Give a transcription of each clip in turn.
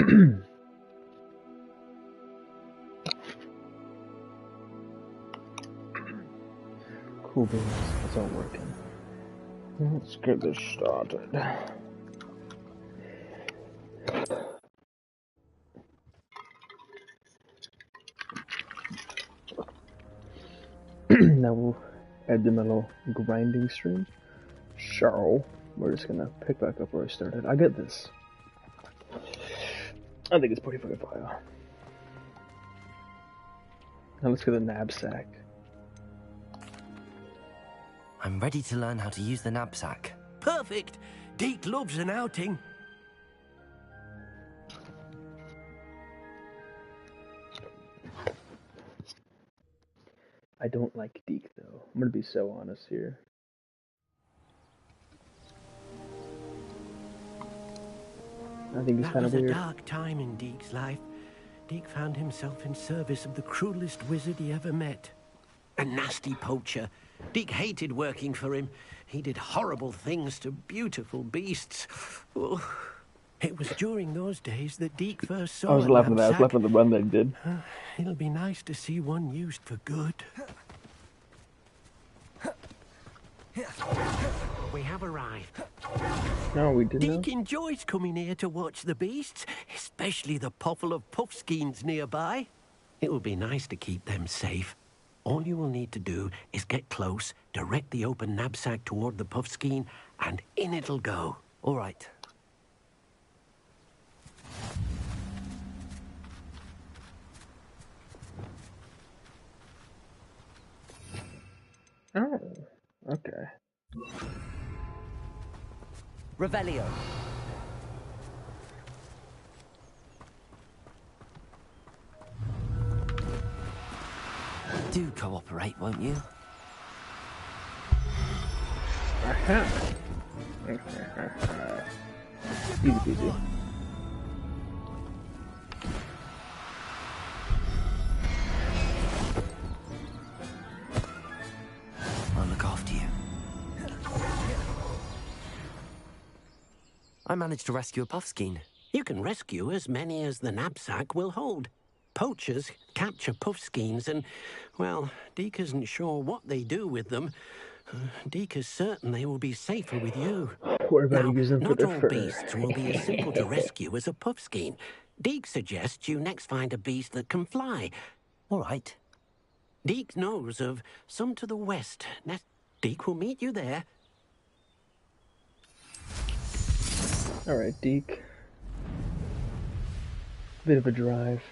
Cool beans, it's all working. Let's get this started. Now we'll add the little grinding stream. So, we're just gonna pick back up where I started. I get this. I think it's pretty fucking fire. Now let's get the knapsack. I'm ready to learn how to use the knapsack. Perfect! Deke loves an outing. I don't like Deke though. I'm gonna be so honest here. I think he's kind of weird. That was a dark time in Deke's life. Deke found himself in service of the cruelest wizard he ever met. A nasty poacher. Deke hated working for him. He did horrible things to beautiful beasts. Oh, it was during those days that Deke first saw I was laughing at that. I was laughing at the run they did. It'll be nice to see one used for good. We have arrived. No, we didn't. Deke enjoys coming here to watch the beasts, especially the puffle of puffskeins nearby. It will be nice to keep them safe. All you will need to do is get close, direct the open knapsack toward the puffskein, and in it'll go. All right. Oh, okay. Revelio. Do cooperate, won't you? Easy peasy. I'll look after you. I managed to rescue a puffskein. You can rescue as many as the knapsack will hold. Poachers capture puffskeins and, well, Deke isn't sure what they do with them. Deke is certain they will be safer with you. What about using for not the all fur? beasts will be as simple to rescue as a puffskein. Deke suggests you next find a beast that can fly. All right. Deke knows of some to the west. Deke will meet you there. Alright, Deke. Bit of a drive.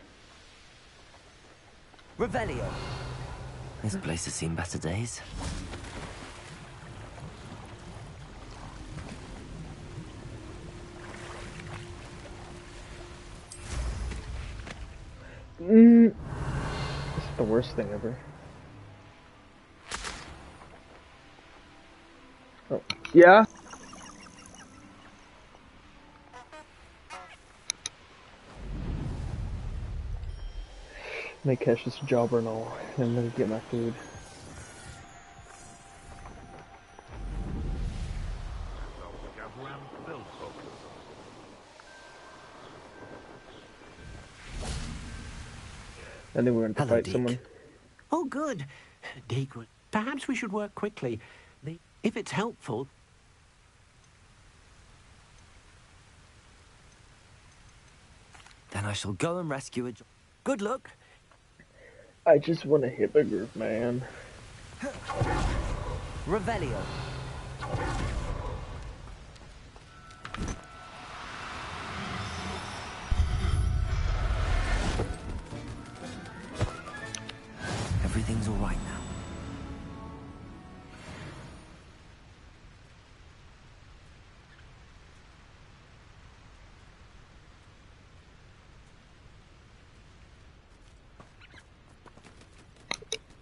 Revelio. This place has seen better days. This is the worst thing ever. Oh, yeah? May catch this jobber and all, and then get my food. I think we're going to fight Deke. someone. Oh, good. Deke, perhaps we should work quickly. If it's helpful... Then I shall go and rescue a... Good luck. I just want a hippogriff, man. Revelio. Everything's all right now.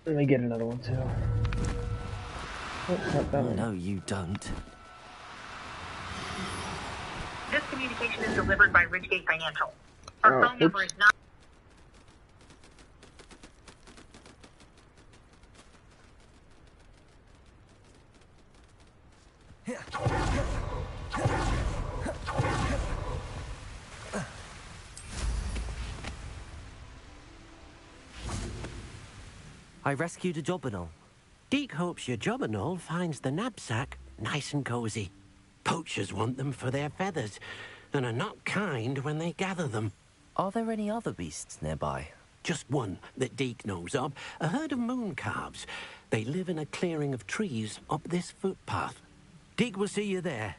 Let me get another one too. Oh, not that one. No, you don't. This communication is delivered by Ridgegate Financial. Our phone number is not... I rescued a job and all. Deke hopes your job and all finds the knapsack nice and cozy. Poachers want them for their feathers, and are not kind when they gather them. Are there any other beasts nearby? Just one that Deke knows of, a herd of moon calves. They live in a clearing of trees up this footpath. Deke will see you there.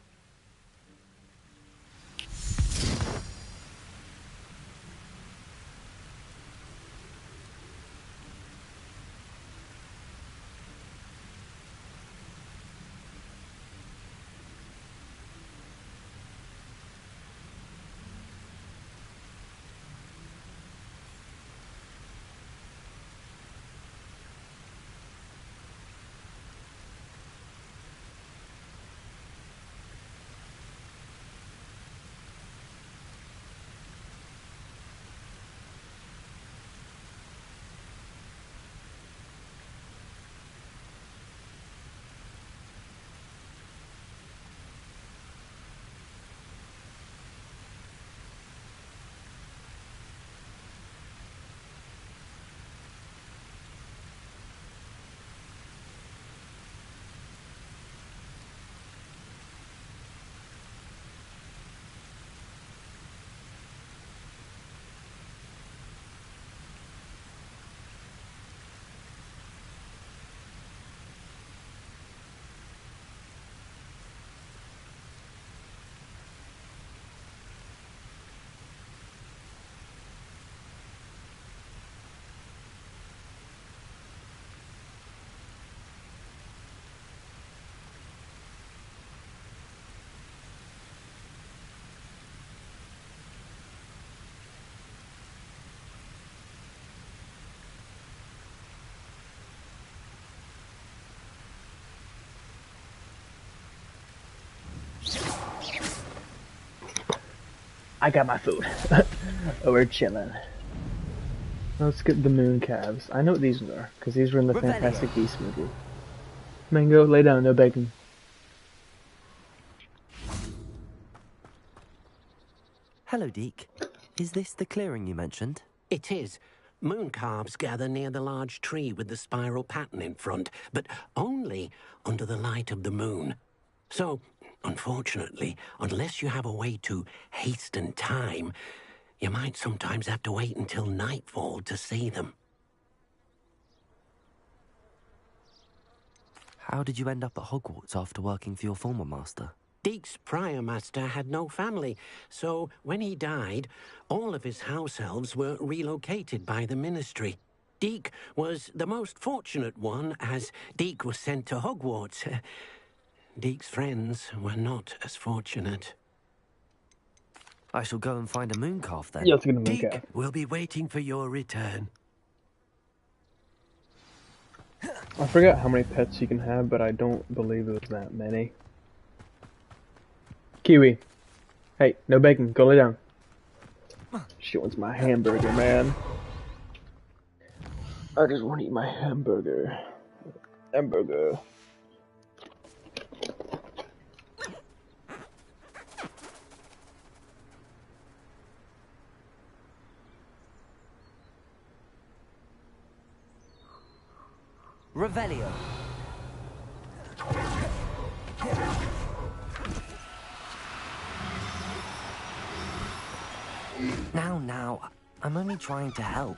I got my food. Oh, we're chilling. Let's get the moon calves. I know what these are, because these were in the Revelio. Fantastic Beasts movie. Mango, lay down, no begging. Hello, Deke. Is this the clearing you mentioned? It is. Moon calves gather near the large tree with the spiral pattern in front, but only under the light of the moon. So, unfortunately, unless you have a way to hasten time, you might sometimes have to wait until nightfall to see them. How did you end up at Hogwarts after working for your former master? Deke's prior master had no family, so when he died, all of his house elves were relocated by the ministry. Deke was the most fortunate one, as Deke was sent to Hogwarts. Deke's friends were not as fortunate. I shall go and find a moon calf then. Yeah, let's get a moon Deke calf. will be waiting for your return. I forgot how many pets you can have, but I don't believe it was that many. Kiwi. Hey, no begging, go lay down. She wants my hamburger, man. I just want to eat my hamburger. Hamburger. Revelio. Now, I'm only trying to help.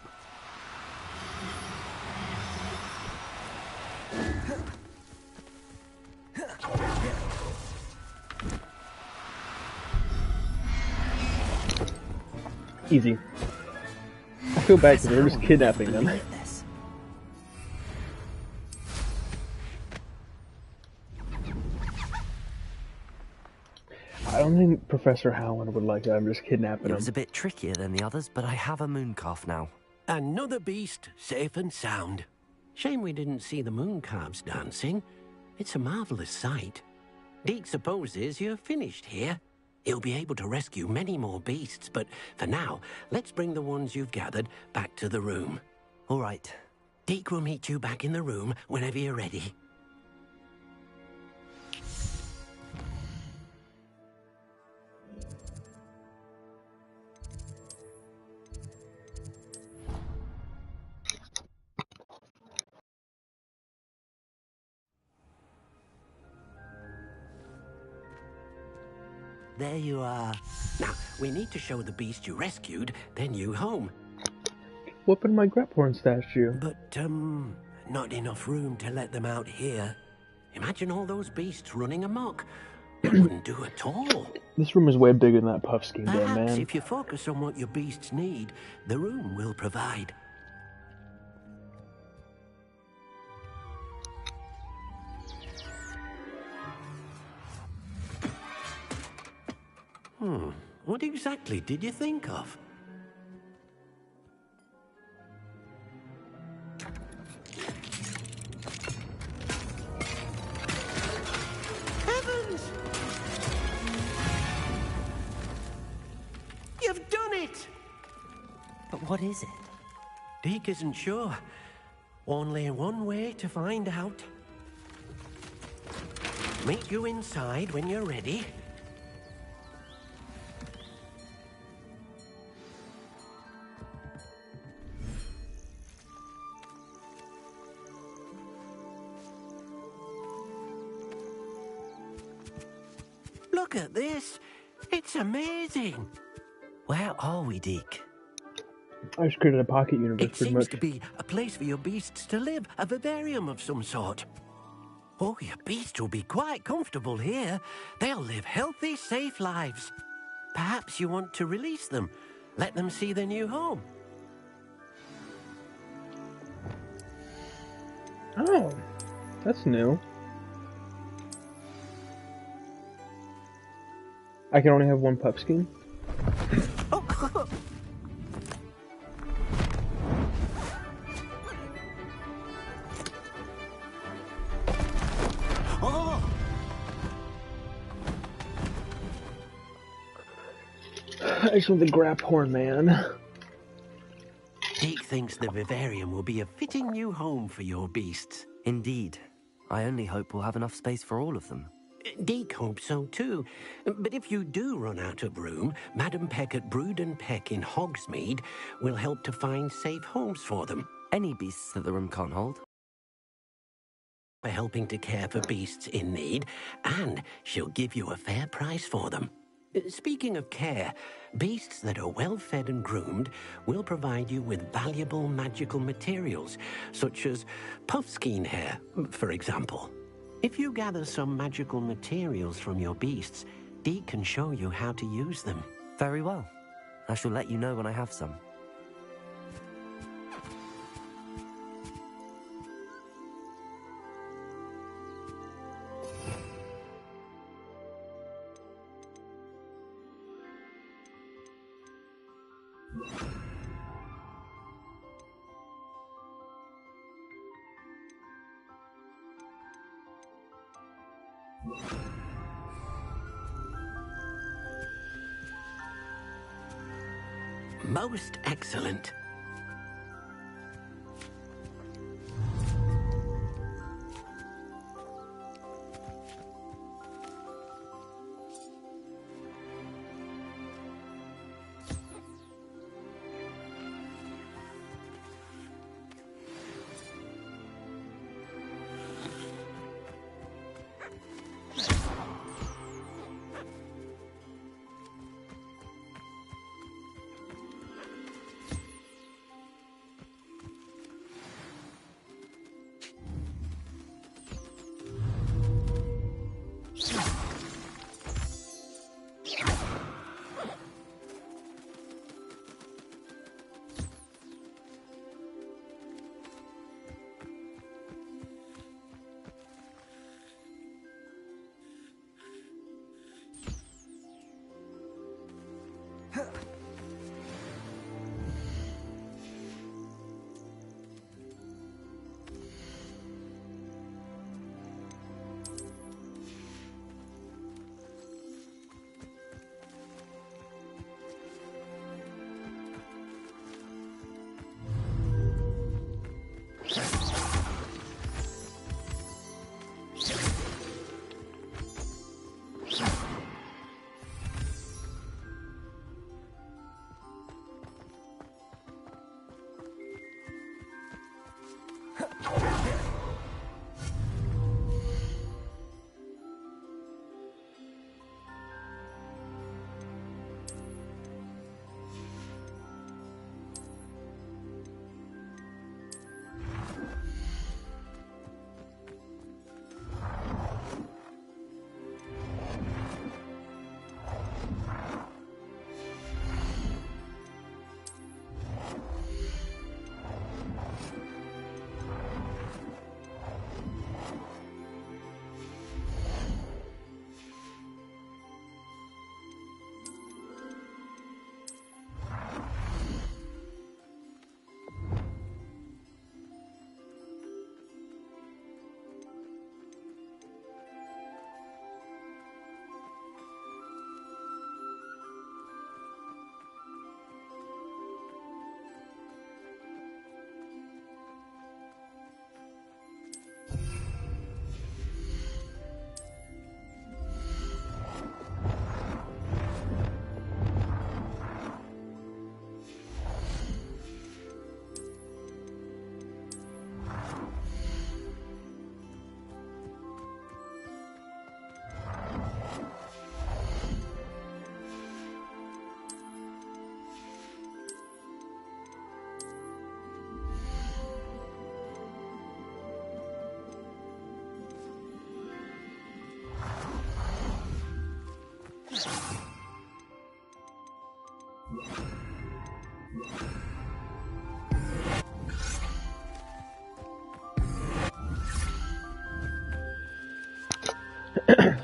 Easy. I feel bad because we're just kidnapping them. Believe this. I don't think Professor Howland would like that. I'm just kidnapping It him. was a bit trickier than the others, but I have a moon calf now. Another beast, safe and sound. Shame we didn't see the moon calves dancing. It's a marvelous sight. Deke supposes you're finished here. He'll be able to rescue many more beasts, but for now, let's bring the ones you've gathered back to the room. All right. Deke will meet you back in the room whenever you're ready. There you are. Now, we need to show the beast you rescued their new home. Whooping my Grephorn statue. But, not enough room to let them out here. Imagine all those beasts running amok. It wouldn't do at all. This room is way bigger than that Puffskein den, Perhaps man. if you focus on what your beasts need, the room will provide. What exactly did you think of? Heavens! You've done it! But what is it? Deke isn't sure. Only one way to find out. Meet you inside when you're ready. Look at this. It's amazing. Where are we, Deke? I just created a pocket universe, It pretty seems much. to be a place for your beasts to live, a vivarium of some sort. Oh, your beasts will be quite comfortable here. They'll live healthy, safe lives. Perhaps you want to release them, let them see their new home. Oh, that's new. I can only have one Puffskein. Oh, oh! I just want the Grephorn, man. Deke thinks the vivarium will be a fitting new home for your beasts. Indeed. I only hope we'll have enough space for all of them. Deke hopes so too. But if you do run out of room, Madam Peck at Brood and Peck in Hogsmeade will help to find safe homes for them. Any beasts that the room can't hold. For helping to care for beasts in need, and she'll give you a fair price for them. Speaking of care, beasts that are well fed and groomed will provide you with valuable magical materials, such as puffskein hair, for example. If you gather some magical materials from your beasts, Deke can show you how to use them. Very well. I shall let you know when I have some. Most excellent.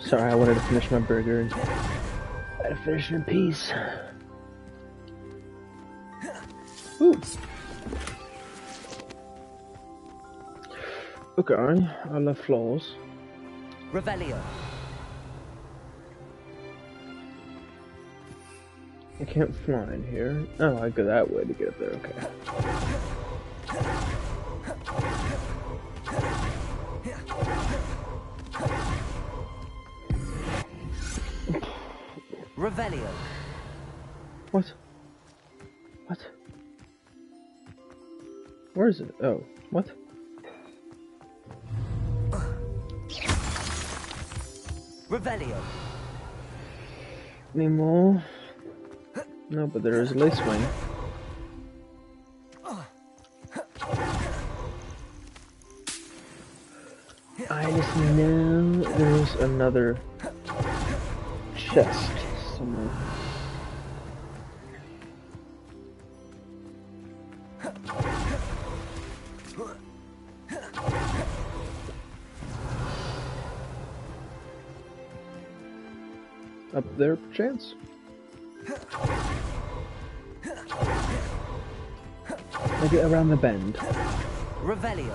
Sorry, I wanted to finish my burger and I had to finish it in peace. Ooh. Okay, I love flaws. Revelio. I can't fly in here. Oh, I go that way to get up there, okay. Revelio. What? What? Where is it? Oh, what? Revelio. Any more? No, but there is a lace wing. I just know there's another chest somewhere. Up there, perchance? Maybe around the bend. Revelio.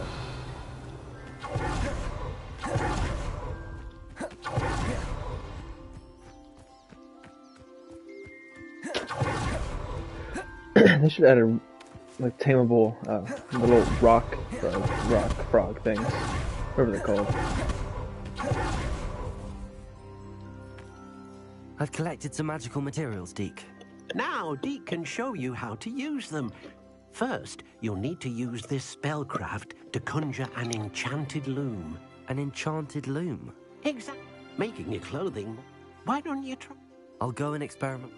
They should add a like tameable little rock frog things, whatever they're called. I've collected some magical materials, Deke. Now, Deke can show you how to use them. First, you'll need to use this spellcraft to conjure an enchanted loom. An enchanted loom? Exactly. Making your clothing. Why don't you try? I'll go and experiment.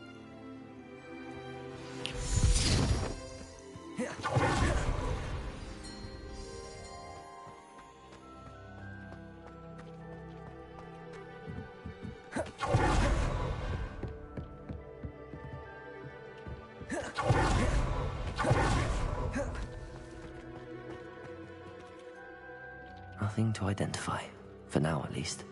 Nothing to identify, for now at least.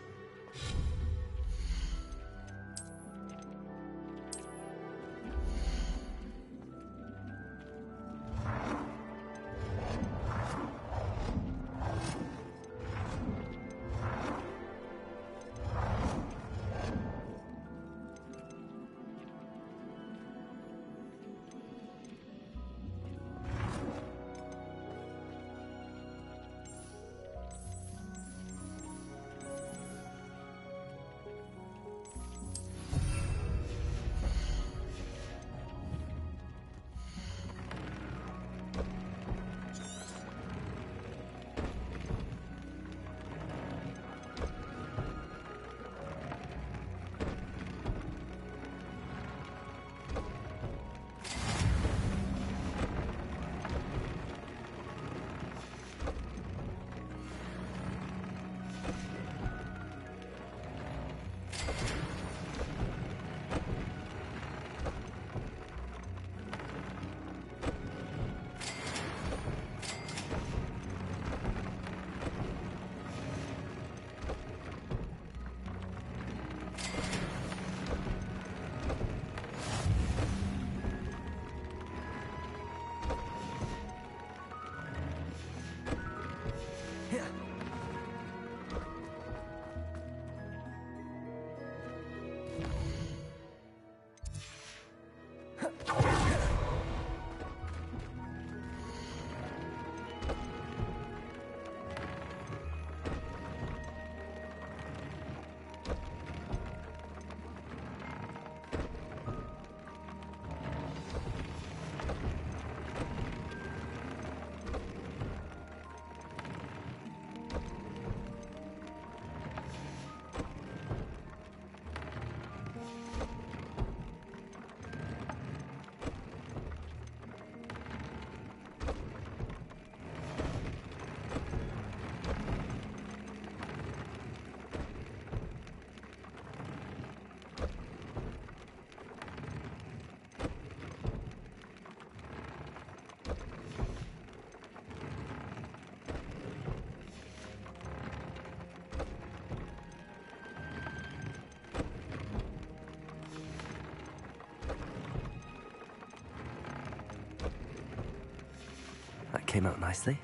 came out nicely.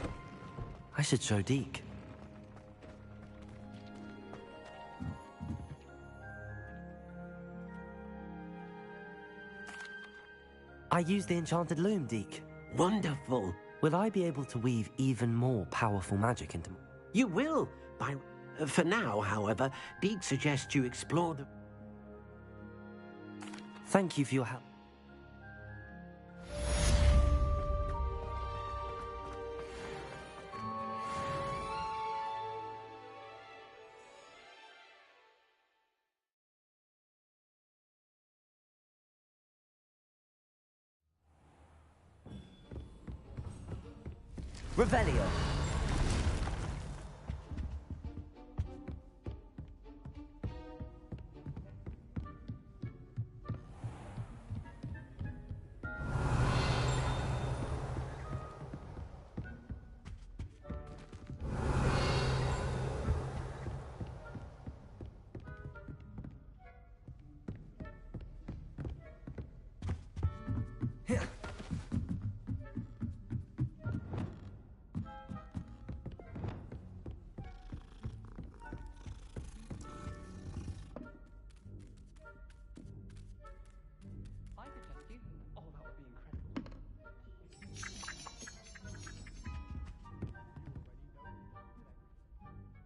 I should show Deke. I used the enchanted loom, Deke. Wonderful. Will I be able to weave even more powerful magic into... You will. For now, however, Deke suggests you explore the... Thank you for your help. Revelio.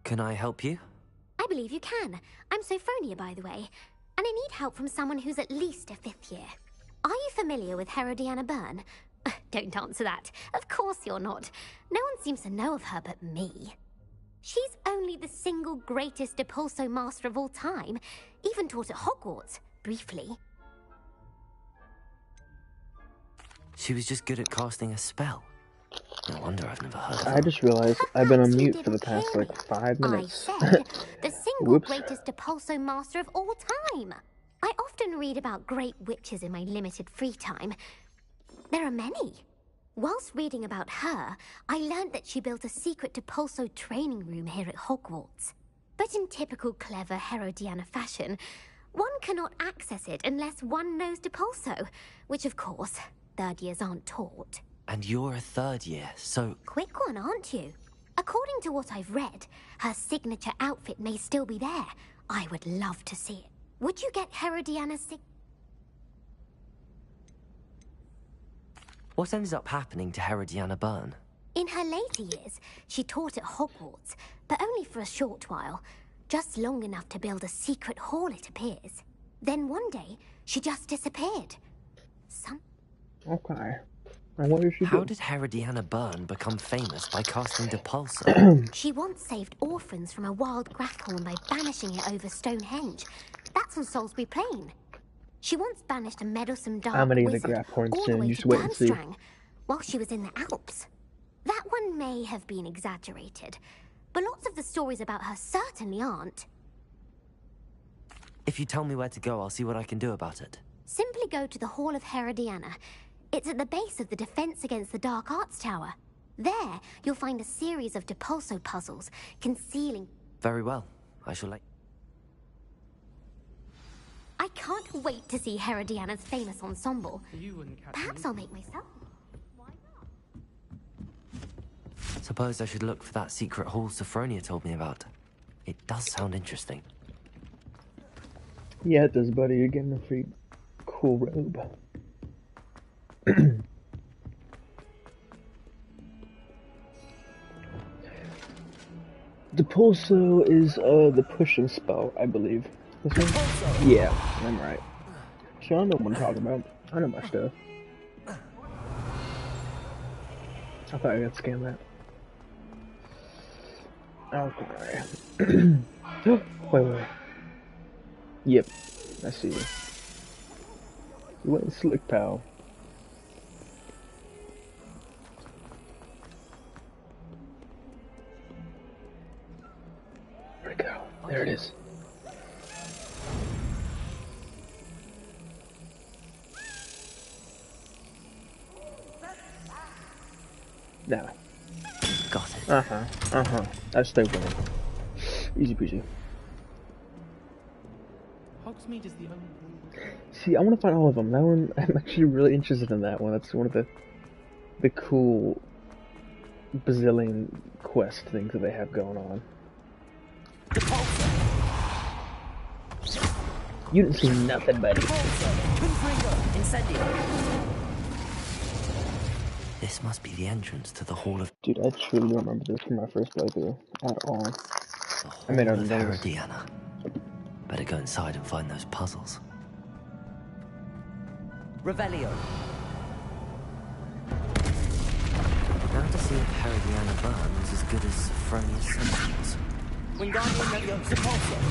Can I help you? I believe you can. I'm Sophronia, by the way, and I need help from someone who's at least a 5th year. Are you familiar with Herodiana Byrne? Don't answer that. Of course you're not. No one seems to know of her but me. She's only the single greatest Depulso master of all time, even taught at Hogwarts, briefly. She was just good at casting a spell. No wonder I've never heard of her. I just realized I've been on Perhaps you mute for the didn't past, hear like, me. 5 minutes. I said the single Whoops. greatest Depulso master of all time. I often read about great witches in my limited free time. There are many. Whilst reading about her, I learned that she built a secret Depulso training room here at Hogwarts. But in typical clever Herodiana fashion, one cannot access it unless one knows Depulso, which of course, 3rd years aren't taught. And you're a 3rd year, so... Quick one, aren't you? According to what I've read, her signature outfit may still be there. I would love to see it. Would you get Herodiana's What ended up happening to Herodiana Byrne? In her later years, she taught at Hogwarts, but only for a short while. Just long enough to build a secret hall, it appears. Then one day, she just disappeared. Okay. And what did she do? How did Herodiana Byrne become famous by casting Depulso? She once saved orphans from a wild grafthorn by banishing it over Stonehenge. That's on Salisbury Plain. She once banished a meddlesome dark How many of the wizard grafthorns all the soon? way Just to wait and see. Durmstrang while she was in the Alps. That one may have been exaggerated, but lots of the stories about her certainly aren't. If you tell me where to go, I'll see what I can do about it. Simply go to the Hall of Herodiana. It's at the base of the Defense Against the Dark Arts Tower. There, you'll find a series of Depulso puzzles concealing... Very well. I shall let... I can't wait to see Herodiana's famous ensemble. Perhaps I'll make myself... Why not? Suppose I should look for that secret hall Sophronia told me about. It does sound interesting. Yeah, it does, buddy. You're getting a free cool robe. Depulso is the pushing spell, I believe. This one? Yeah, I'm right. So I know what I'm talking about. I know my stuff. I thought I got scanned that. Okay. Wait. Yep, I see you. You went slick, pal. Where'd it go? There it is. Now. Got it. That's stay winning. Easy peasy. Hogsmeade is the only... See, I want to find all of them. That one, I'm actually really interested in that one. That's one of the cool bazillion quest things that they have going on. You didn't see nothing, buddy. This must be the entrance to the Hall of... Dude, I truly don't remember this from my first playthrough at all. The I mean, Hall I've of done this. Herodiana. Better go inside and find those puzzles. Revelio. Now to see if Herodiana burns as good as Sophronia's sentinels. Wingardium Leviosa Pulsar.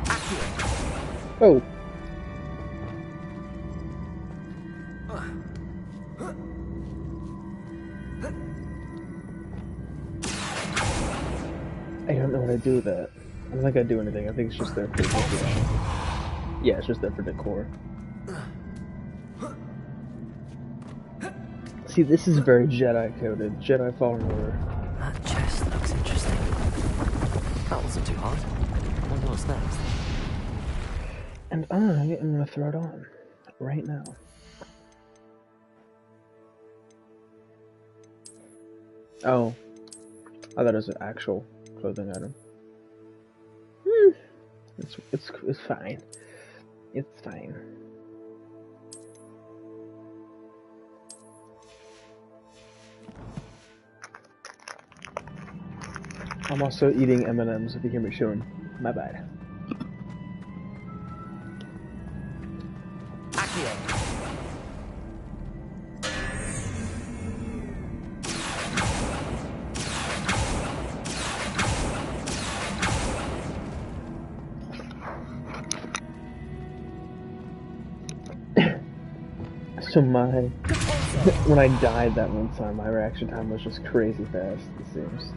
Accio. Oh. I don't know what I do with that. I don't think I do anything. I think it's just there for decoration. Yeah, it's just there for decor. See, this is very Jedi coded. Jedi Fallen Order. That chest looks interesting. That wasn't too hard. I wonder what's next. And I am going to throw it on. Right now. Oh. I thought it was an actual clothing item. It's fine. It's fine. I'm also eating M&Ms if you hear me chewing. My bad. So when I died that one time, my reaction time was just crazy fast, it seems.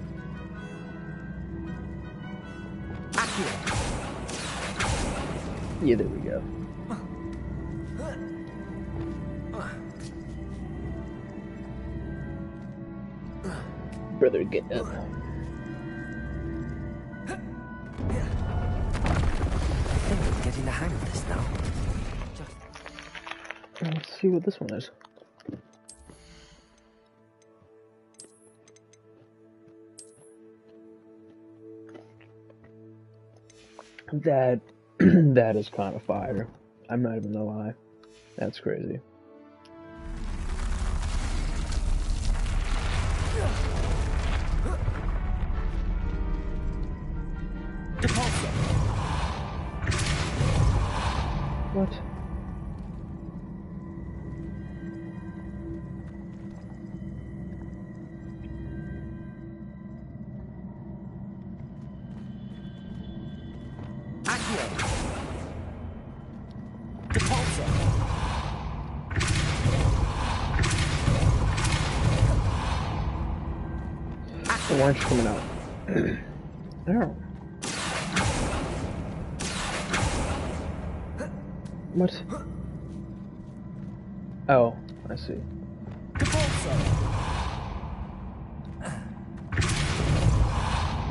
Yeah, there we go. Brother, get up. I think I'm getting the hang of this now. Let's see what this one is. That that is kind of fire. I'm not even gonna lie. That's crazy. What? Why aren't you coming out? Ow. What? Oh, I see.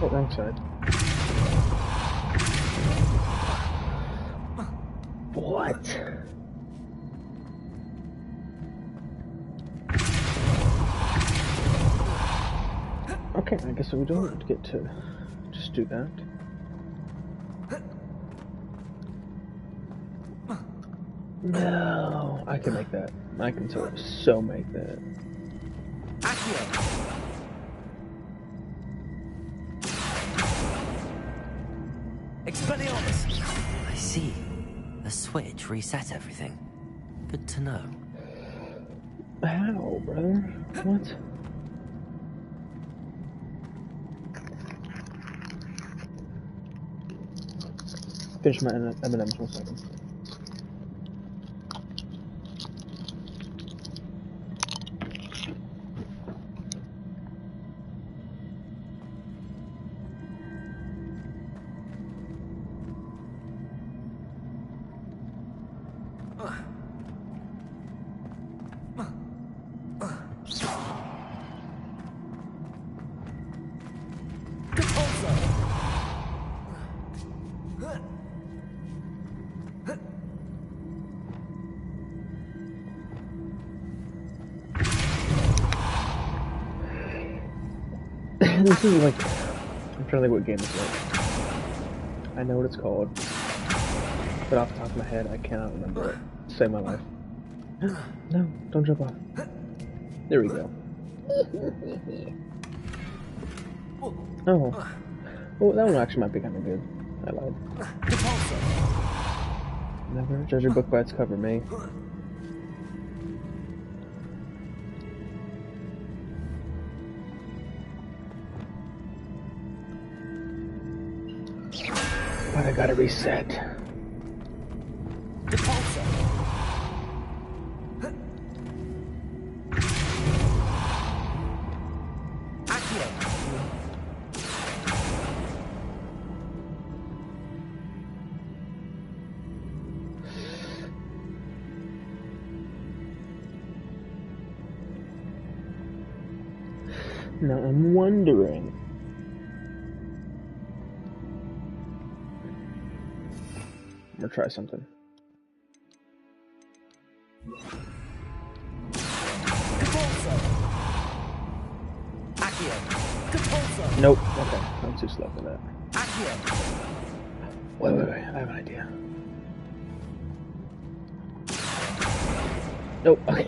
Oh, wrong side. What? Okay, I guess we don't get to just do that. No, I can make that. I can so make that. Expelliarmus! I see. The switch reset everything. Good to know. How, brother? What? Finish my M&Ms 1 second. This is like, I'm trying to think what game it's like. I know what it's called, but off the top of my head, I cannot remember it. Save my life. No, don't jump off. There we go. Oh. Well, that one actually might be kind of good. I lied. Never judge a book by its cover, mate. But I gotta reset. Now I'm wondering. I'm gonna try something. Nope. Okay, I'm too slow for that. Wait. I have an idea. Nope. Okay.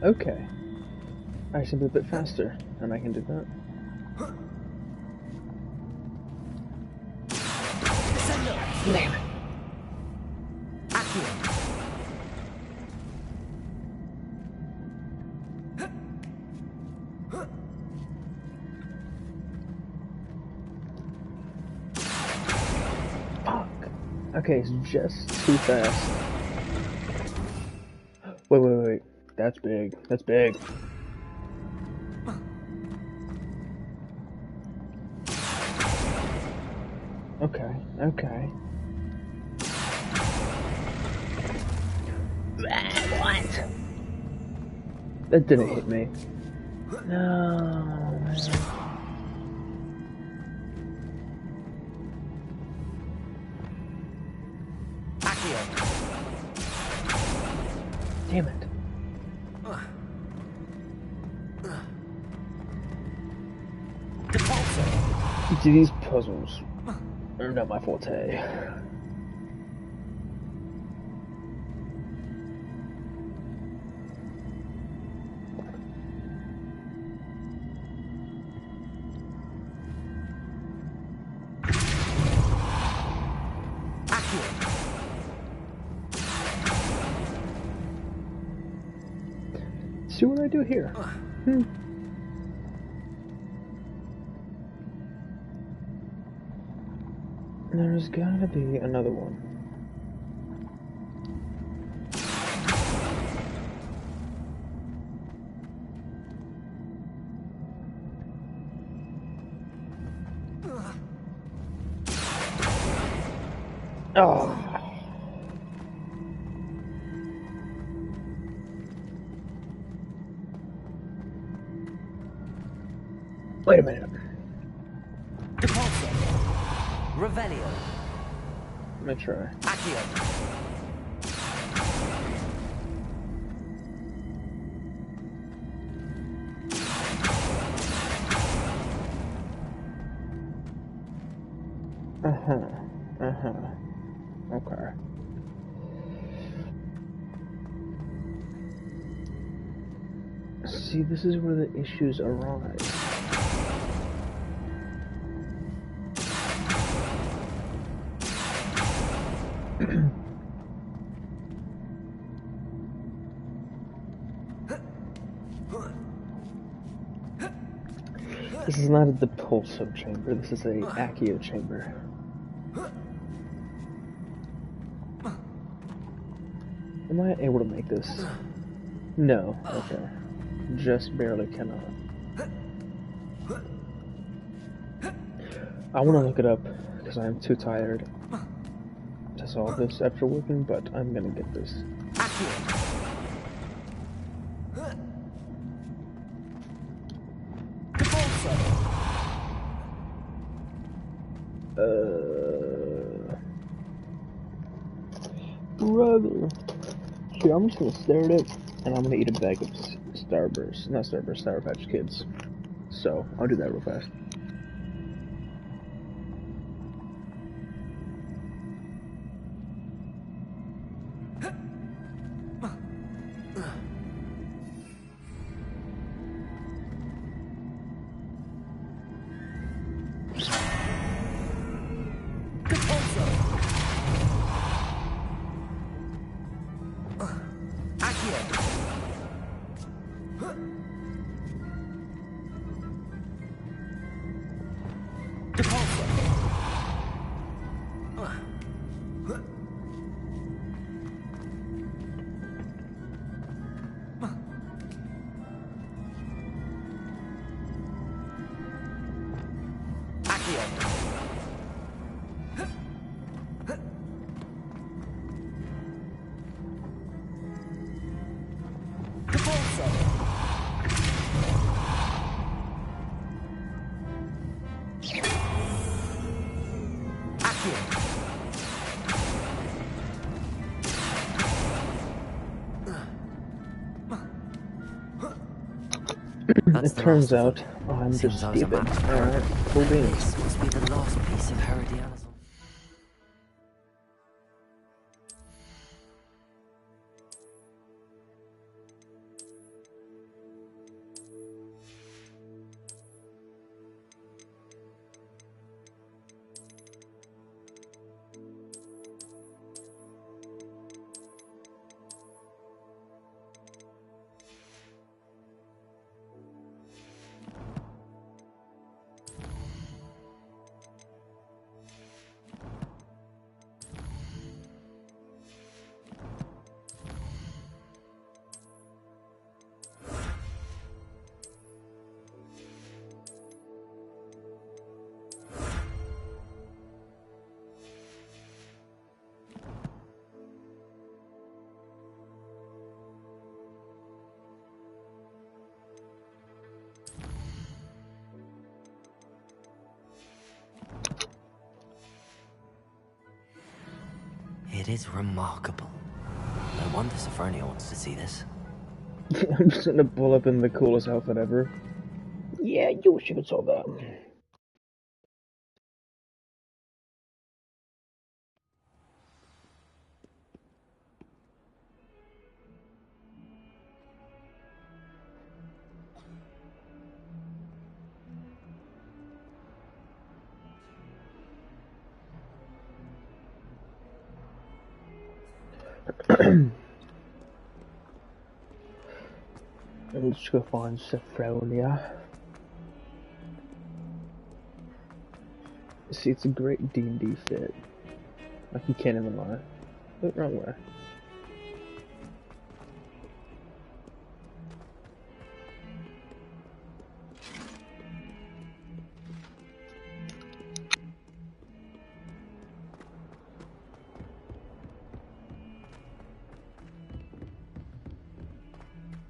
Okay. I should be a bit faster, and I can do that. Damn it. Fuck. Okay, it's just too fast. Wait. That's big. That's big. Okay. What? That didn't hit me. No. Damn it. These puzzles are not my forte. See what I do here. There's gotta be another one. Oh. Wait a minute. Revelio. Let me try. Accio. Okay. See, this is where the issues arise. This is not a depulso chamber, this is a accio chamber. Am I able to make this? No. Okay. Just barely cannot. I want to look it up because I am too tired to solve this after working, but I'm gonna get this. Brother. Here, I'm just gonna stare at it, and I'm gonna eat a bag of Starburst. Not Starburst, Sour Patch Kids. So, I'll do that real fast. That's It the turns last of out them. I'm Seems just I was a stupid. match for Alright, her. cool beans. This must be the last piece of Herodiana's. It is remarkable. No wonder Sophronia wants to see this. I'm just gonna pull up in the coolest outfit ever. Yeah, you wish you could solve that. Let's go find Sophronia. See, it's a great D&D fit. Like, you can't even lie. Look, wrong way.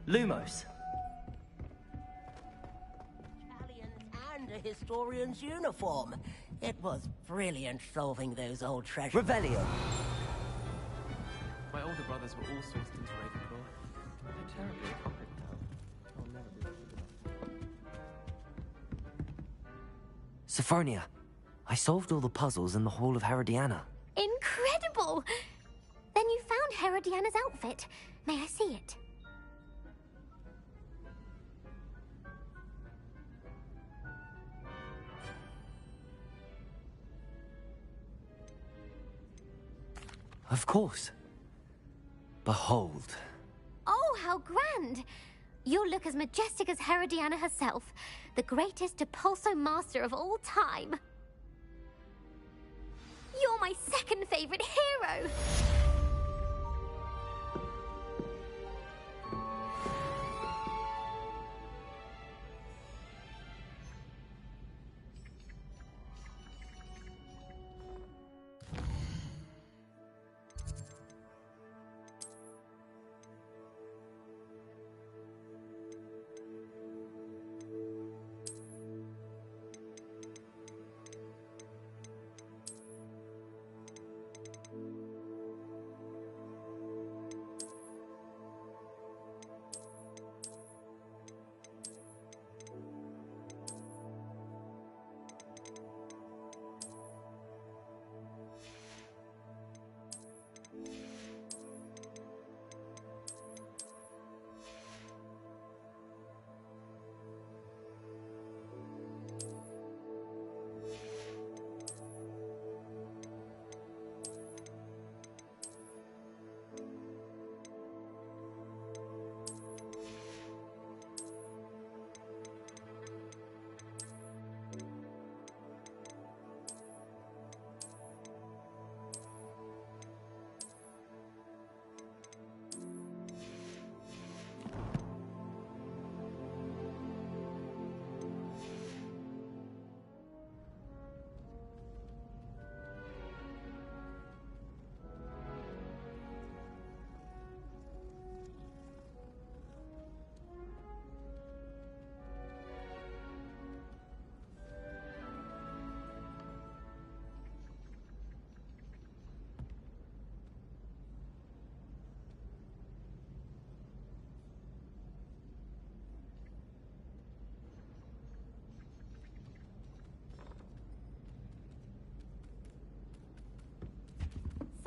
Lumos. And a historian's uniform. It was brilliant solving those old treasures. Revelio. My older brothers were all sourced into Ravenclaw. They're terribly accomplished now. I'll never be able to do that. Sophronia. I solved all the puzzles in the Hall of Herodiana. Incredible! Then you found Herodiana's outfit. May I see it? Of course. Behold. Oh, how grand! You'll look as majestic as Herodiana herself, the greatest Depulso master of all time. You're my second favorite hero!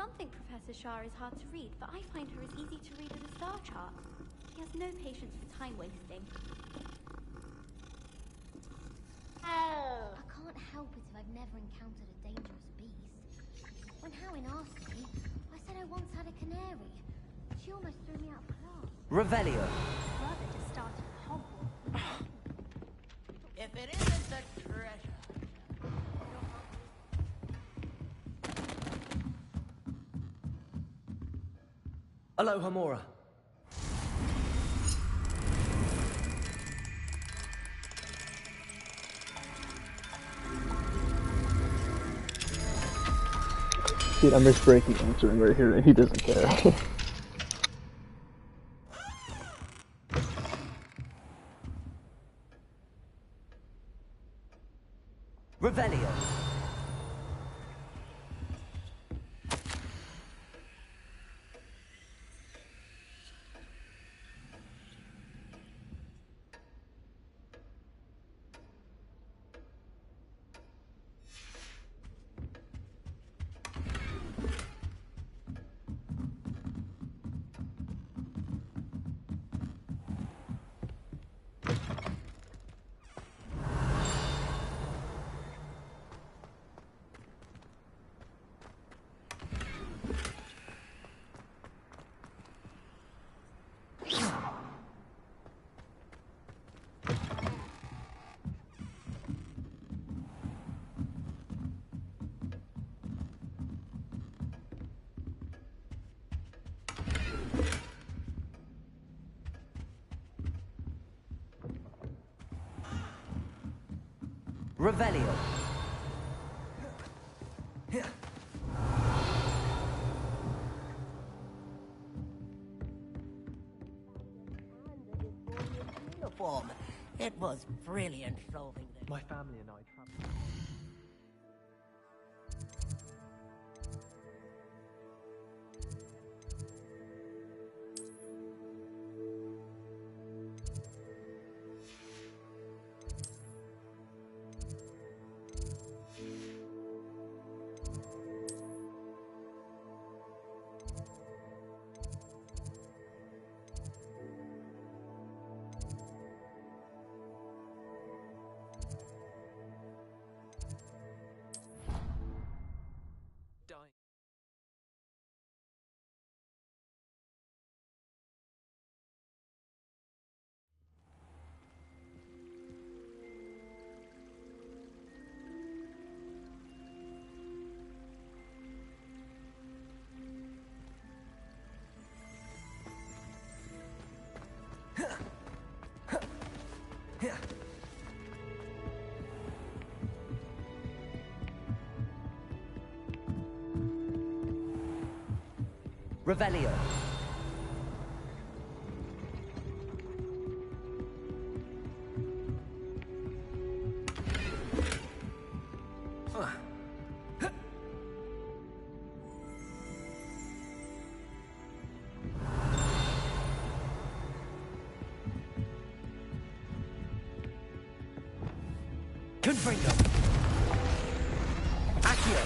Some think Professor Shah is hard to read, but I find her as easy to read as a star chart. He has no patience for time wasting. I can't help it if I've never encountered a dangerous beast. When Howin asked me, I said I once had a canary. She almost threw me out of class. Revelio. Rather just started a Hogwarts. If it isn't the treasure. Aloha Mora. Dude, I'm just breaking answering right here, and he doesn't care. Revelio. Revelio. Uniform. It was brilliant solving them. My family and I traveled. Revelio. Confringo. Accio.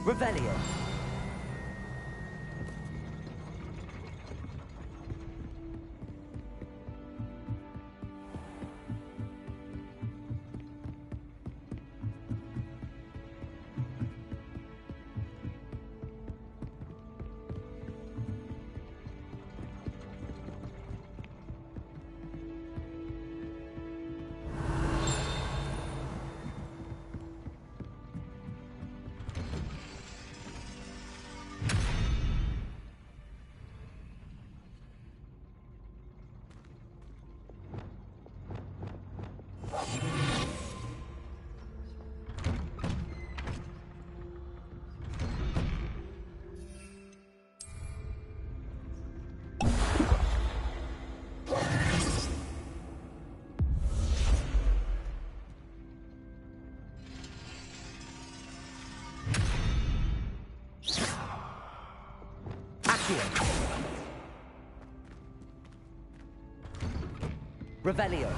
Revelio. Revelio.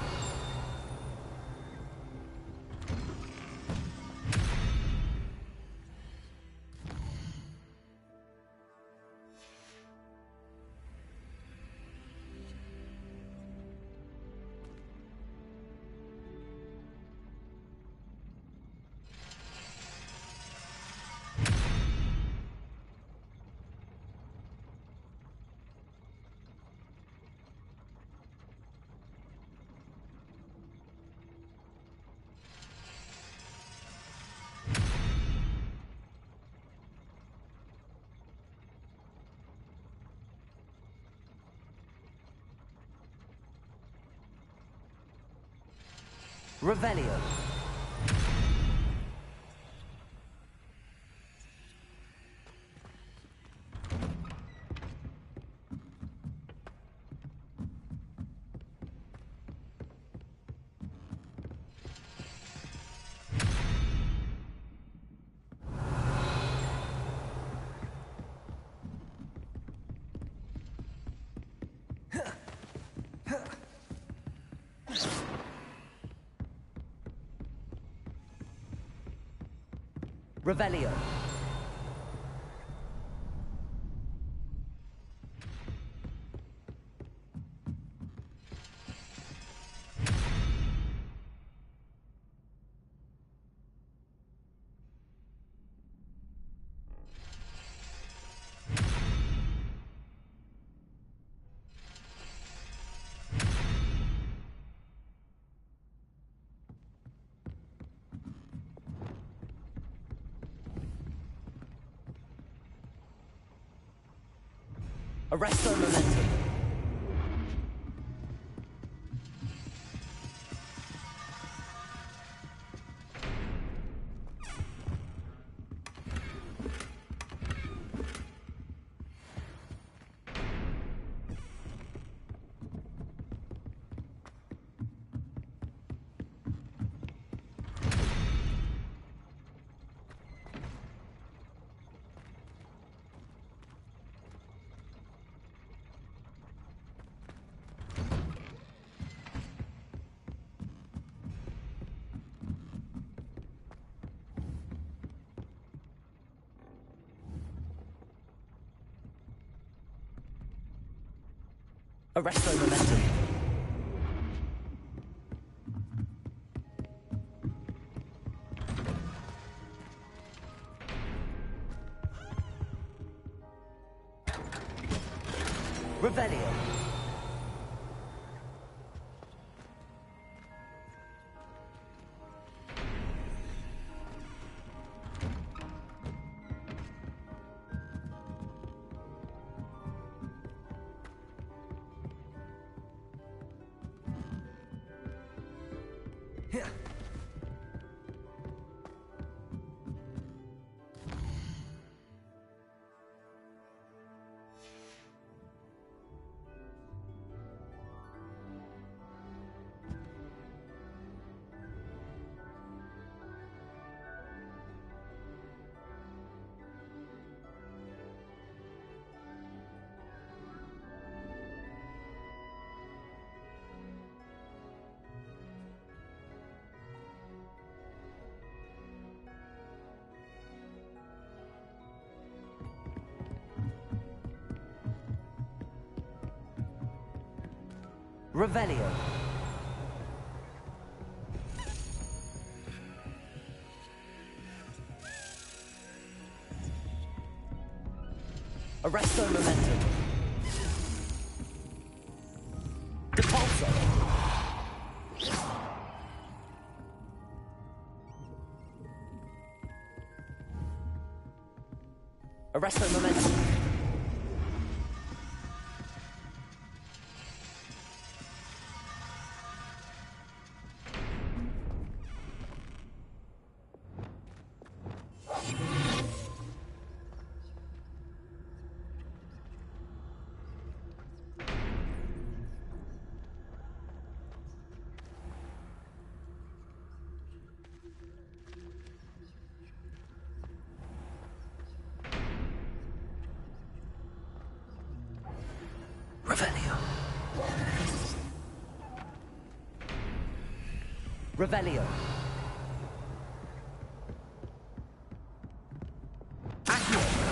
Revelio. Revelio. Arresto momentum. Arresto momentum. Revelio. Revelio. Arresto momentum. Depulso. Arresto momentum. Revelio. Accio.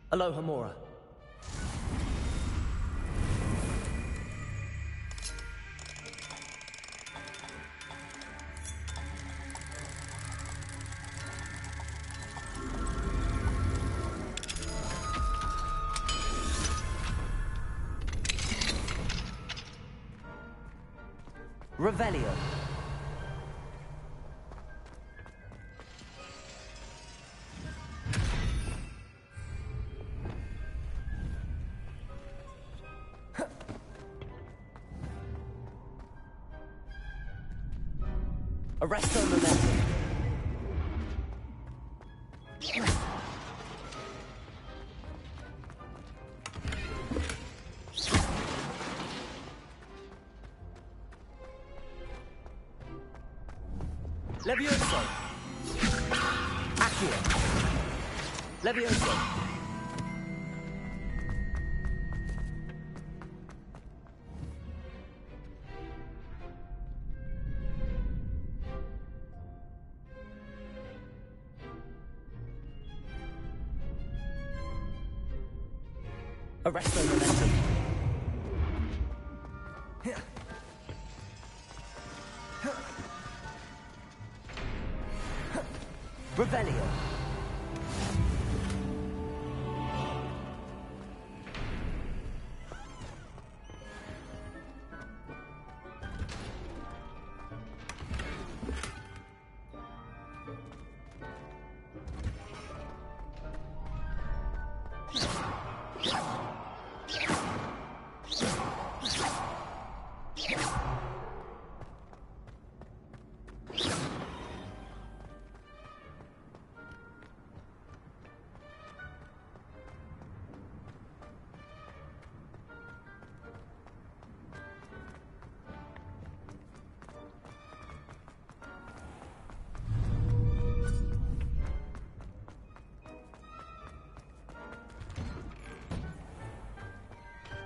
Aloha Mora. Revelio. Arresto Momentum. Levioso. Accio. Levioso. Arresto Momentum. Revelio.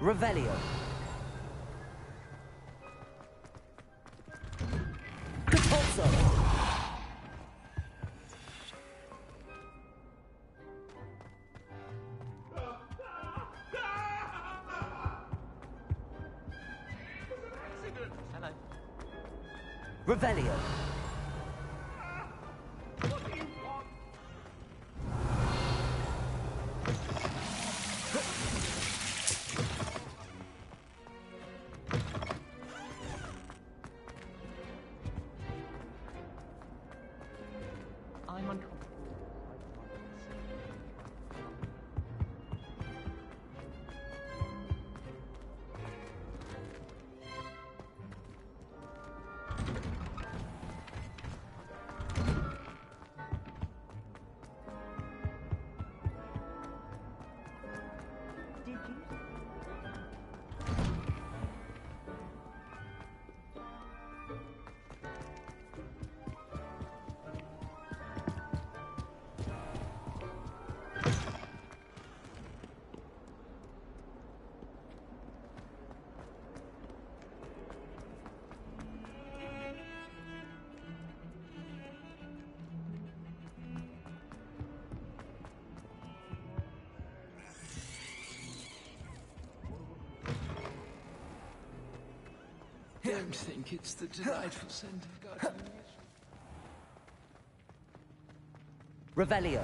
Revelio. Repulso. Hello. Revelio. I'm uncomfortable. Did you? Don't think it's the delightful scent of gardenia. Revelio.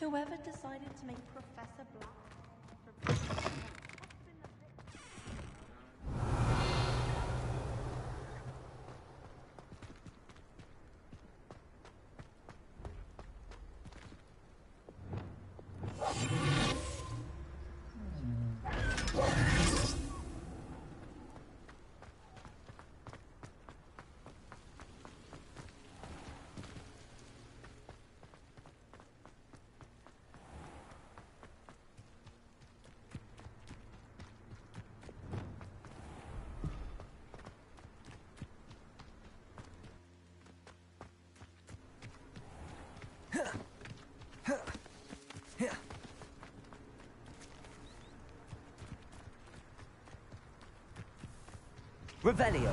Whoever decided to make Professor Black... Revelio.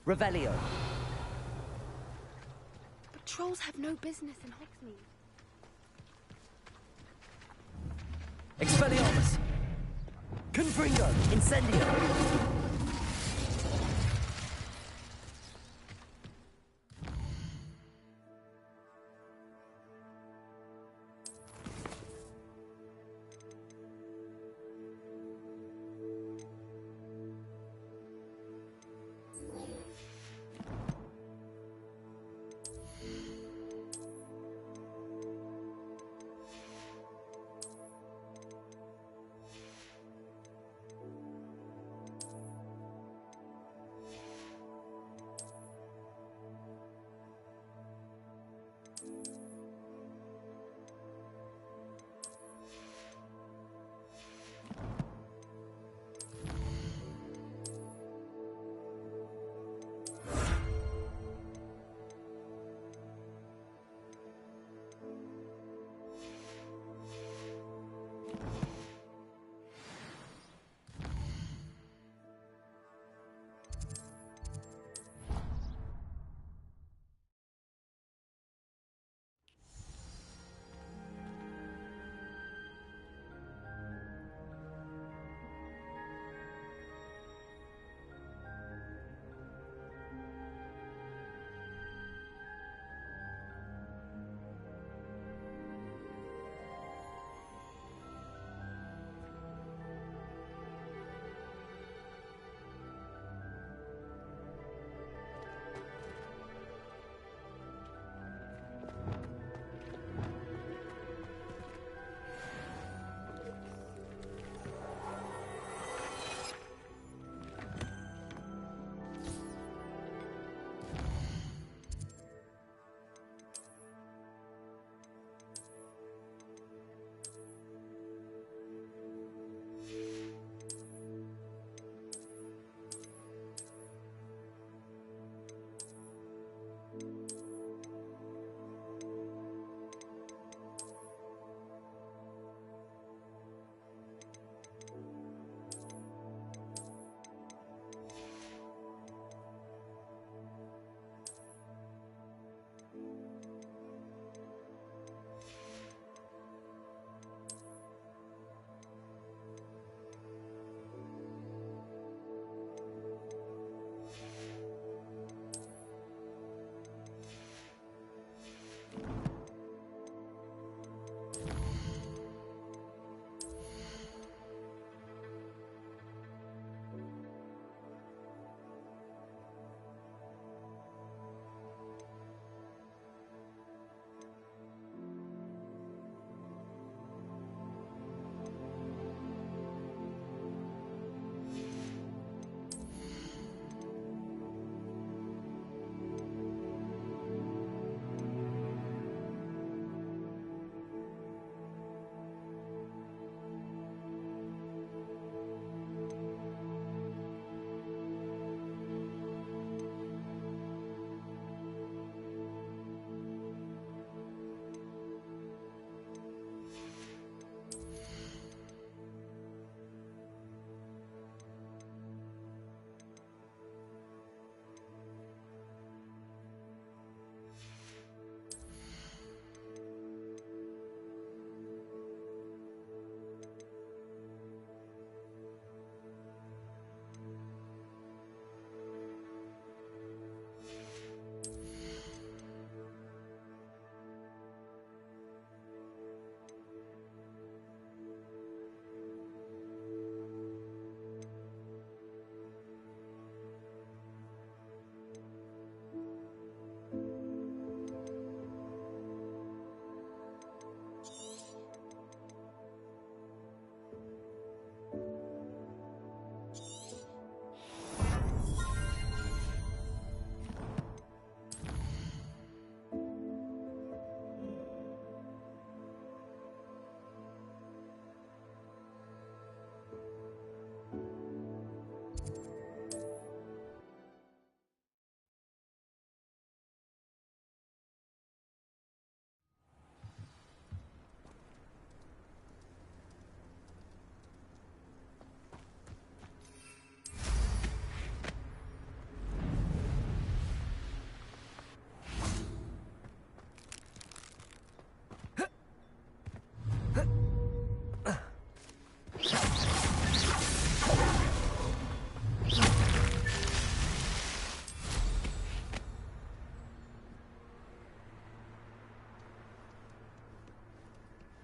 Revelio. But trolls have no business in Hogsmeade. Expelliarmus. Confringo. Incendio.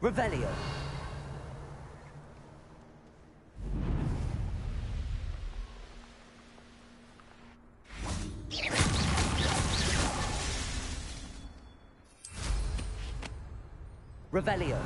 Revelio. Revelio.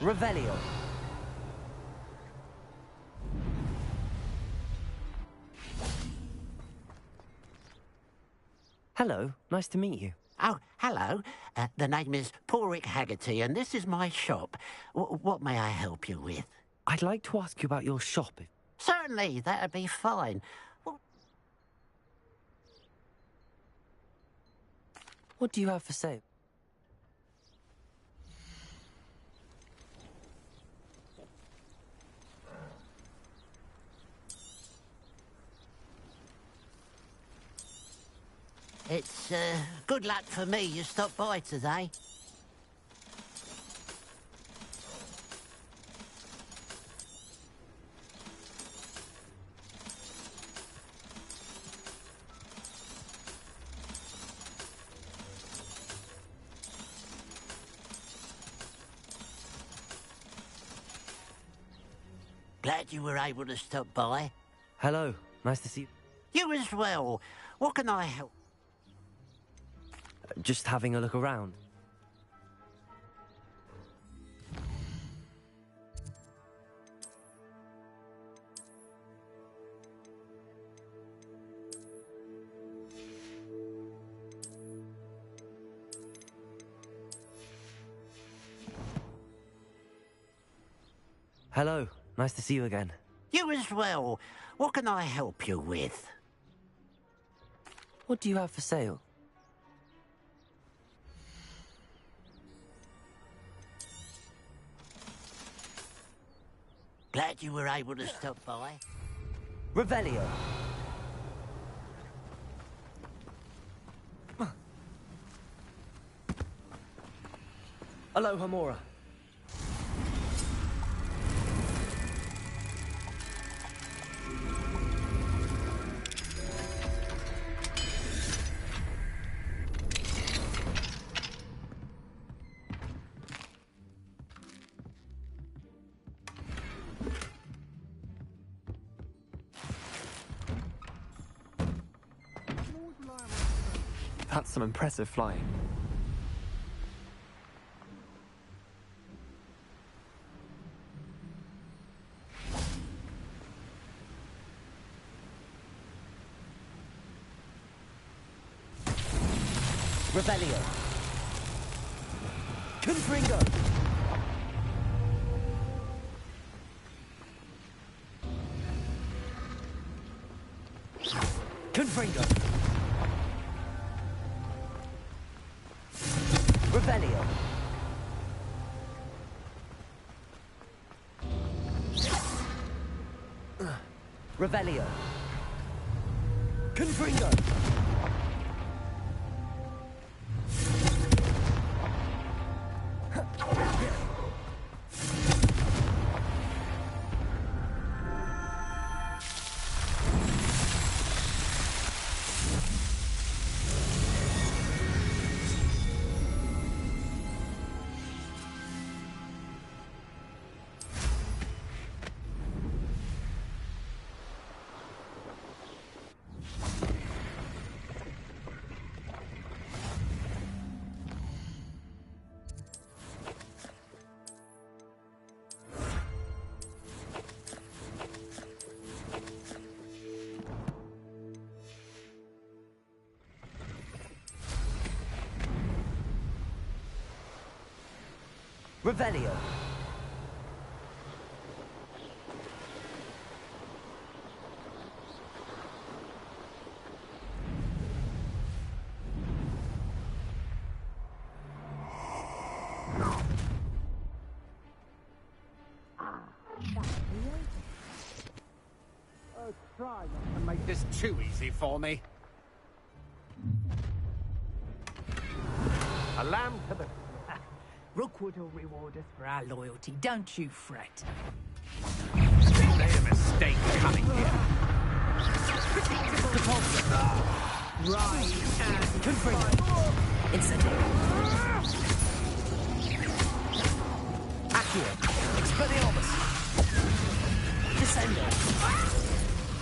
Revelio. Hello, nice to meet you. Oh, hello. The name is Porrick Haggerty, and this is my shop. What may I help you with? I'd like to ask you about your shop. Certainly, that'd be fine. What do you have for sale? It's good luck for me you stopped by today. Glad you were able to stop by. Hello, nice to see you. You as well. What can I help? Just having a look around. Hello, nice to see you again. You as well. What can I help you with? What do you have for sale? Glad you were able to stop by. Revelio. Hello, Hamora. That's some impressive flying. Revelio. Confringo. Confringo. Revelio. Revelio. Confringo. Revelio. Try not to make this too easy for me. A lamb to the... Rookwood will reward us for our loyalty, don't you fret. Made a mistake coming here. Right, and Confringo. Incendio. Accio. Expelliarmus. Descendo.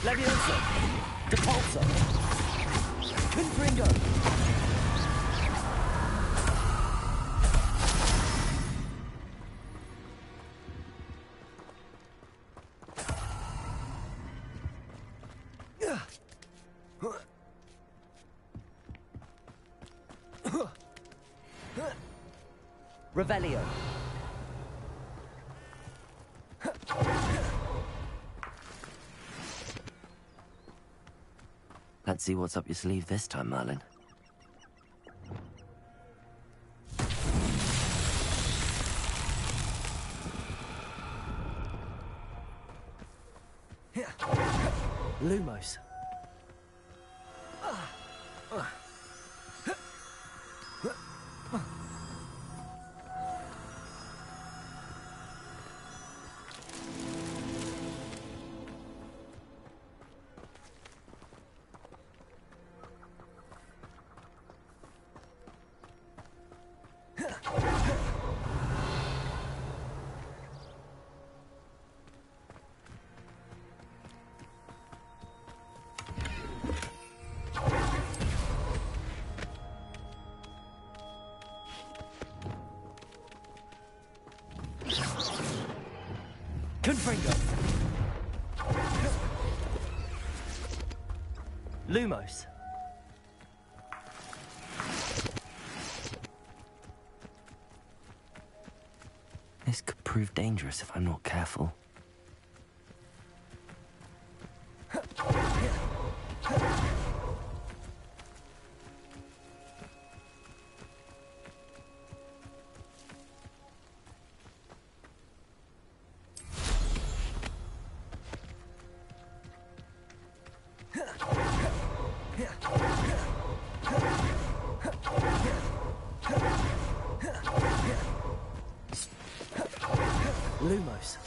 Levioso. Depulso. Confringo. Revelio. Let's see what's up your sleeve this time, Merlin. Lumos. Confringo. Lumos. This could prove dangerous if I'm not careful. Lumos.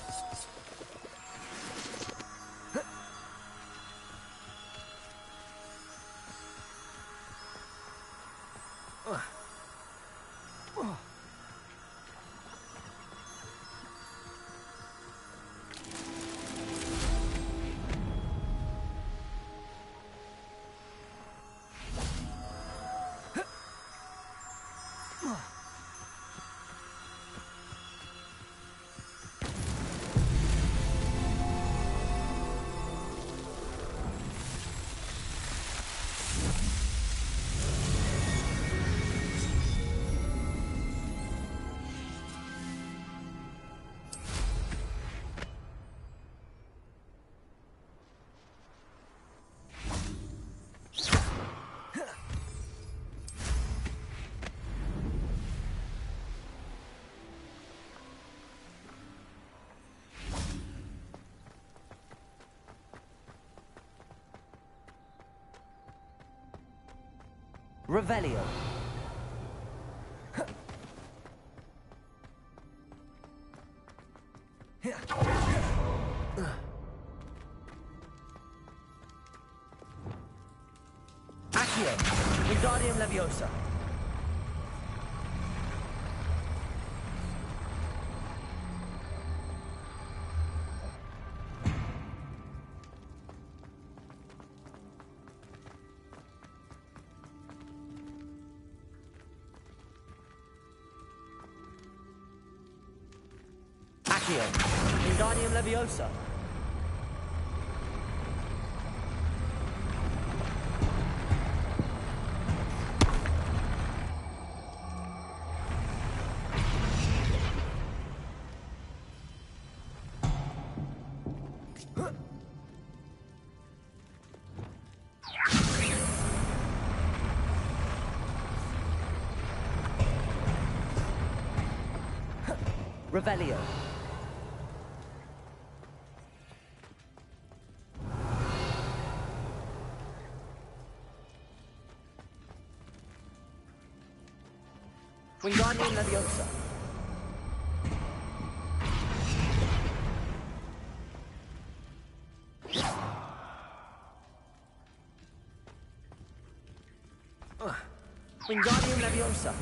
Revelio. Accio. Wingardium Leviosa. Accio. Wingardium Leviosa. Revelio. Wingardium Leviosa. Wingardium Leviosa.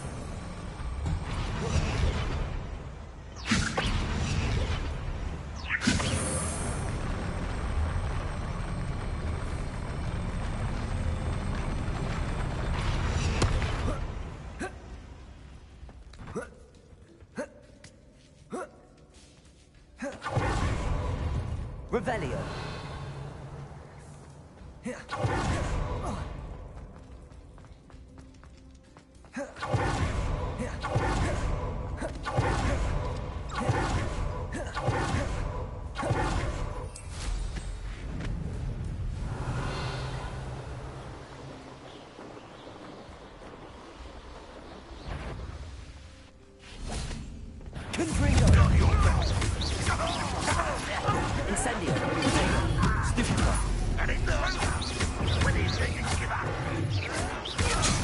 Revelio. Incendio. Stupefy.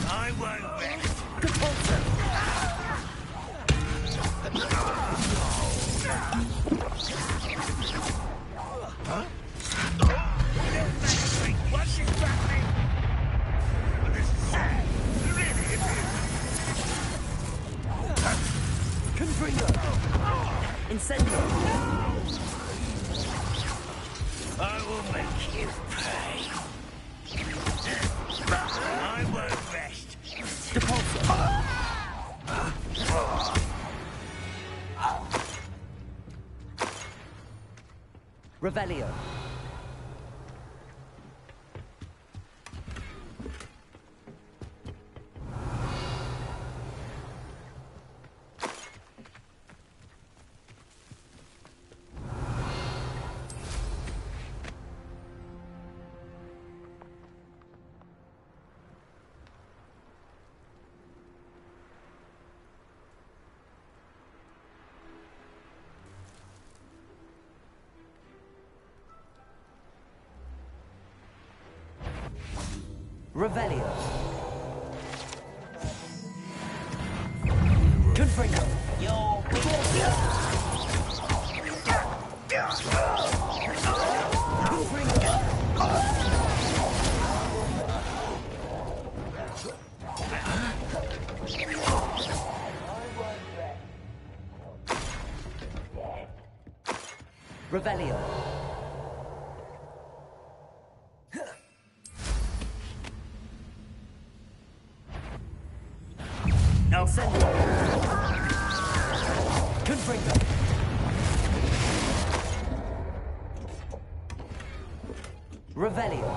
I won't rest. Compulsion. Huh? What's your traffic? This is sad. Really, it is. Confringo. Incendio. I will make you pay. I won't rest. Depulso. Revelio. Revelio. Confringo. Yo, Revelio. Incendio. Confringo. Revelio.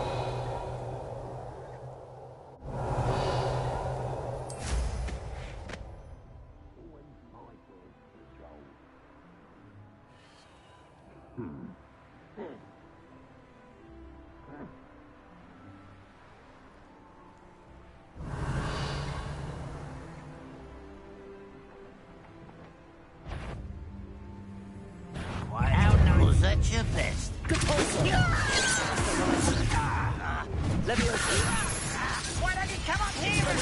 was that your best? Leviosa. Why don't you come up here and...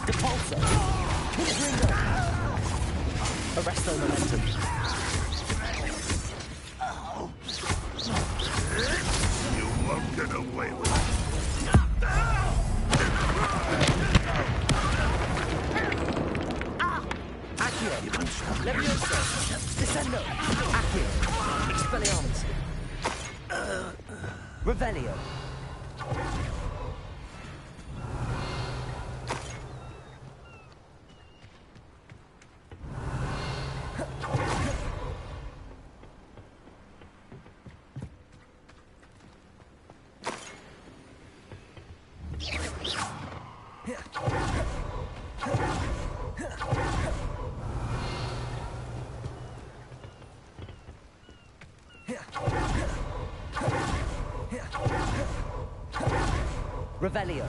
Depulso. Confringo. Arresto momentum. You won't get away with it. Accio. Leviosa. Descendo. Accio. Expelliarmus. Revelio. Revelio.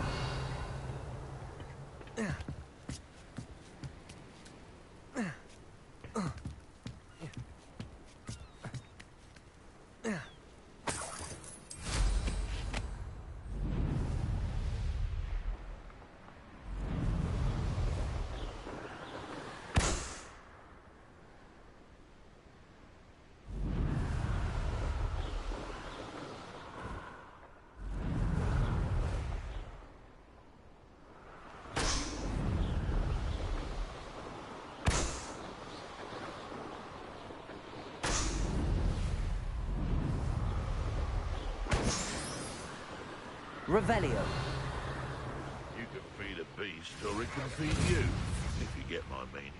Revelio. You can feed a beast, or it can feed you, if you get my meaning.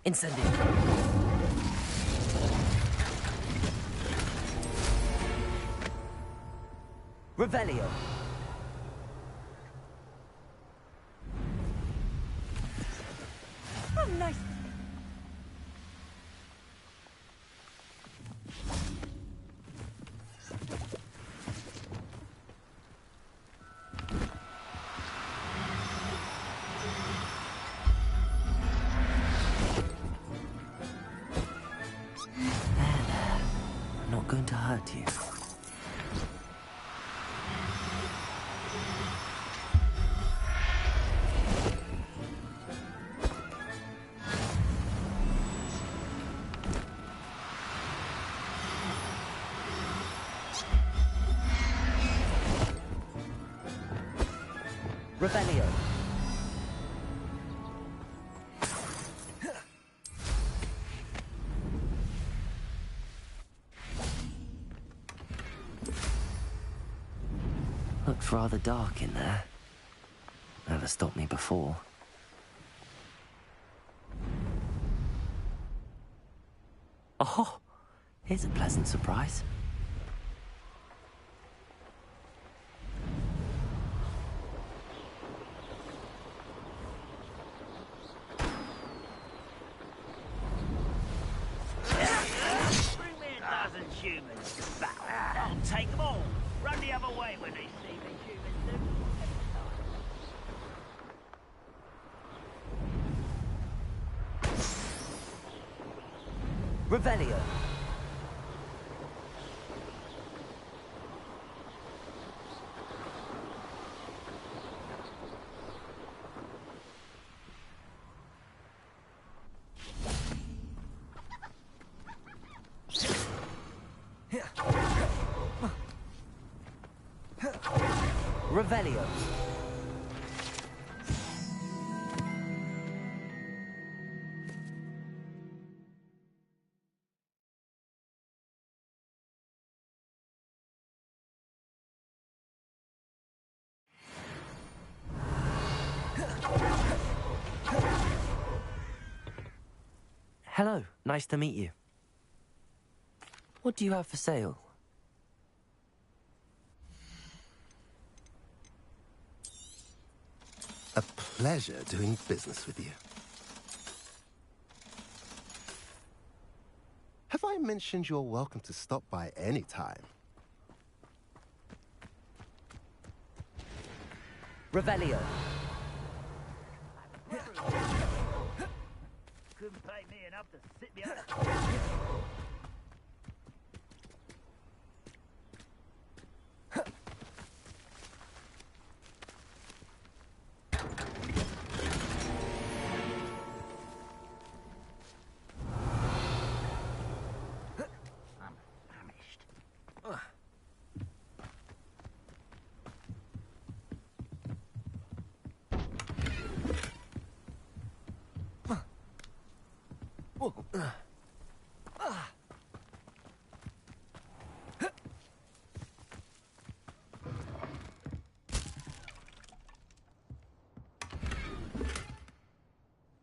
Incendio. Revelio. Oh, nice. I'm not going to hurt you. Revelio. Looks rather dark in there. Never stopped me before. Oh, here's a pleasant surprise. Bring me a dozen humans to battle. I'll take them all. Run the other way when they see me, humans do. Revelio. Revelio. Hello, nice to meet you. What do you have for sale? A pleasure doing business with you. Have I mentioned you're welcome to stop by any time? Revelio. Couldn't pay me enough to sit behind. I'm famished.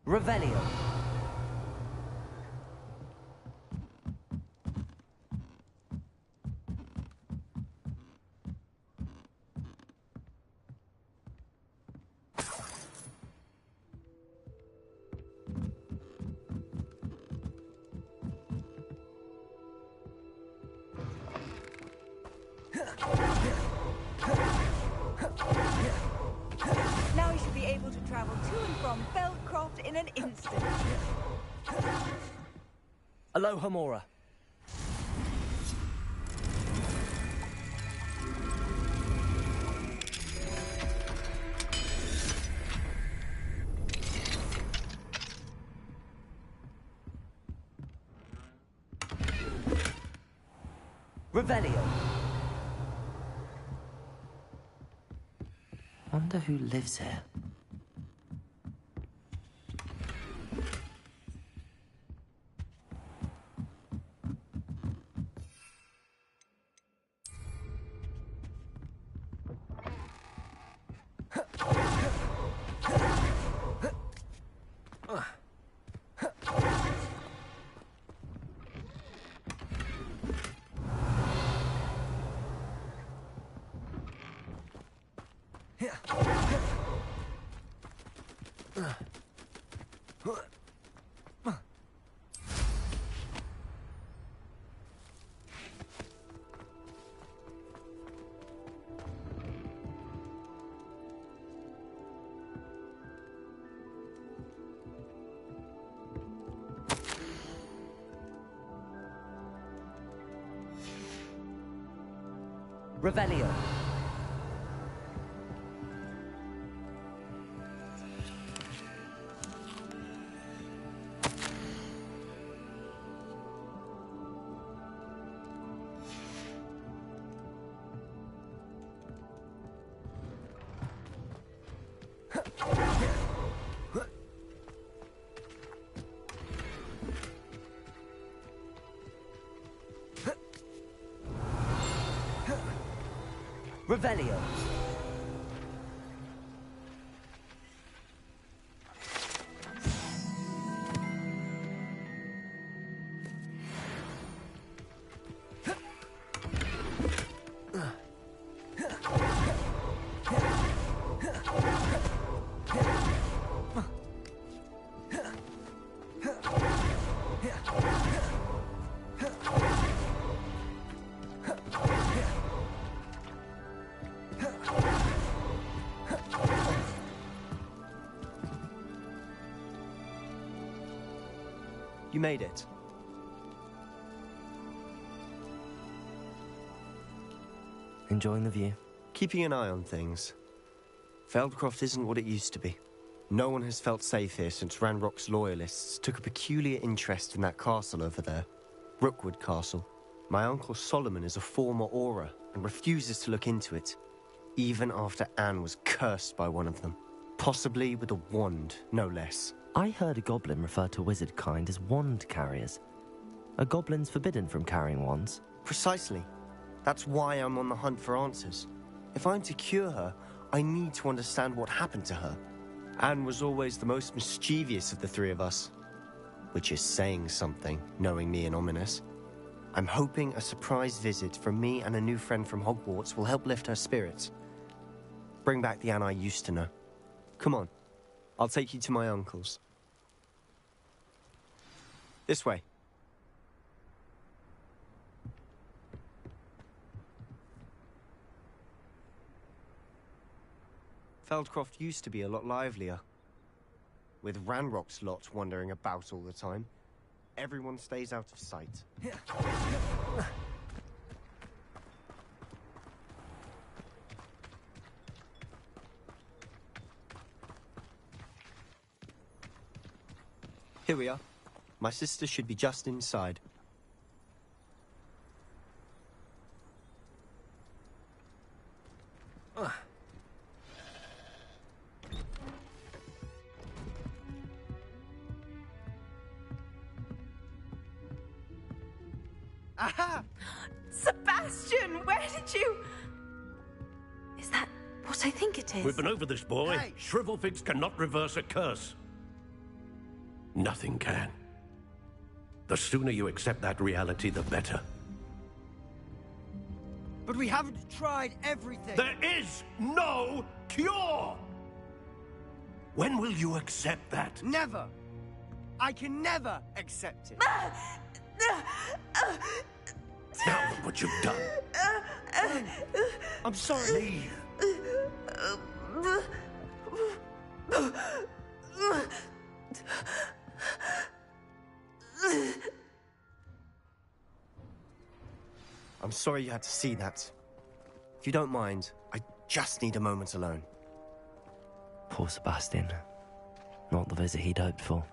Revelio. Now we should be able to travel to and from Feldcroft in an instant. Aloha Mora. Revelio. Wonder who lives here. Revelio. Revelio. You made it. Enjoying the view? Keeping an eye on things. Feldcroft isn't what it used to be. No one has felt safe here since Ranrock's loyalists took a peculiar interest in that castle over there. Rookwood Castle. My uncle Solomon is a former Auror and refuses to look into it, even after Anne was cursed by one of them. Possibly with a wand, no less. I heard a goblin refer to wizard kind as wand carriers. Are goblins forbidden from carrying wands? Precisely. That's why I'm on the hunt for answers. If I'm to cure her, I need to understand what happened to her. Anne was always the most mischievous of the three of us. Which is saying something, knowing me and Ominous. I'm hoping a surprise visit from me and a new friend from Hogwarts will help lift her spirits. Bring back the Anne I used to know. Come on. I'll take you to my uncle's. This way. Feldcroft used to be a lot livelier. With Ranrock's lot wandering about all the time, everyone stays out of sight. Here we are. My sister should be just inside. Aha! Sebastian, where did you... Is that what I think it is? We've been over this, boy. Hey. Shrivelfigs cannot reverse a curse. Nothing can. The sooner you accept that reality, the better. But we haven't tried everything. There is no cure! When will you accept that? Never. I can never accept it. Now look what you've done. I'm sorry. I'm sorry you had to see that. If you don't mind, I just need a moment alone. Poor Sebastian. Not the visit he'd hoped for.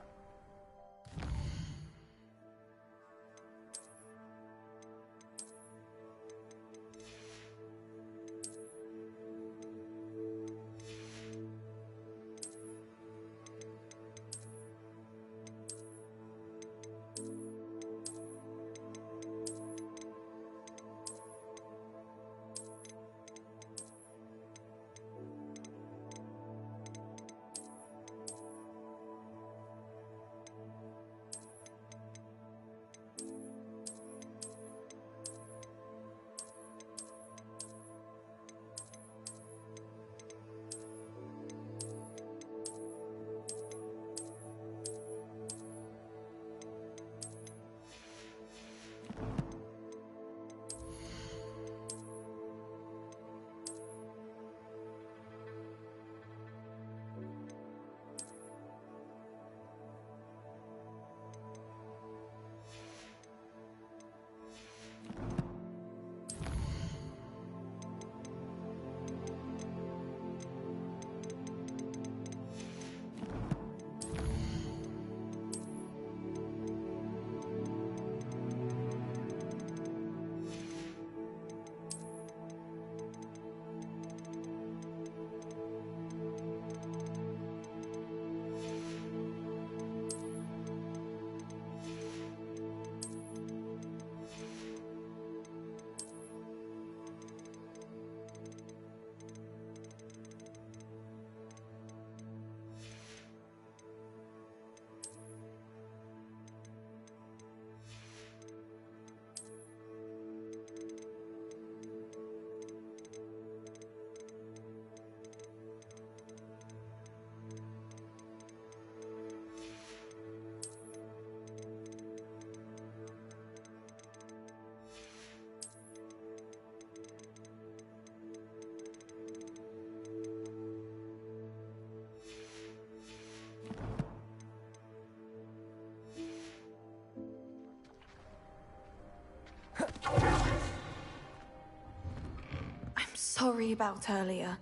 sorry about earlier.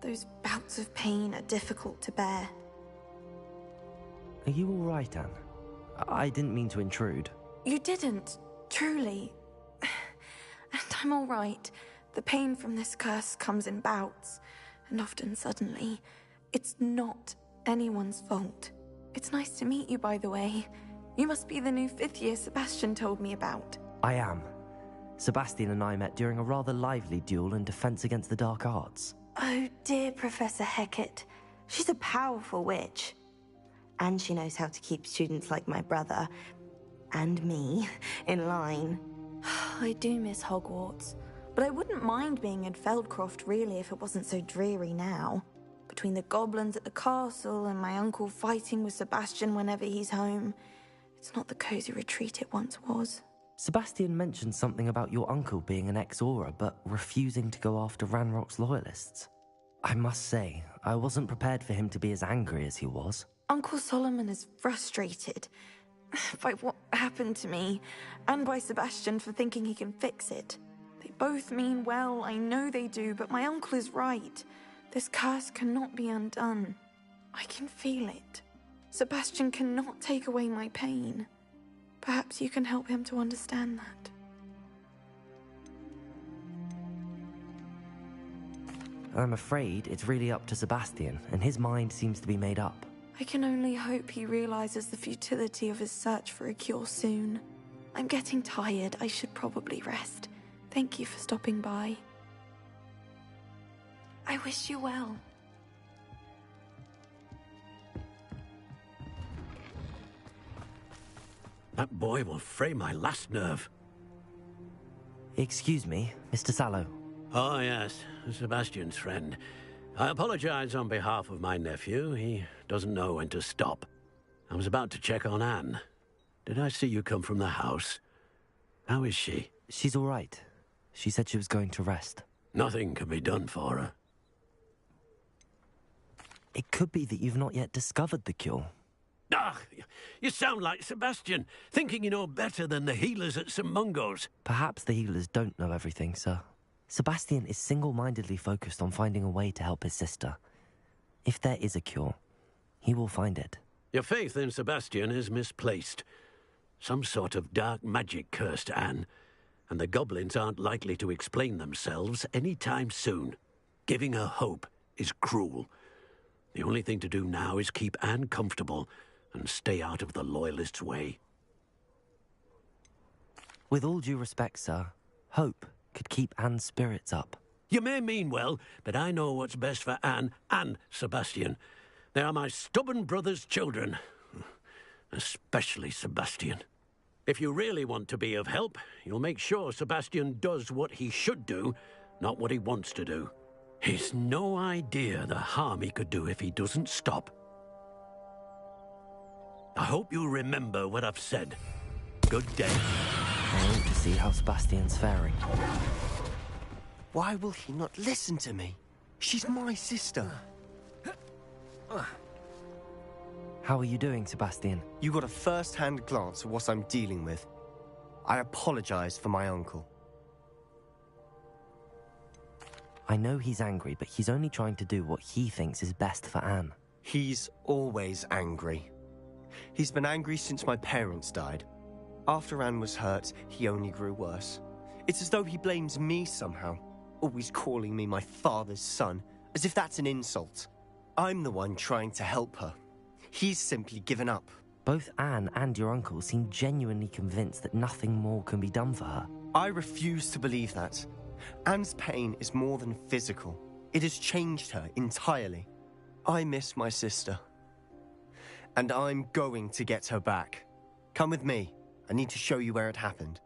Those bouts of pain are difficult to bear. Are you all right, Anne? I didn't mean to intrude. You didn't, truly. And I'm all right. The pain from this curse comes in bouts, and often suddenly. It's not anyone's fault. It's nice to meet you, by the way. You must be the new 5th year Sebastian told me about. I am. Sebastian and I met during a rather lively duel in defense against the dark arts. Oh dear, Professor Hecat. She's a powerful witch. And she knows how to keep students like my brother, and me, in line. I do miss Hogwarts, but I wouldn't mind being in Feldcroft, really, if it wasn't so dreary now. Between the goblins at the castle and my uncle fighting with Sebastian whenever he's home, it's not the cozy retreat it once was. Sebastian mentioned something about your uncle being an ex-Auror, but refusing to go after Ranrock's loyalists. I must say, I wasn't prepared for him to be as angry as he was. Uncle Solomon is frustrated by what happened to me, and by Sebastian for thinking he can fix it. They both mean well, I know they do, but my uncle is right. This curse cannot be undone. I can feel it. Sebastian cannot take away my pain. Perhaps you can help him to understand that. I'm afraid it's really up to Sebastian, and his mind seems to be made up. I can only hope he realizes the futility of his search for a cure soon. I'm getting tired. I should probably rest. Thank you for stopping by. I wish you well. That boy will fray my last nerve. Excuse me, Mr. Sallow. Oh, yes, Sebastian's friend. I apologize on behalf of my nephew. He doesn't know when to stop. I was about to check on Anne. Did I see you come from the house? How is she? She's all right. She said she was going to rest. Nothing can be done for her. It could be that you've not yet discovered the cure. Ah, you sound like Sebastian, thinking you know better than the healers at St. Mungo's. Perhaps the healers don't know everything, sir. Sebastian is single-mindedly focused on finding a way to help his sister. If there is a cure, he will find it. Your faith in Sebastian is misplaced. Some sort of dark magic cursed Anne, and the goblins aren't likely to explain themselves any time soon. Giving her hope is cruel. The only thing to do now is keep Anne comfortable and stay out of the Loyalists' way. With all due respect, sir, hope could keep Anne's spirits up. You may mean well, but I know what's best for Anne and Sebastian. They are my stubborn brother's children. Especially Sebastian. If you really want to be of help, you'll make sure Sebastian does what he should do, not what he wants to do. He's no idea the harm he could do if he doesn't stop. I hope you'll remember what I've said. Good day. I want to see how Sebastian's faring. Why will he not listen to me? She's my sister. How are you doing, Sebastian? You got a first-hand glance at what I'm dealing with. I apologize for my uncle. I know he's angry, but he's only trying to do what he thinks is best for Anne. He's always angry. He's been angry since my parents died. After Anne was hurt, he only grew worse. It's as though he blames me somehow, always calling me my father's son, as if that's an insult. I'm the one trying to help her. He's simply given up. Both Anne and your uncle seem genuinely convinced that nothing more can be done for her. I refuse to believe that. Anne's pain is more than physical. It has changed her entirely. I miss my sister. And I'm going to get her back. Come with me. I need to show you where it happened.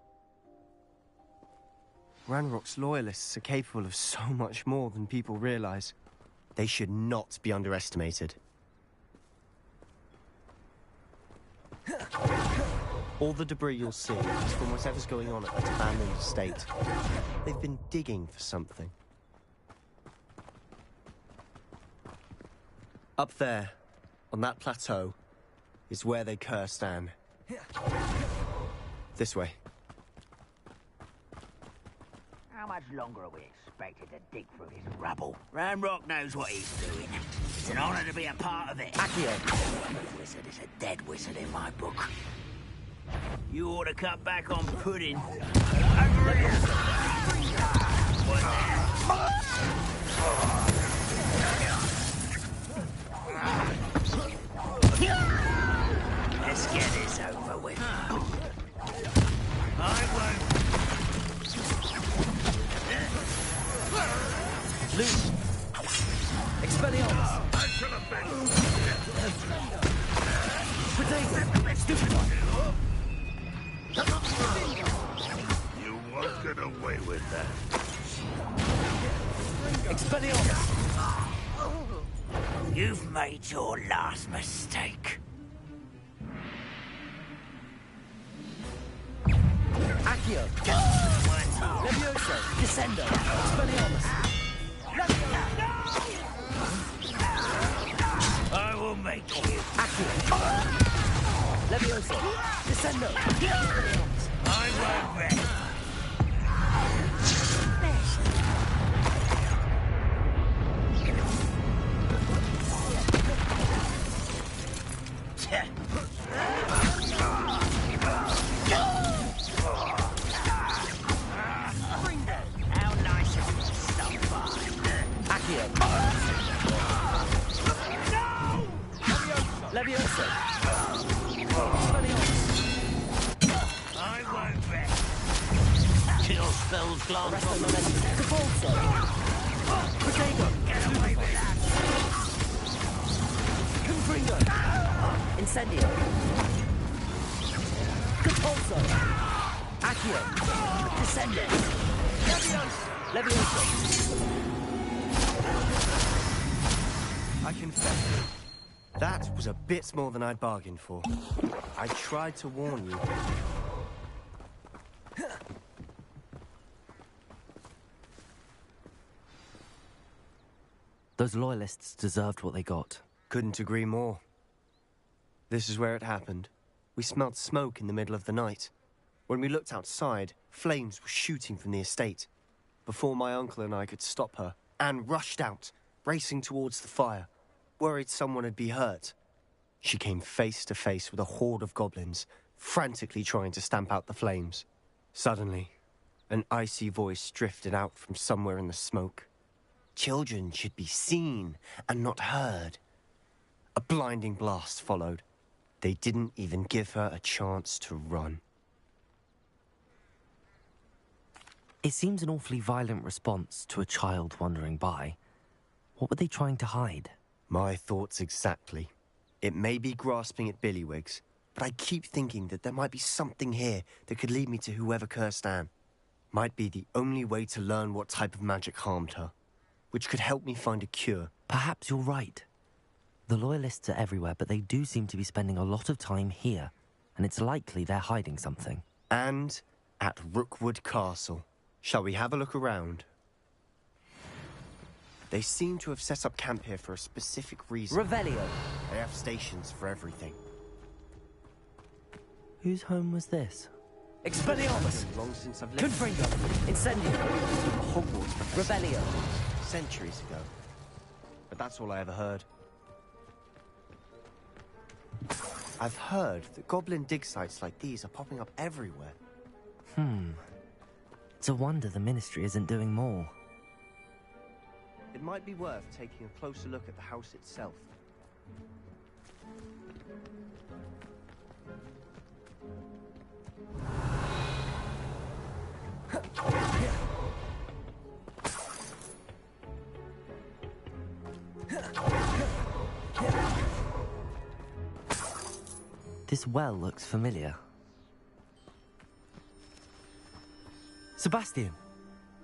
Ranrock's loyalists are capable of so much more than people realize. They should not be underestimated. All the debris you'll see is from whatever's going on at that abandoned estate. They've been digging for something. Up there, on that plateau, is where they cursed Anne. This way. How much longer are we expected to dig through this rubble? Ranrock knows what he's doing. It's an honor to be a part of it. Accio! A wizard is a dead wizard in my book. You ought to cut back on pudding. Over here! Let's get this over with. I won't. Loose. Expelliarmus. I should have been. Potato. Stupid one. You won't get away with that. Expelliarmus. You've made your last mistake. Accio. Levioso. Descendo. Expelliarmus. I will make you. Accio. Levioso. Descendo. I won't rest. How nice is this stuff? Accio. Levioso. I won't rest. Chill spells glance on the Capolso. Potato. Get away with that. Confringo. Incendio. Capolso. Accio. Descendo. Levioso. I confess, that was a bit more than I'd bargained for. I tried to warn you. Those loyalists deserved what they got. Couldn't agree more. This is where it happened. We smelled smoke in the middle of the night. When we looked outside, flames were shooting from the estate. Before my uncle and I could stop her, Anne rushed out, racing towards the fire, worried someone would be hurt. She came face to face with a horde of goblins, frantically trying to stamp out the flames. Suddenly, an icy voice drifted out from somewhere in the smoke. Children should be seen and not heard. A blinding blast followed. They didn't even give her a chance to run. It seems an awfully violent response to a child wandering by. What were they trying to hide? My thoughts exactly. It may be grasping at Billywigs, but I keep thinking that there might be something here that could lead me to whoever cursed Anne. Might be the only way to learn what type of magic harmed her, which could help me find a cure. Perhaps you're right. The Loyalists are everywhere, but they do seem to be spending a lot of time here, and it's likely they're hiding something. And at Rookwood Castle. Shall we have a look around? They seem to have set up camp here for a specific reason. Revelio. They have stations for everything. Whose home was this? Expelliarmus! Long since I've left. Confringo! Incendio! Hogwarts professor. Revelio! Centuries ago. But that's all I ever heard. I've heard that goblin dig sites like these are popping up everywhere. It's a wonder the Ministry isn't doing more. It might be worth taking a closer look at the house itself. This well looks familiar. Sebastian,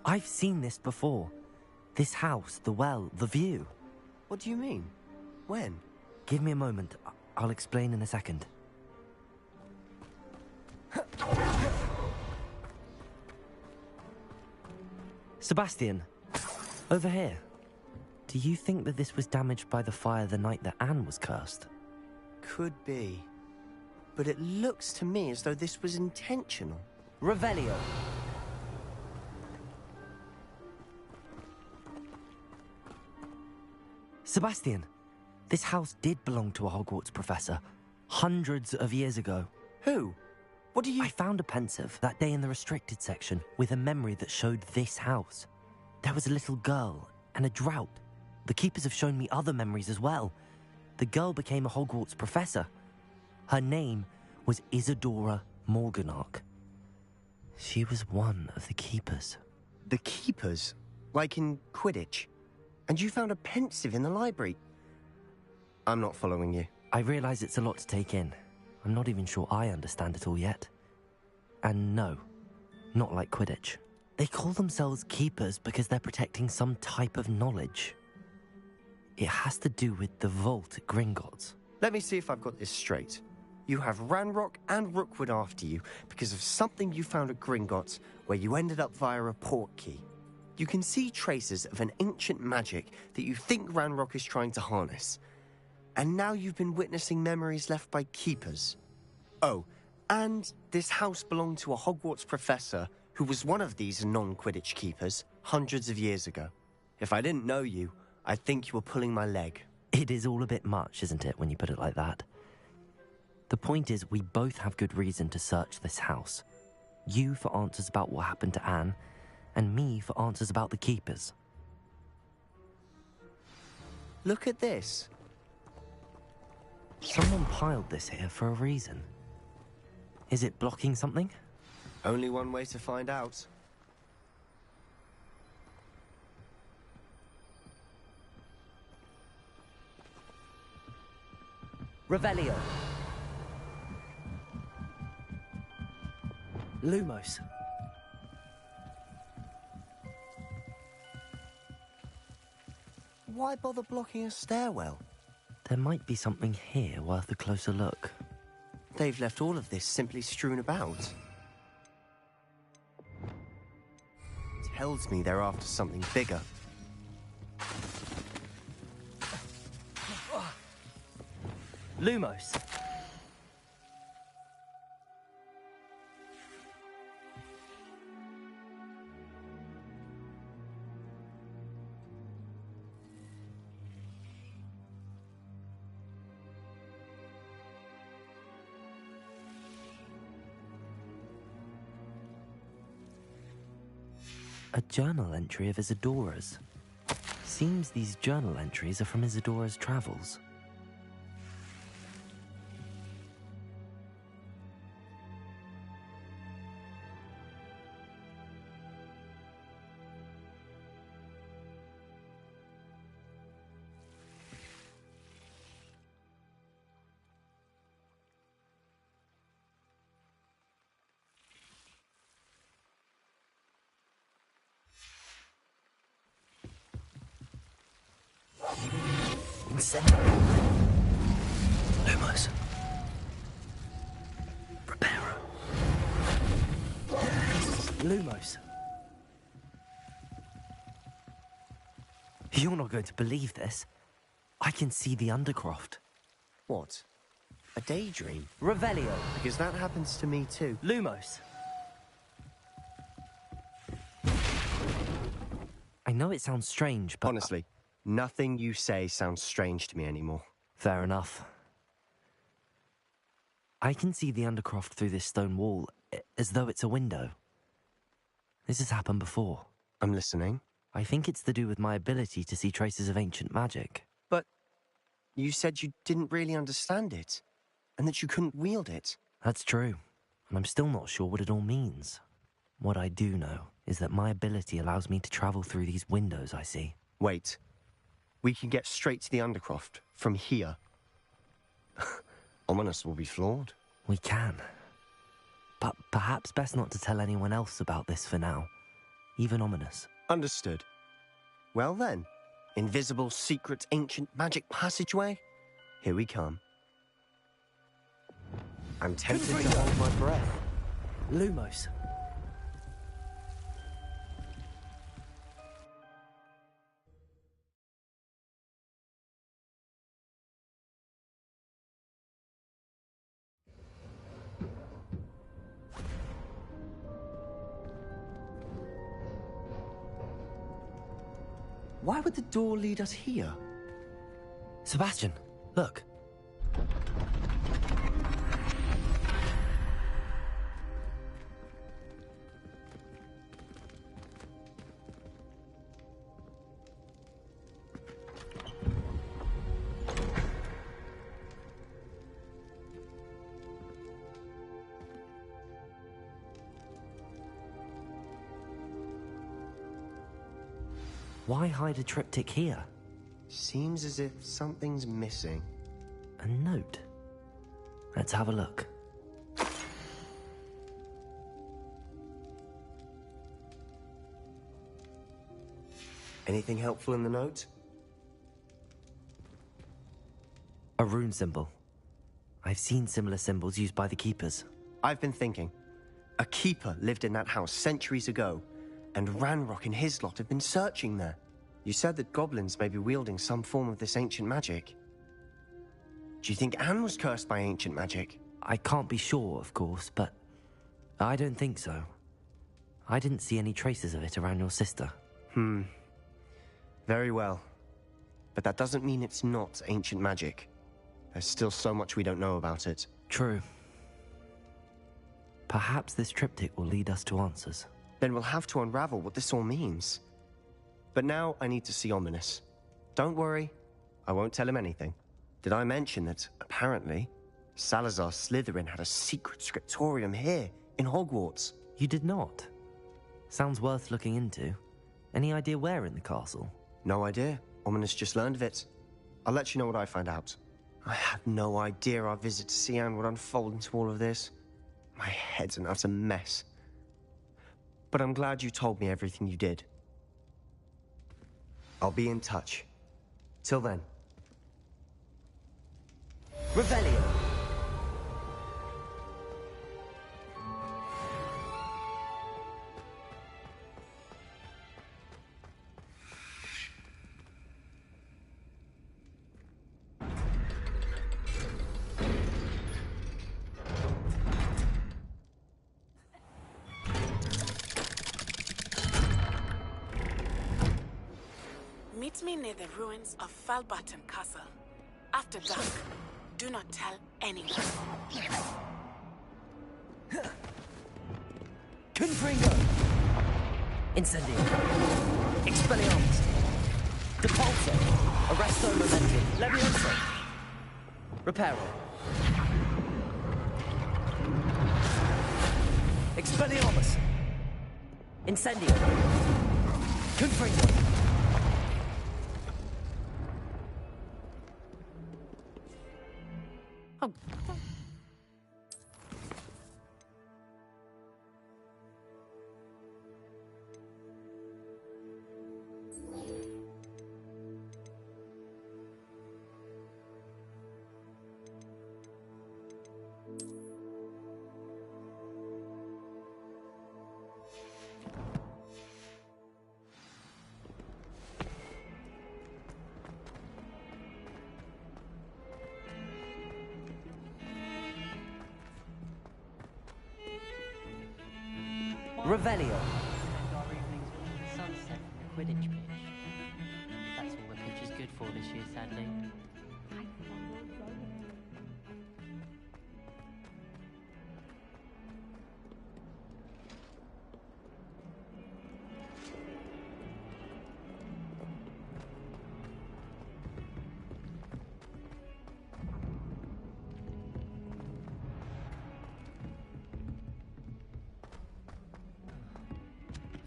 I've seen this before. This house, the well, the view. What do you mean? When? Give me a moment. I'll explain in a second. Sebastian, over here. Do you think that this was damaged by the fire the night that Anne was cursed? Could be. But it looks to me as though this was intentional. Revelio. Sebastian, this house did belong to a Hogwarts professor, hundreds of years ago. Who? What do you... I found a pensive that day in the restricted section with a memory that showed this house. There was a little girl and a drought. The keepers have shown me other memories as well. The girl became a Hogwarts professor. Her name was Isadora Morganach. She was one of the keepers. The keepers? Like in Quidditch? And you found a pensive in the library? I'm not following you. I realize it's a lot to take in. I'm not even sure I understand it all yet. And no, not like Quidditch. They call themselves keepers because they're protecting some type of knowledge. It has to do with the vault at Gringotts. Let me see if I've got this straight. You have Ranrock and Rookwood after you because of something you found at Gringotts where you ended up via a portkey. You can see traces of an ancient magic that you think Ranrock is trying to harness. And now you've been witnessing memories left by keepers. Oh, and this house belonged to a Hogwarts professor who was one of these non-Quidditch keepers hundreds of years ago. If I didn't know you, I'd think you were pulling my leg. It is all a bit much, isn't it, when you put it like that? The point is, we both have good reason to search this house. You for answers about what happened to Anne, and me for answers about the keepers. Look at this. Someone piled this here for a reason. Is it blocking something? Only one way to find out. Revelio. Lumos. Why bother blocking a stairwell? There might be something here worth a closer look. They've left all of this simply strewn about. Tells me they're after something bigger. Lumos. A journal entry of Isadora's. Seems these journal entries are from Isadora's travels. Lumos. Preparo. Lumos. You're not going to believe this. I can see the Undercroft. What? A daydream? Revelio. Because that happens to me too. Lumos. I know it sounds strange, but... Honestly, nothing you say sounds strange to me anymore. Fair enough. I can see the Undercroft through this stone wall, as though it's a window. This has happened before. I'm listening. I think it's to do with my ability to see traces of ancient magic. But you said you didn't really understand it, and that you couldn't wield it. That's true, and I'm still not sure what it all means. What I do know is that my ability allows me to travel through these windows I see. Wait. We can get straight to the Undercroft from here. Ominous will be flawed. We can. But perhaps best not to tell anyone else about this for now. Even Ominous. Understood. Well then, invisible, secret, ancient magic passageway? Here we come. I'm tempted to hold my breath. Lumos. Why would the door lead us here? Sebastian, look. Why hide a triptych here? Seems as if something's missing. A note. Let's have a look. Anything helpful in the note? A rune symbol. I've seen similar symbols used by the keepers. I've been thinking. A keeper lived in that house centuries ago, and Ranrock and his lot have been searching there. You said that goblins may be wielding some form of this ancient magic. Do you think Anne was cursed by ancient magic? I can't be sure, of course, but I don't think so. I didn't see any traces of it around your sister. Very well. But that doesn't mean it's not ancient magic. There's still so much we don't know about it. True. Perhaps this triptych will lead us to answers. Then we'll have to unravel what this all means. But now I need to see Ominous. Don't worry, I won't tell him anything. Did I mention that, apparently, Salazar Slytherin had a secret scriptorium here, in Hogwarts? You did not? Sounds worth looking into. Any idea where in the castle? No idea. Ominous just learned of it. I'll let you know what I find out. I had no idea our visit to Sian would unfold into all of this. My head's an utter mess. But I'm glad you told me everything you did. I'll be in touch. Till then. Revelio! Meet me near the ruins of Falbarton Castle. After dark, do not tell anyone. Confringo! Incendio! Expelliarmus! Depulso! Arresto Momentum! Levioso! Reparo! Expelliarmus! Incendio! Confringo! Oh. Revelio. Our evenings with the sunset and the Quidditch pitch. That's all the pitch is good for this year, sadly.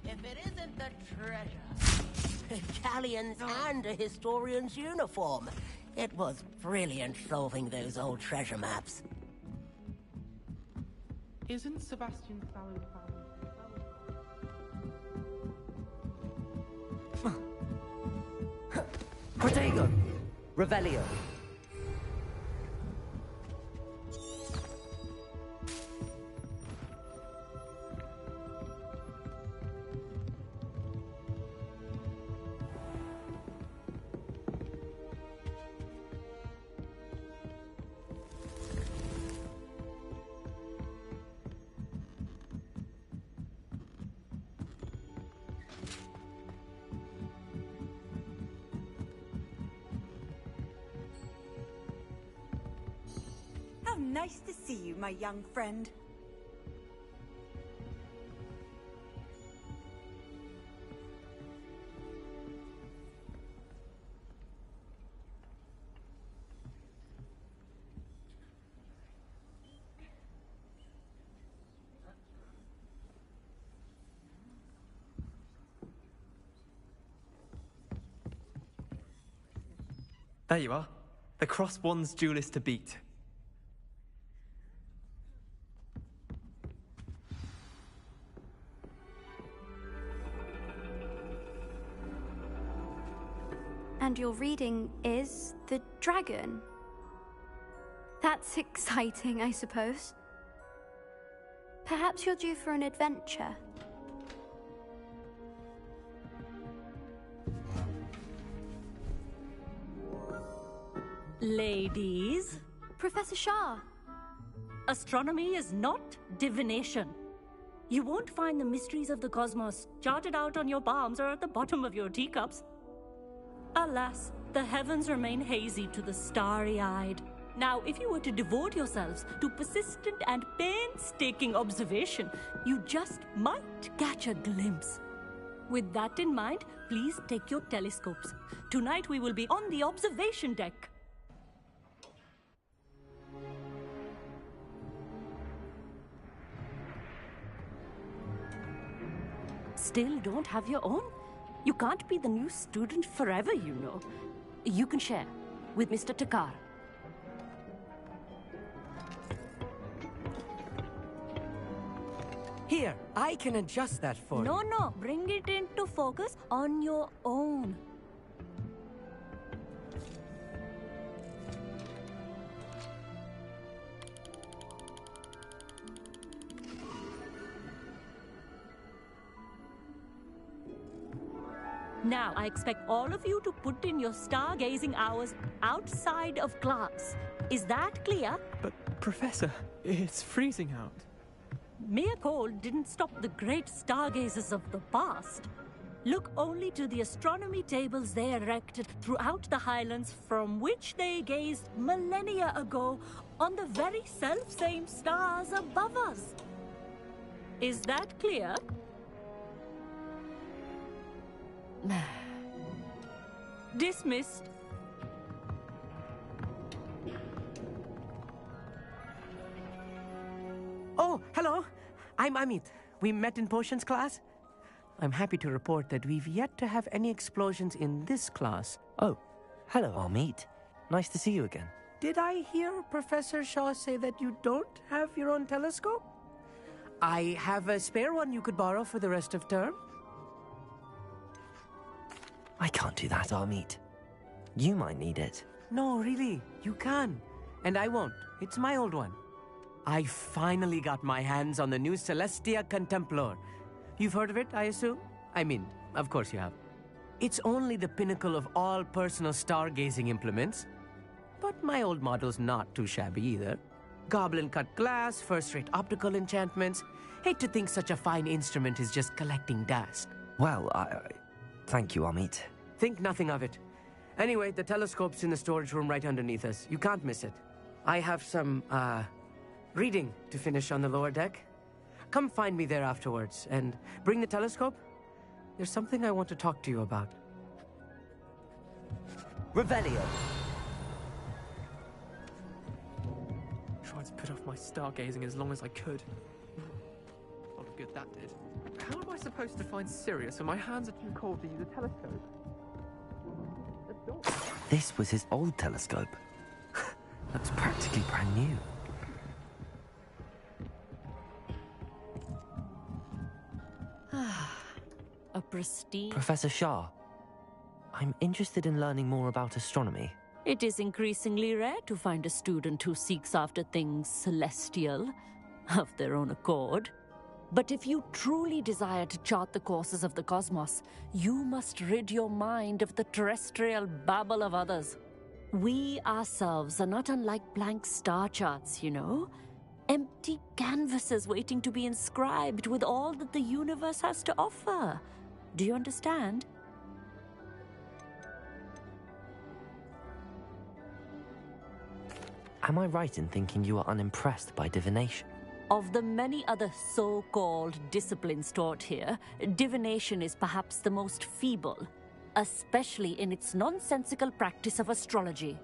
If it isn't the treasure. Galleons and a historian's uniform. It was brilliant solving those old treasure maps. Isn't Sebastian Fallon Protego! Revelio. Nice to see you, my young friend. There you are. The Cross Wands duelist to beat. And your reading is the dragon. That's exciting, I suppose. Perhaps you're due for an adventure. Ladies, Professor Shah. astronomy is not divination. You won't find the mysteries of the cosmos charted out on your palms or at the bottom of your teacups. Alas, the heavens remain hazy to the starry-eyed. Now, if you were to devote yourselves to persistent and painstaking observation, you just might catch a glimpse. With that in mind, please take your telescopes. Tonight we will be on the observation deck. Still don't have your own? You can't be the new student forever, you know. You can share with Mr. Takar. Here, I can adjust that for you. No, bring it into focus on your own. Now, I expect all of you to put in your stargazing hours outside of class. Is that clear? But, Professor, it's freezing out. Mere cold didn't stop the great stargazers of the past. Look only to the astronomy tables they erected throughout the Highlands from which they gazed millennia ago on the very self-same stars above us. Is that clear? Dismissed. Oh, hello. I'm Amit. We met in potions class. I'm happy to report that we've yet to have any explosions in this class. Oh, hello, Amit. Nice to see you again. Did I hear Professor Shaw say that you don't have your own telescope? I have a spare one you could borrow for the rest of term. I can't do that, Amit. You might need it. No, really, you can. And I won't. It's my old one. I finally got my hands on the new Celestia Contemplar. You've heard of it, I assume? I mean, of course you have. It's only the pinnacle of all personal stargazing implements. But my old model's not too shabby either. Goblin-cut glass, first-rate optical enchantments. Hate to think such a fine instrument is just collecting dust. Well, thank you, Amit. Think nothing of it. Anyway, the telescope's in the storage room right underneath us. You can't miss it. I have some, reading to finish on the lower deck. Come find me there afterwards, and bring the telescope. There's something I want to talk to you about. Revelio. Tried to put off my stargazing as long as I could. A lot of good that did. How am I supposed to find Sirius when my hands are too cold to use a telescope? This was his old telescope. Looks practically brand new. A pristine... Professor Shah, I'm interested in learning more about astronomy. It is increasingly rare to find a student who seeks after things celestial, of their own accord. But if you truly desire to chart the courses of the cosmos, you must rid your mind of the terrestrial babble of others. We ourselves are not unlike blank star charts, you know? Empty canvases waiting to be inscribed with all that the universe has to offer. Do you understand? Am I right in thinking you are unimpressed by divination? Of the many other so-called disciplines taught here, divination is perhaps the most feeble, especially in its nonsensical practice of astrology.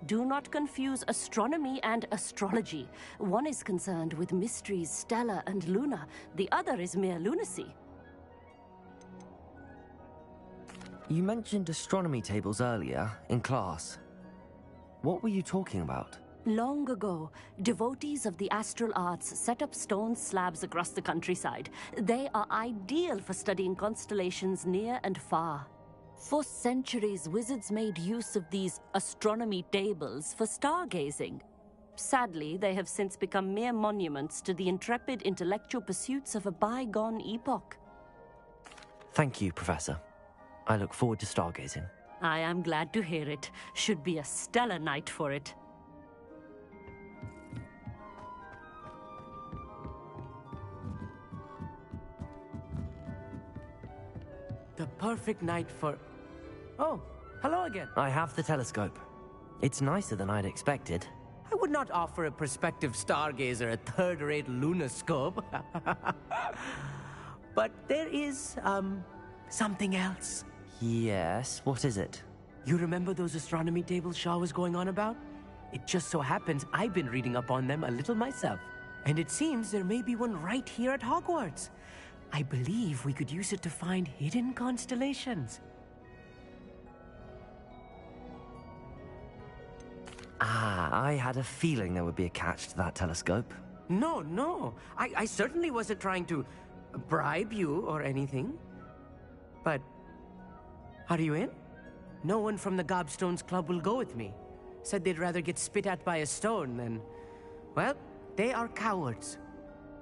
Do not confuse astronomy and astrology. One is concerned with mysteries stellar and lunar, the other is mere lunacy. You mentioned astronomy tables earlier, in class. What were you talking about? Long ago, devotees of the astral arts set up stone slabs across the countryside. They are ideal for studying constellations near and far. For centuries, wizards made use of these astronomy tables for stargazing. Sadly, they have since become mere monuments to the intrepid intellectual pursuits of a bygone epoch. Thank you, Professor. I look forward to stargazing. I am glad to hear it. Should be a stellar night for it. The perfect night for... Oh, hello again. I have the telescope. It's nicer than I'd expected. I would not offer a prospective stargazer a third-rate lunoscope. But there is, something else. Yes, what is it? You remember those astronomy tables Shaw was going on about? It just so happens I've been reading up on them a little myself. And it seems there may be one right here at Hogwarts. I believe we could use it to find hidden constellations. I had a feeling there would be a catch to that telescope. No. I certainly wasn't trying to bribe you or anything. But, are you in? No one from the Gobstones Club will go with me. Said they'd rather get spit at by a stone than... Well, they are cowards.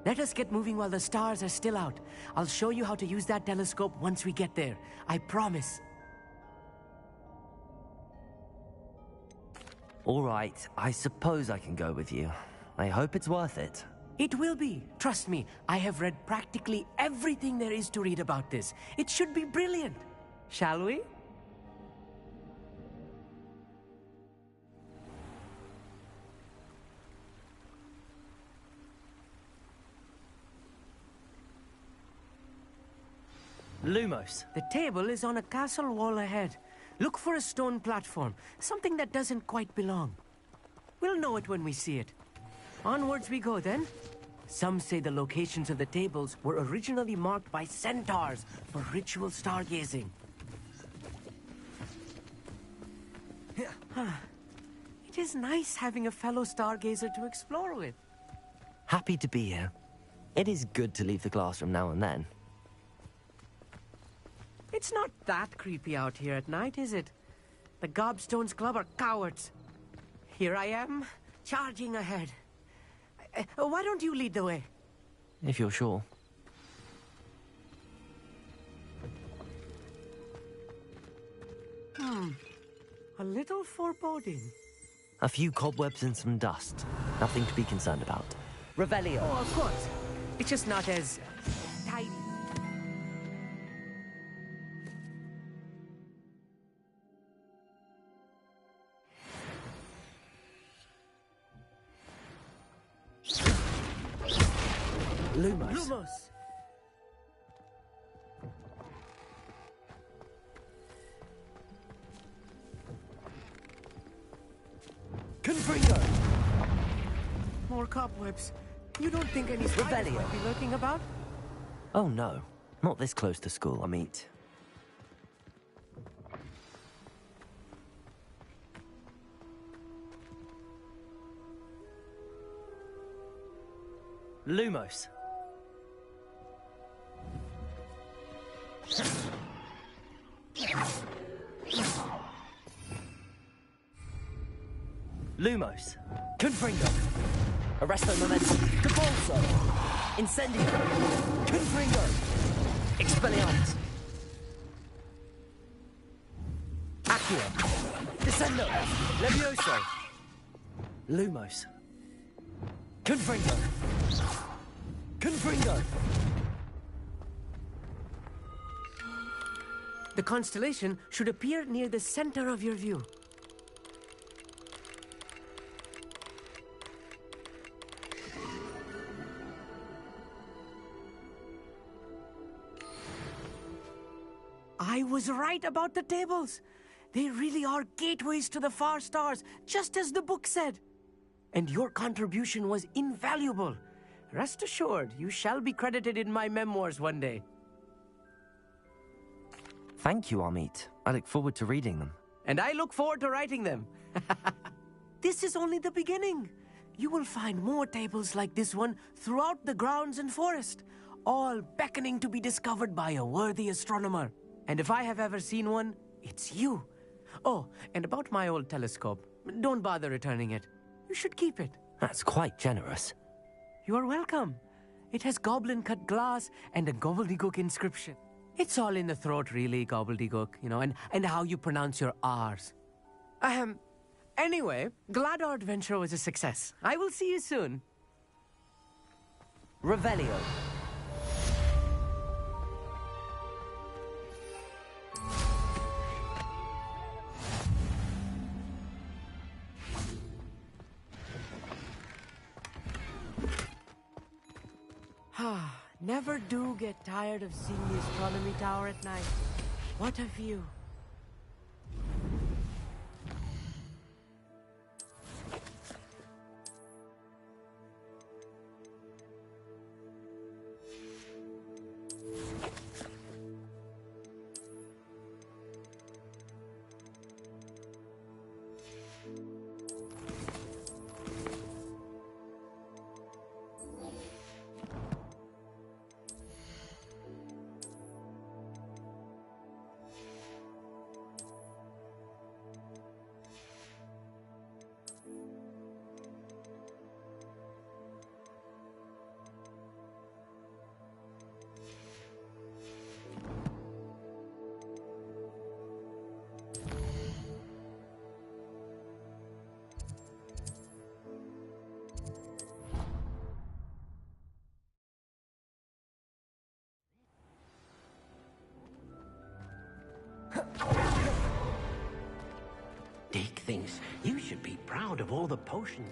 Let us get moving while the stars are still out. I'll show you how to use that telescope once we get there. I promise. All right, I suppose I can go with you. I hope it's worth it. It will be. Trust me, I have read practically everything there is to read about this. It should be brilliant. Shall we? Lumos. The table is on a castle wall ahead. Look for a stone platform, something that doesn't quite belong. We'll know it when we see it. Onwards we go then. Some say the locations of the tables were originally marked by centaurs for ritual stargazing. It is nice having a fellow stargazer to explore with. Happy to be here. It is good to leave the classroom now and then. It's not that creepy out here at night, is it? The Gobstones Club are cowards. Here I am, charging ahead. Why don't you lead the way? If you're sure. A little foreboding. A few cobwebs and some dust. Nothing to be concerned about. Revelio. Oh, of course. It's just not as tidy. Lumos. Confringo! More cobwebs. You don't think any spiders might be lurking about? Oh no, not this close to school, I mean. Lumos. Lumos. Confringo. Arresto momentum. Capolso. Incendio. Confringo. Expelliarmus. Accio. Descendo. Levioso. Lumos. Confringo. Confringo. The constellation should appear near the center of your view. I was right about the tables. They really are gateways to the far stars, just as the book said. And your contribution was invaluable. Rest assured, you shall be credited in my memoirs one day. Thank you, Amit. I look forward to reading them. And I look forward to writing them. This is only the beginning. You will find more tables like this one throughout the grounds and forest, all beckoning to be discovered by a worthy astronomer. And if I have ever seen one, it's you. Oh, and about my old telescope, don't bother returning it. You should keep it. That's quite generous. You are welcome. It has goblin-cut glass and a gobbledygook inscription. It's all in the throat, really, gobbledygook, and how you pronounce your R's. Anyway, glad our adventure was a success. I will see you soon. Revelio. Never do get tired of seeing the astronomy tower at night. What a view. Dick thinks you should be proud of all the potions.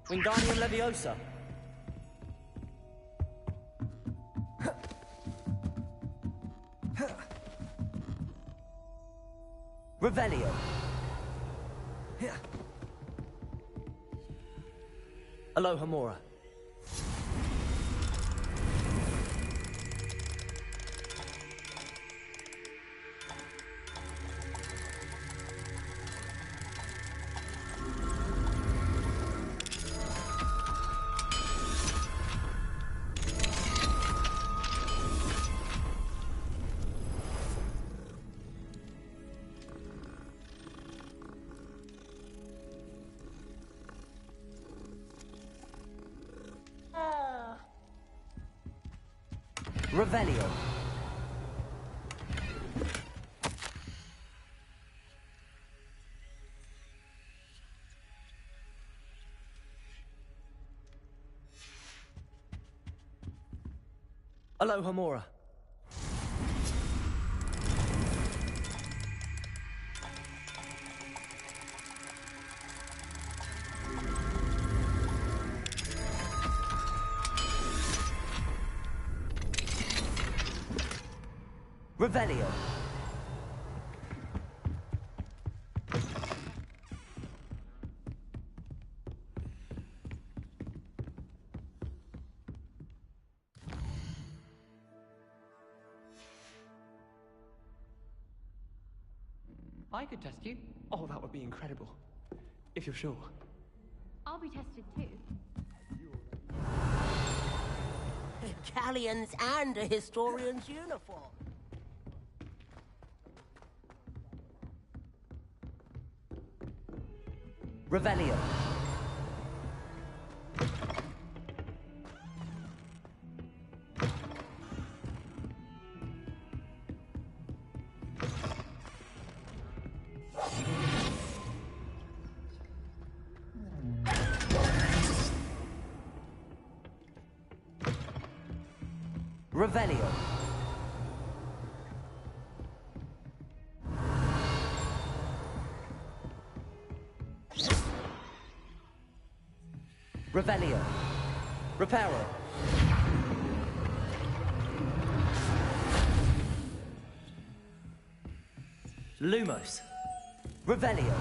Wingardium Leviosa. Revelio. Alohomora. Revelio. Alohomora. Revelio. I could test you. Oh, that would be incredible. If you're sure. I'll be tested too. Galleons and a historian's uniform. Revelio. Revelio. Revelio. Reparo. Lumos. Revelio.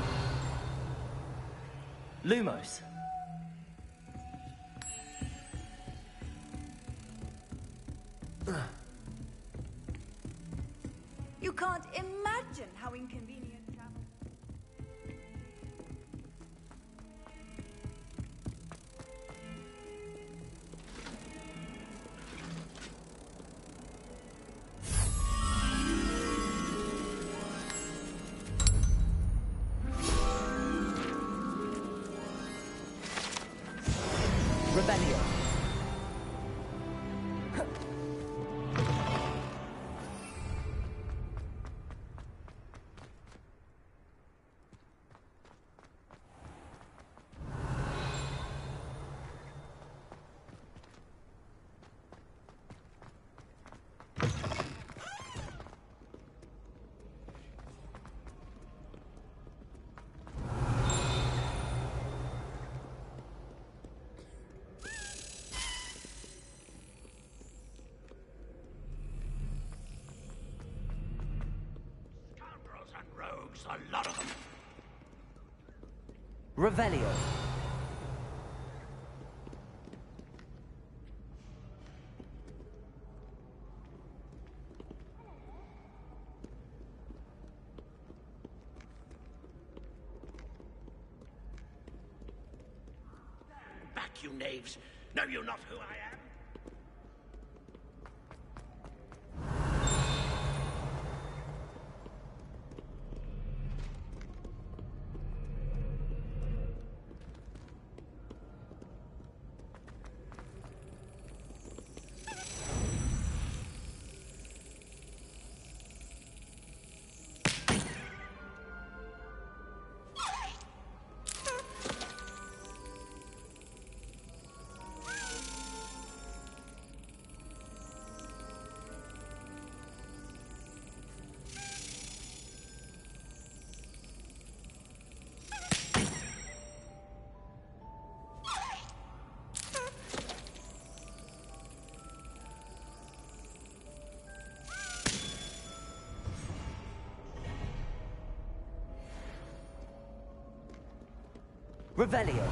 Lumos. You can't imagine how inconvenient travel. Revelio. Rogues, a lot of them. Revelio. Back, you knaves. Know you not who I am? Revelio.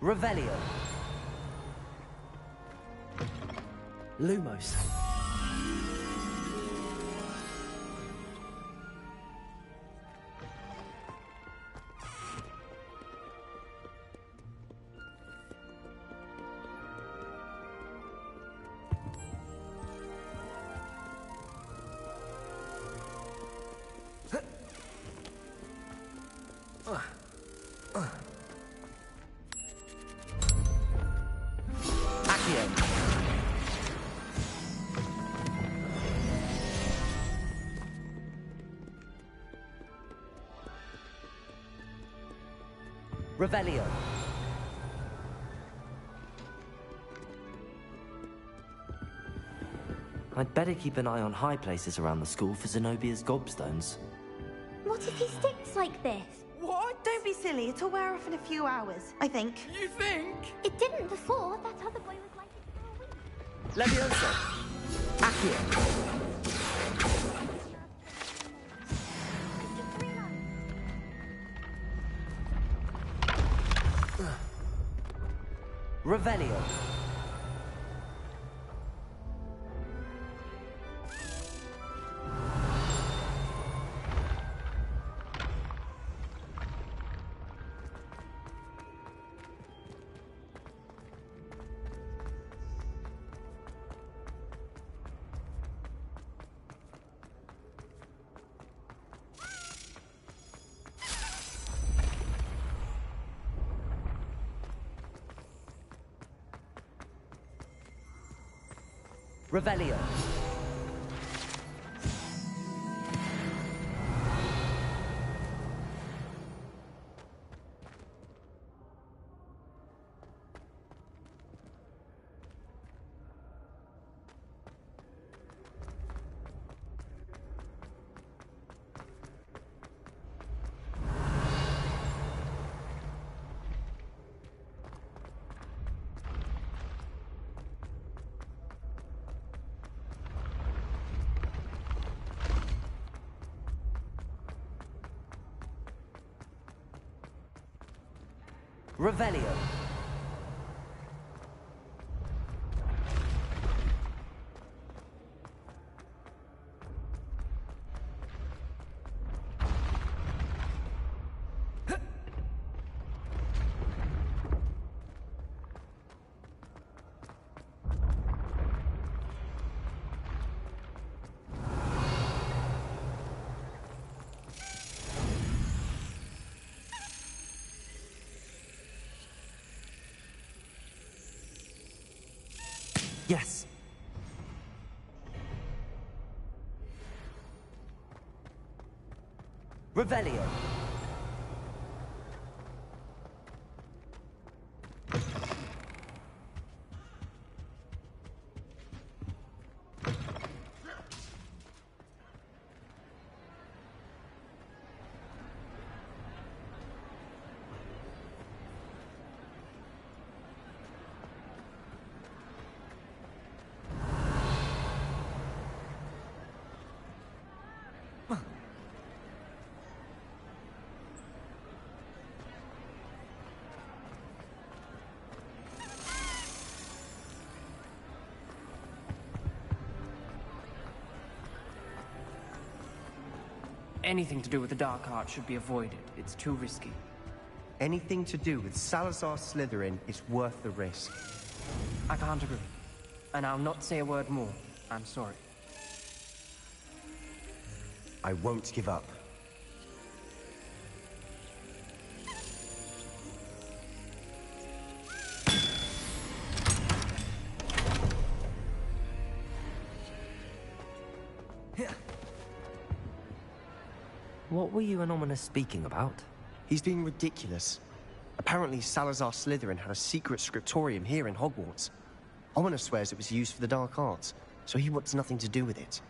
Revelio. Lumos. Revelio. I'd better keep an eye on high places around the school for Zenobia's gobstones. What if he sticks like this? What? Don't be silly. It'll wear off in a few hours, I think. You think? It didn't before. That other boy was like it for a week. Levioso. Accio. Revelio. Revelio. Revelio. Yes. Revelio. Anything to do with the dark art should be avoided. It's too risky. Anything to do with Salazar Slytherin is worth the risk. I can't agree. And I'll not say a word more. I'm sorry. I won't give up. What were you and Ominous speaking about? He's being ridiculous. Apparently Salazar Slytherin had a secret scriptorium here in Hogwarts. Ominous swears it was used for the dark arts, so he wants nothing to do with it.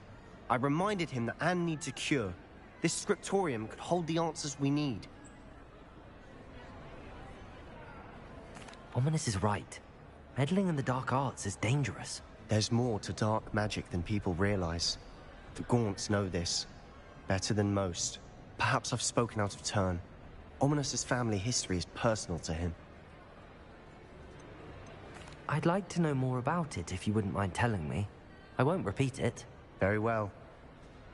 I reminded him that Anne needs a cure. This scriptorium could hold the answers we need. Ominous is right. Meddling in the dark arts is dangerous. There's more to dark magic than people realize. The Gaunts know this. Better than most. Perhaps I've spoken out of turn. Ominous's family history is personal to him. I'd like to know more about it if you wouldn't mind telling me. I won't repeat it. Very well.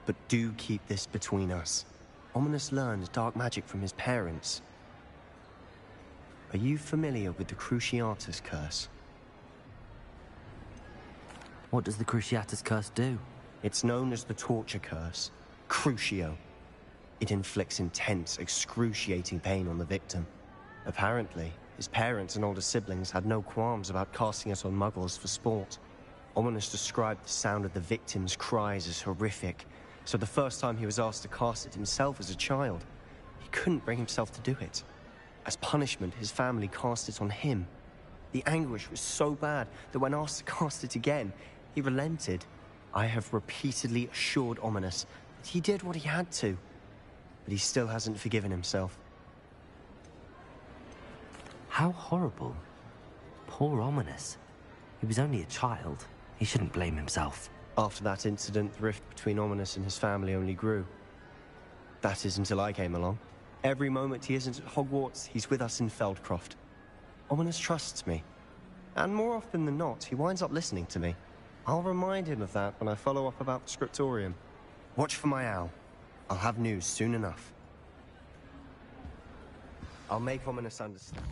But do keep this between us. Ominous learned dark magic from his parents. Are you familiar with the Cruciatus Curse? What does the Cruciatus Curse do? It's known as the Torture Curse. Crucio. It inflicts intense, excruciating pain on the victim. Apparently, his parents and older siblings had no qualms about casting it on muggles for sport. Ominous described the sound of the victim's cries as horrific, so the first time he was asked to cast it himself as a child, he couldn't bring himself to do it. As punishment, his family cast it on him. The anguish was so bad that when asked to cast it again, he relented. I have repeatedly assured Ominous that he did what he had to, but he still hasn't forgiven himself. How horrible. Poor Ominous. He was only a child. He shouldn't blame himself. After that incident, the rift between Ominous and his family only grew. That is until I came along. Every moment he isn't at Hogwarts, he's with us in Feldcroft. Ominous trusts me. And more often than not, he winds up listening to me. I'll remind him of that when I follow up about the scriptorium. Watch for my owl. I'll have news soon enough. I'll make Ominous understand.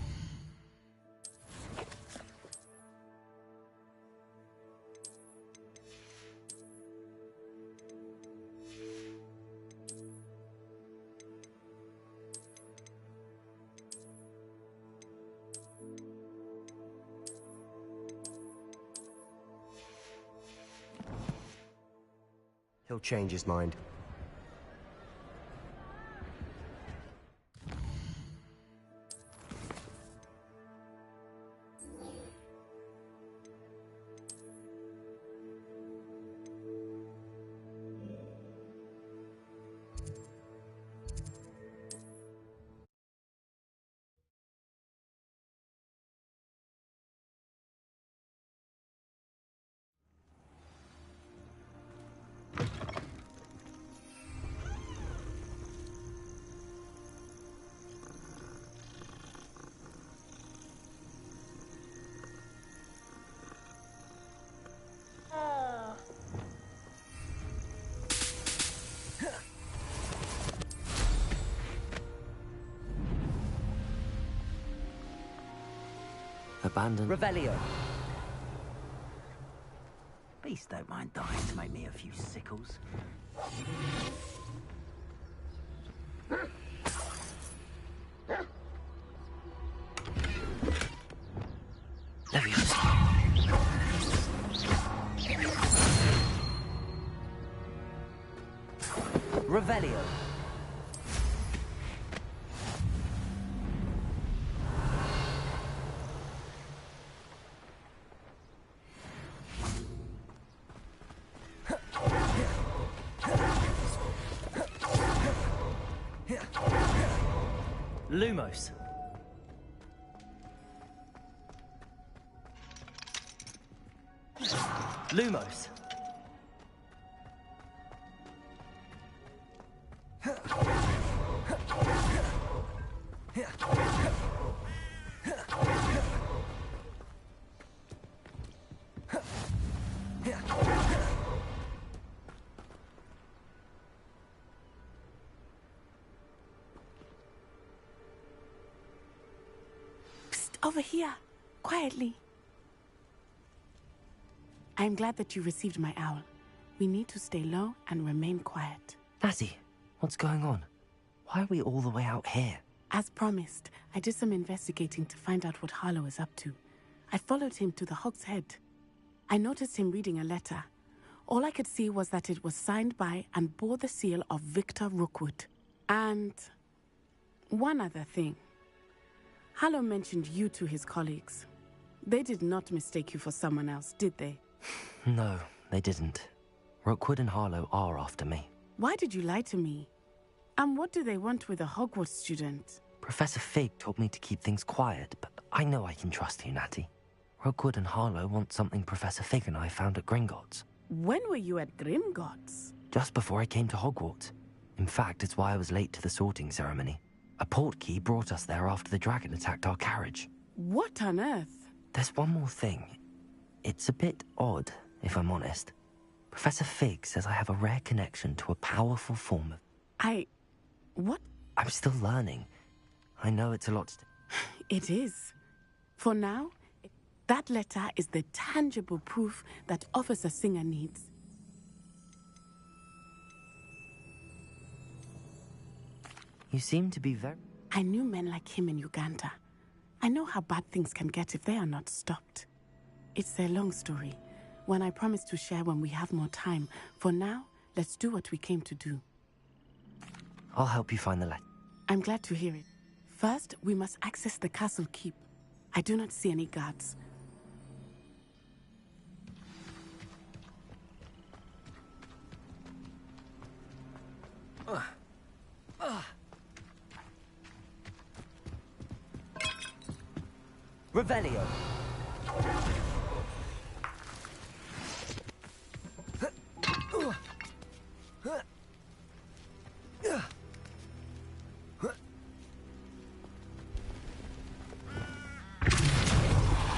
He'll change his mind. Abandoned. Revelio. Beast don't mind dying to make me a few sickles. Revelio. Lumos. Lumos. Over here, quietly. I'm glad that you received my owl. We need to stay low and remain quiet. Natty, what's going on? Why are we all the way out here? As promised, I did some investigating to find out what Harlow is up to. I followed him to the Hog's Head. I noticed him reading a letter. All I could see was that it was signed by and bore the seal of Victor Rookwood. And one other thing. Harlow mentioned you to his colleagues. They did not mistake you for someone else, did they? No, they didn't. Rookwood and Harlow are after me. Why did you lie to me? And what do they want with a Hogwarts student? Professor Fig told me to keep things quiet, but I know I can trust you, Natty. Rookwood and Harlow want something Professor Fig and I found at Gringotts. When were you at Gringotts? Just before I came to Hogwarts. In fact, it's why I was late to the sorting ceremony. A portkey brought us there after the dragon attacked our carriage. What on earth? There's one more thing. It's a bit odd, if I'm honest. Professor Fig says I have a rare connection to a powerful form of... What? I'm still learning. I know it's a lot It is. For now, that letter is the tangible proof that Officer Singer needs. You seem to be very... I knew men like him in Uganda. I know how bad things can get if they are not stopped. It's a long story, one I promise to share when we have more time. For now, let's do what we came to do. I'll help you find the letter. I'm glad to hear it. First, we must access the castle keep. I do not see any guards. Revelio.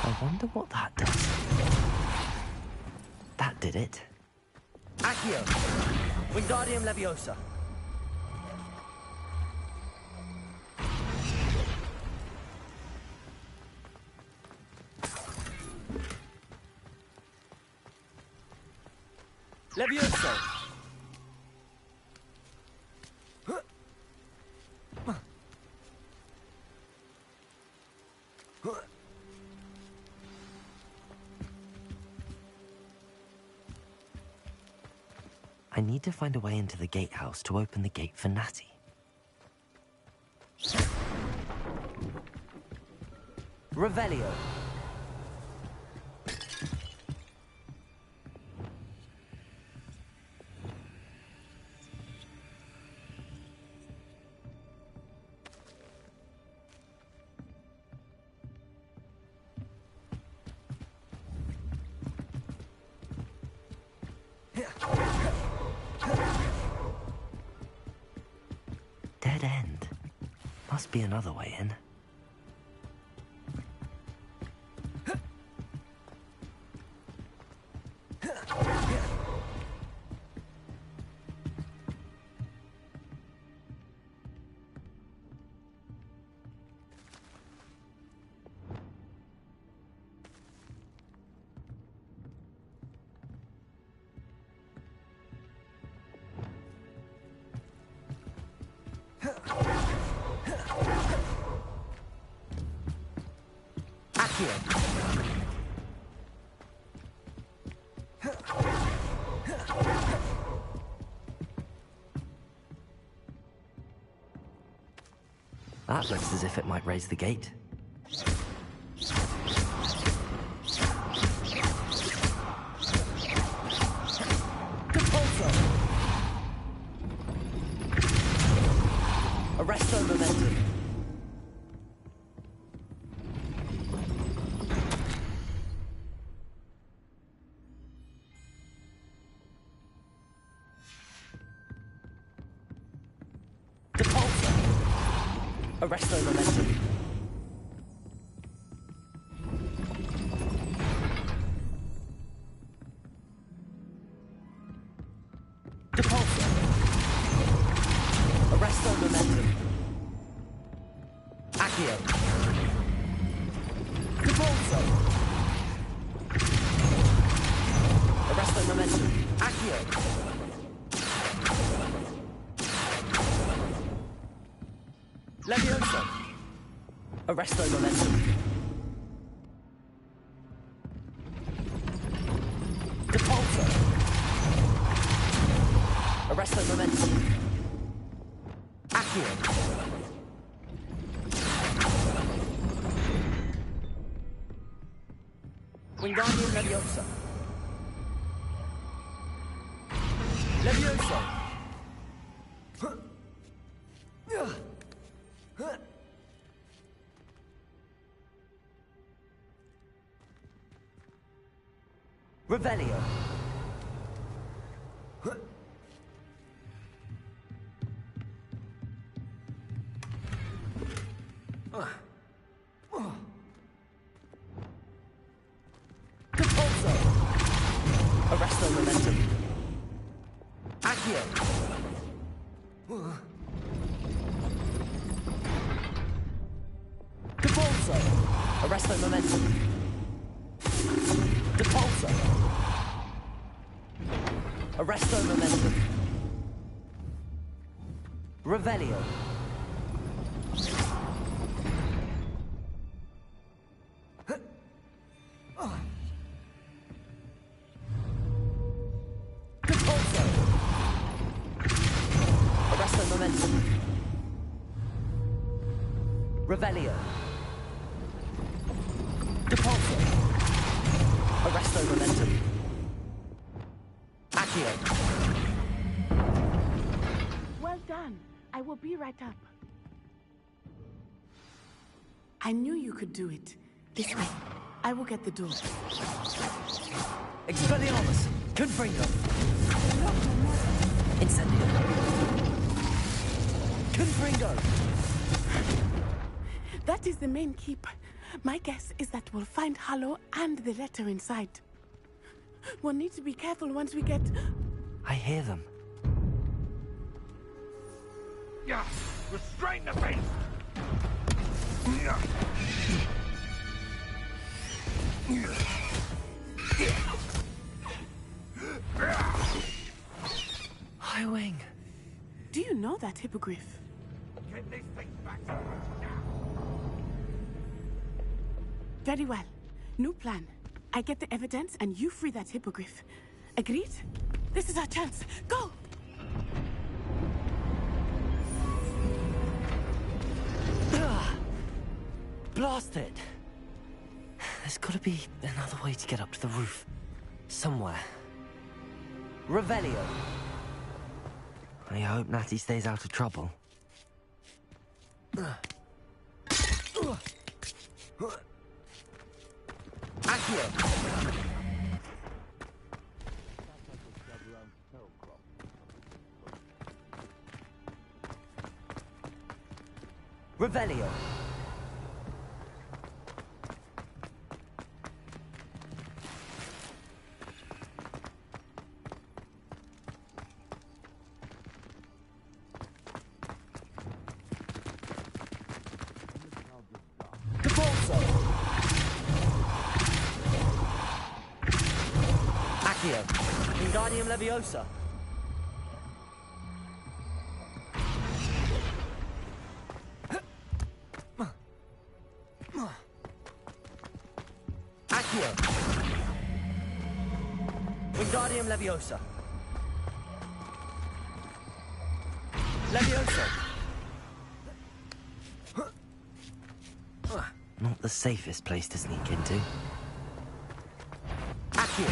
I wonder what that does. That did it. Accio. Wingardium Leviosa. Levioso. I need to find a way into the gatehouse to open the gate for Natty. Revelio. Dead end. Must be another way in. That looks as if it might raise the gate. Arresto momentum. Arresto momentum. Depulso. Arresto momentum. Accio. Depulso. Arresto momentum. Accio. Levioso. Arresto momentum. Depulso. Arresto momentum. Accio. Wingardium Leviosa. Levioso. Revelio. Depulso. Arresto momentum. Accio. Depulso. Arresto momentum. Depulso. Arresto momentum. Revelio. Depulso. Arresto momentum. Revelio. Depulso. Arresto momentum. Accio. Well done. I will be right up. I knew you could do it. This way. I will get the door. Expelliarmus. Confringo. Incendio. Confringo. That is the main keep. My guess is that we'll find Harlow and the letter inside. We'll need to be careful once we get... I hear them. Yeah, restrain the beast! High Wing. Do you know that hippogriff? Get this thing back. Very well. New plan. I get the evidence and you free that hippogriff. Agreed? This is our chance. Go! Blast it! There's gotta be another way to get up to the roof. Somewhere. Revelio. I hope Natty stays out of trouble. Accio. Revelio. Depulso. Accio. Wingardium Leviosa. Accio. Wingardium Leviosa. Leviosa. Not the safest place to sneak into. Accio.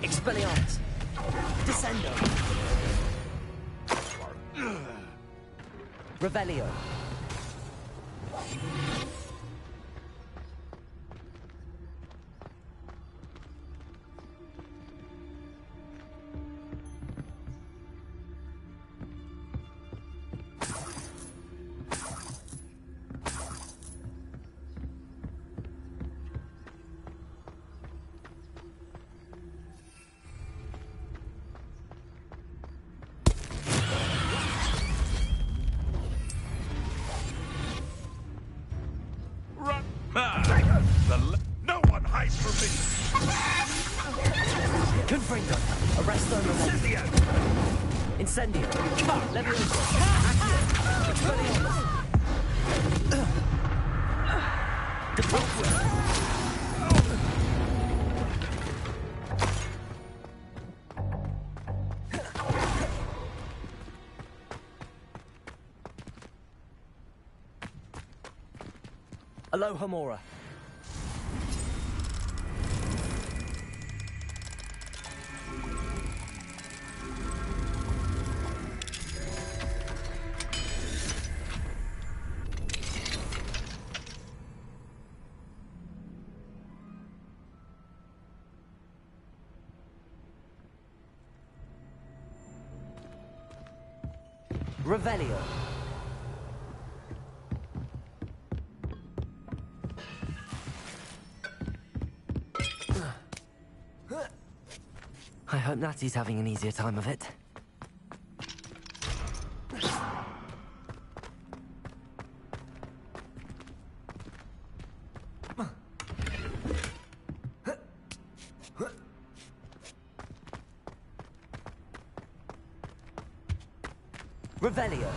Expelliarmus. Descendo. Revelio. No one hides from me! Confringo. Arresto momentum. Incendio. Levioso. Expelliarmus. Depulso. Aloha Mora. Revelio. I hope Natty's having an easier time of it. Revelio.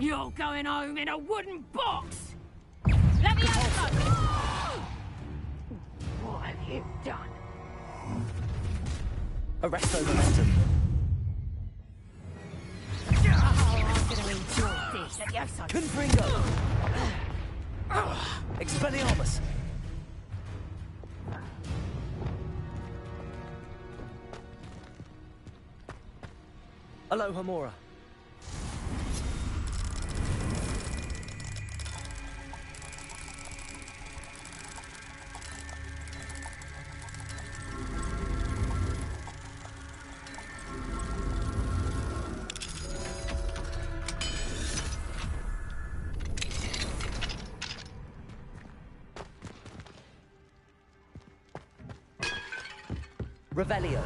You're going home in a wooden box! Let me out! What have you done? Arresto momentum. Oh, I'm gonna enjoy this. Let me have some. Confringo. Expelliarmus. Alohomora. Revelio.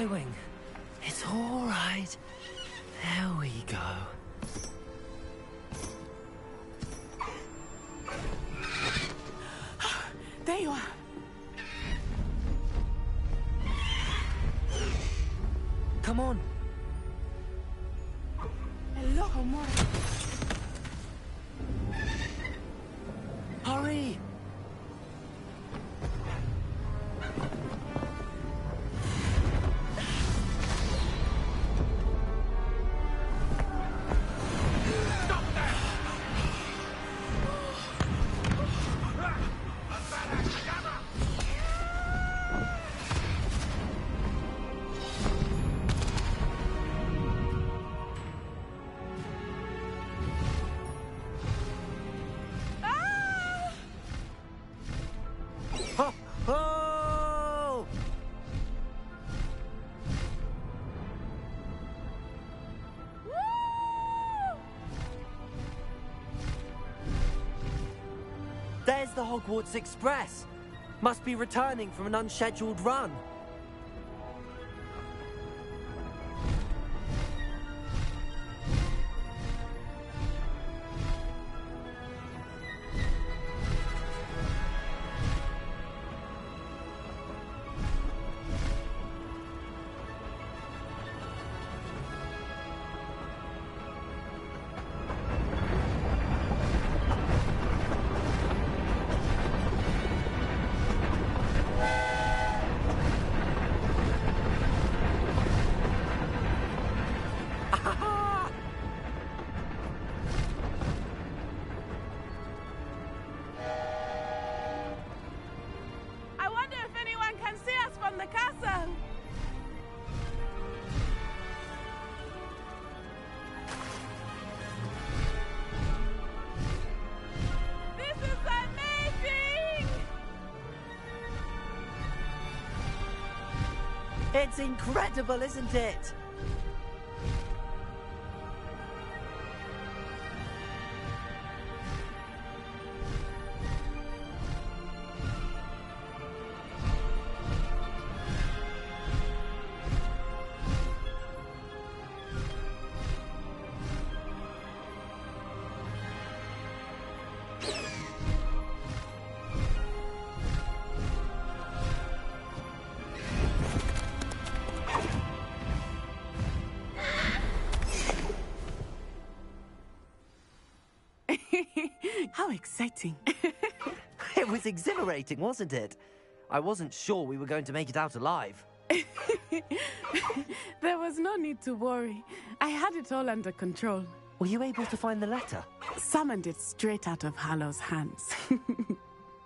Wing. It's all right. There we go. There you are. Come on. Hello, Mora. Hurry. There's the Hogwarts Express. Must be returning from an unscheduled run. It's incredible, isn't it? How exciting. It was exhilarating, wasn't it? I wasn't sure we were going to make it out alive. There was no need to worry. I had it all under control. Were you able to find the letter? Summoned it straight out of Harlow's hands.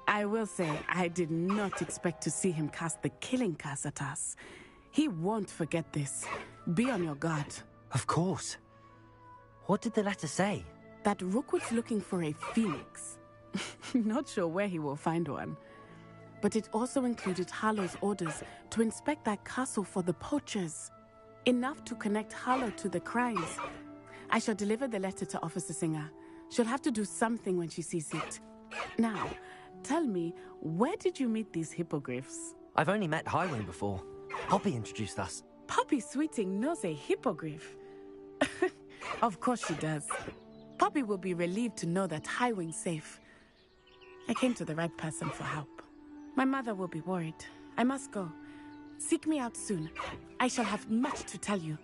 I will say, I did not expect to see him cast the killing curse at us. He won't forget this. Be on your guard. Of course. What did the letter say? That Rookwood's looking for a phoenix. Not sure where he will find one. But it also included Harlow's orders to inspect that castle for the poachers. Enough to connect Harlow to the crimes. I shall deliver the letter to Officer Singer. She'll have to do something when she sees it. Now, tell me, where did you meet these hippogriffs? I've only met Highwing before. Poppy introduced us. Poppy Sweeting knows a hippogriff. Of course she does. Poppy will be relieved to know that Highwing's safe. I came to the right person for help. My mother will be worried. I must go. Seek me out soon. I shall have much to tell you.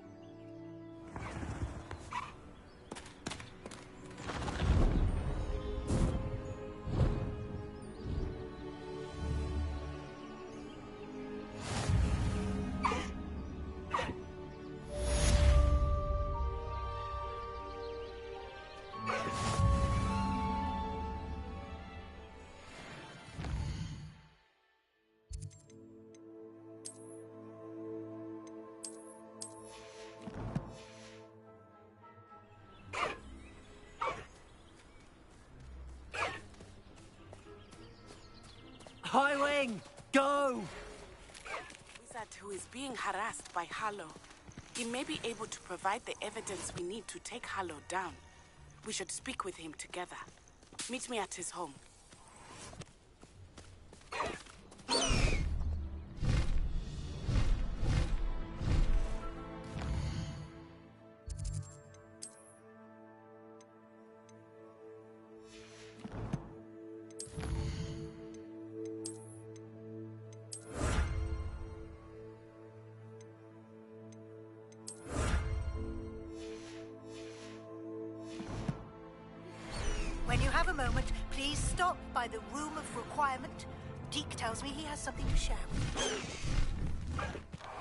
Highwing! Go! Wizard who is being harassed by Harlow. He may be able to provide the evidence we need to take Harlow down. We should speak with him together. Meet me at his home. When you have a moment, please stop by the Room of Requirement. Deke tells me he has something to share with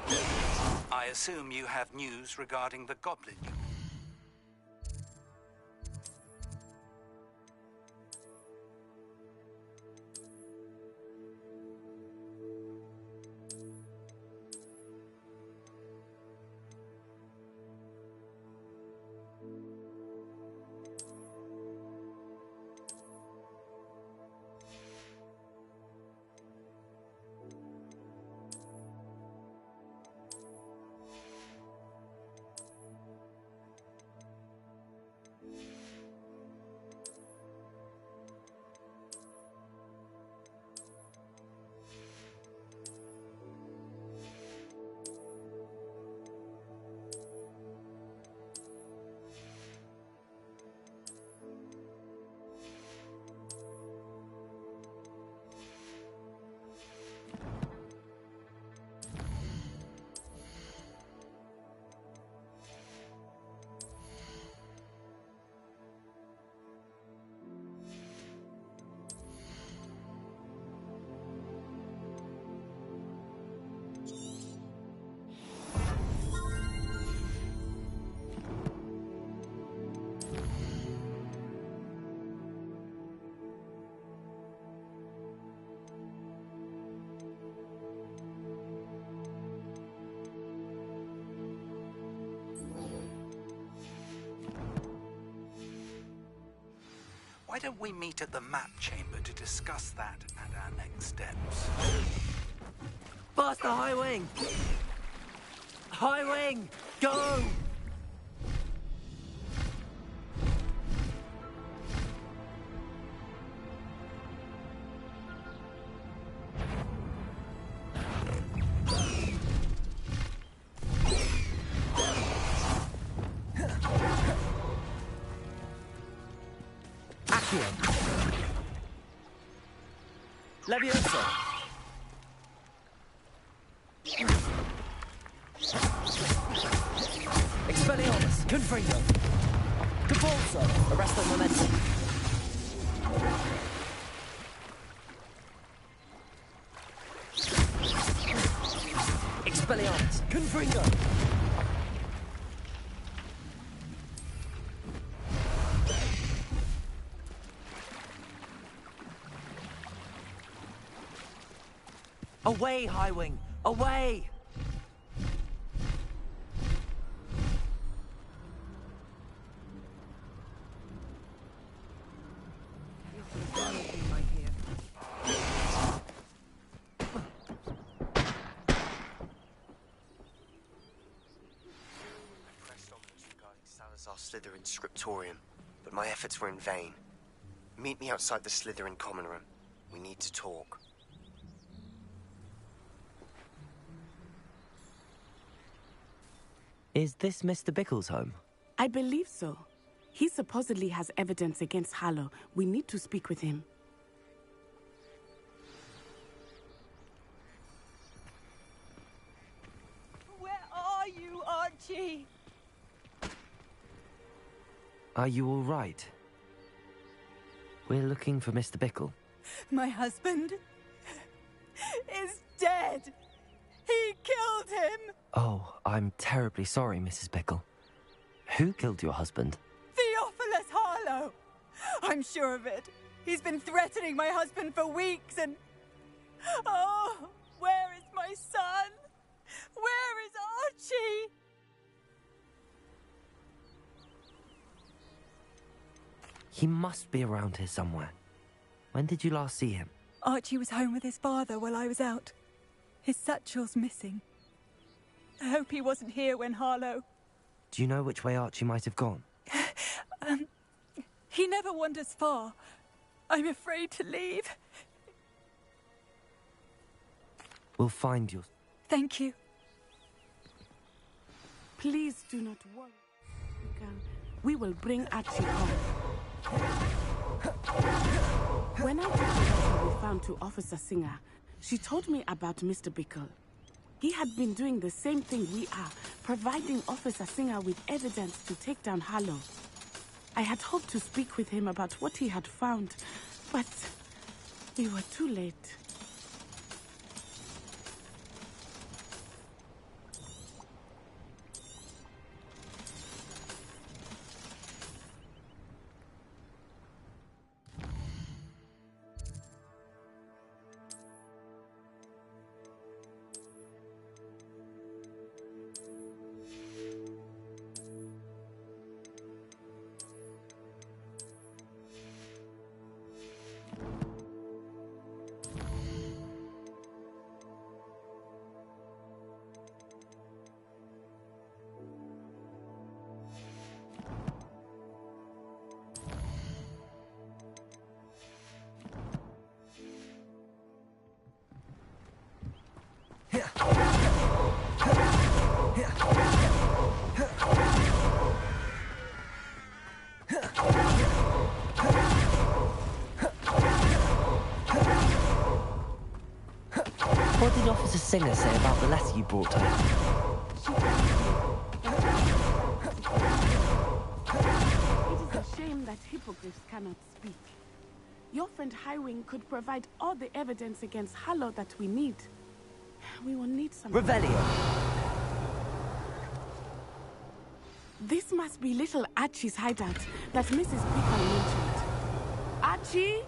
you. I assume you have news regarding the goblin. Why don't we meet at the map chamber to discuss that and our next steps? Faster, Highwing! Highwing! Go! Leviosa! Expelliarmus! Confringo! Capulso! Arresto Momentum! Expelliarmus! Confringo! Away, Highwing! Away! Slytherin scriptorium, but my efforts were in vain. Meet me outside the Slytherin common room. We need to talk. Is this Mr. Bickle's home? I believe so. He supposedly has evidence against Harlow. We need to speak with him. Where are you, Archie? Are you all right? We're looking for Mr. Bickle. My husband is dead. He killed him. Oh, I'm terribly sorry, Mrs. Bickle. Who killed your husband? Theophilus Harlow. I'm sure of it. He's been threatening my husband for weeks and... Oh, where is my son? Where is Archie? He must be around here somewhere. When did you last see him? Archie was home with his father while I was out. His satchel's missing. I hope he wasn't here when Harlow... Do you know which way Archie might have gone? He never wanders far. I'm afraid to leave. We'll find you. Thank you. Please do not worry. We will bring Archie home. When I took the letter we found to Officer Singer, she told me about Mr. Bickle. He had been doing the same thing we are, providing Officer Singer with evidence to take down Harlow. I had hoped to speak with him about what he had found, but we were too late. What did Officer Singer say about the letter you brought her? It is a shame that hippogriffs cannot speak. Your friend Highwing could provide all the evidence against Harlow that we need. We will need some... Revelio! This must be little Archie's hideout that Mrs. Bickle mentioned. Archie?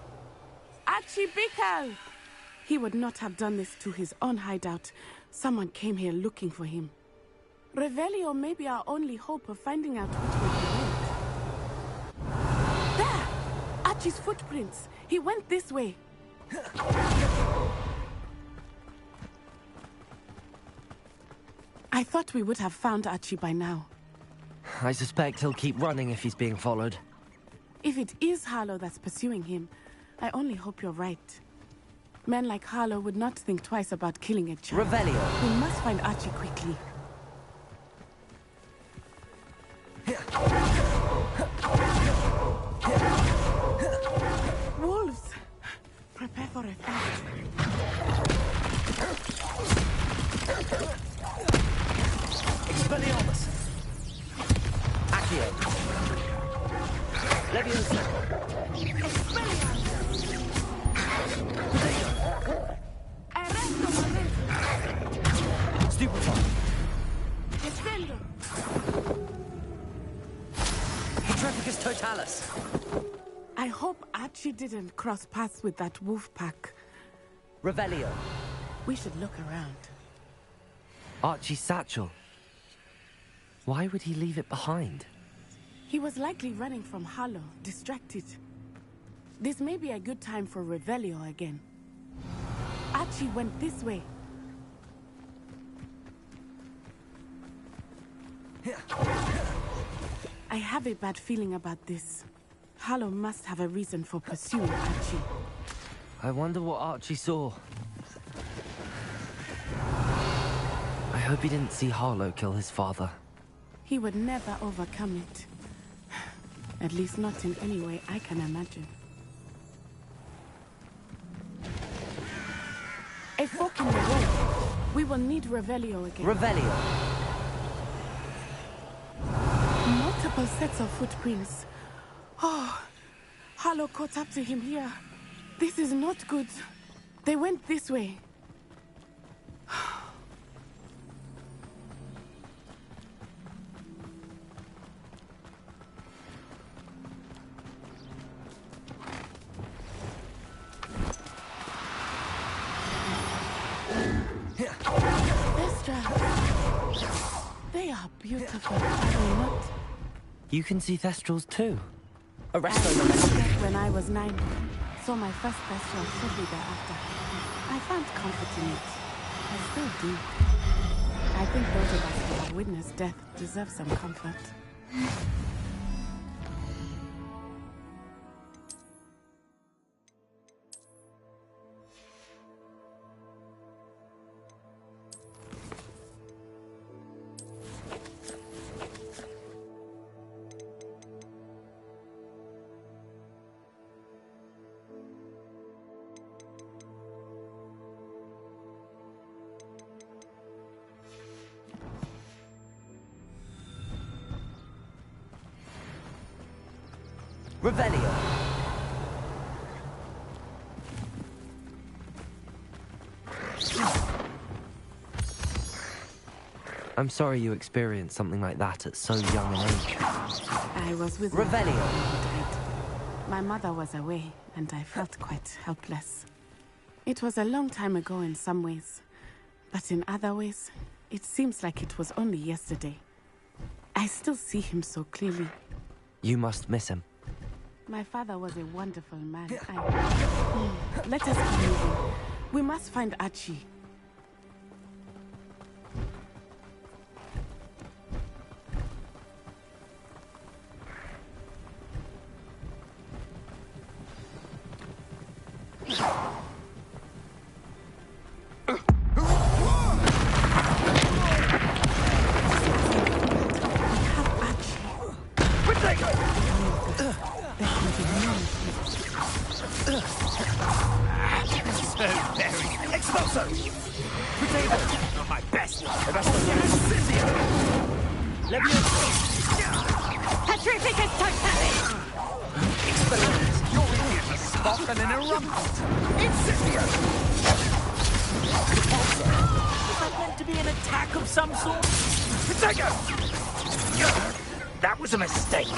Archie Bickle! He would not have done this to his own hideout. Someone came here looking for him. Revelio may be our only hope of finding out which way he went. There! Archie's footprints. He went this way. I thought we would have found Archie by now. I suspect he'll keep running if he's being followed. If it is Harlow that's pursuing him, I only hope you're right. Men like Harlow would not think twice about killing a child. Revelio! We must find Archie quickly. Wolves! Prepare for a fight. Expelliarmus! Accio! Leviosa! Expelliarmus! Stupefy! Descendo! Petrificus Totalis! I hope Archie didn't cross paths with that wolf pack. Revelio! We should look around. Archie's satchel. Why would he leave it behind? He was likely running from Harlow, distracted. This may be a good time for Revelio again. Archie went this way. I have a bad feeling about this. Harlow must have a reason for pursuing Archie. I wonder what Archie saw. I hope he didn't see Harlow kill his father. He would never overcome it. At least not in any way I can imagine. A fork in the road. We will need Revelio again. Revelio! Multiple sets of footprints. Oh, Harlow caught up to him here. This is not good. They went this way. They are beautiful, are they not? You can see Thestrals too. Arrest them. When I was 9, saw my first Thestral shortly thereafter. I found comfort in it. I still do. I think those of us who have witnessed death deserve some comfort. Revelio! I'm sorry you experienced something like that at so young an age. I was with Revelio! My mother was away, and I felt quite helpless. It was a long time ago in some ways, but in other ways, it seems like it was only yesterday. I still see him so clearly. You must miss him. My father was a wonderful man. Let us keep moving. We must find Archie. That was a mistake.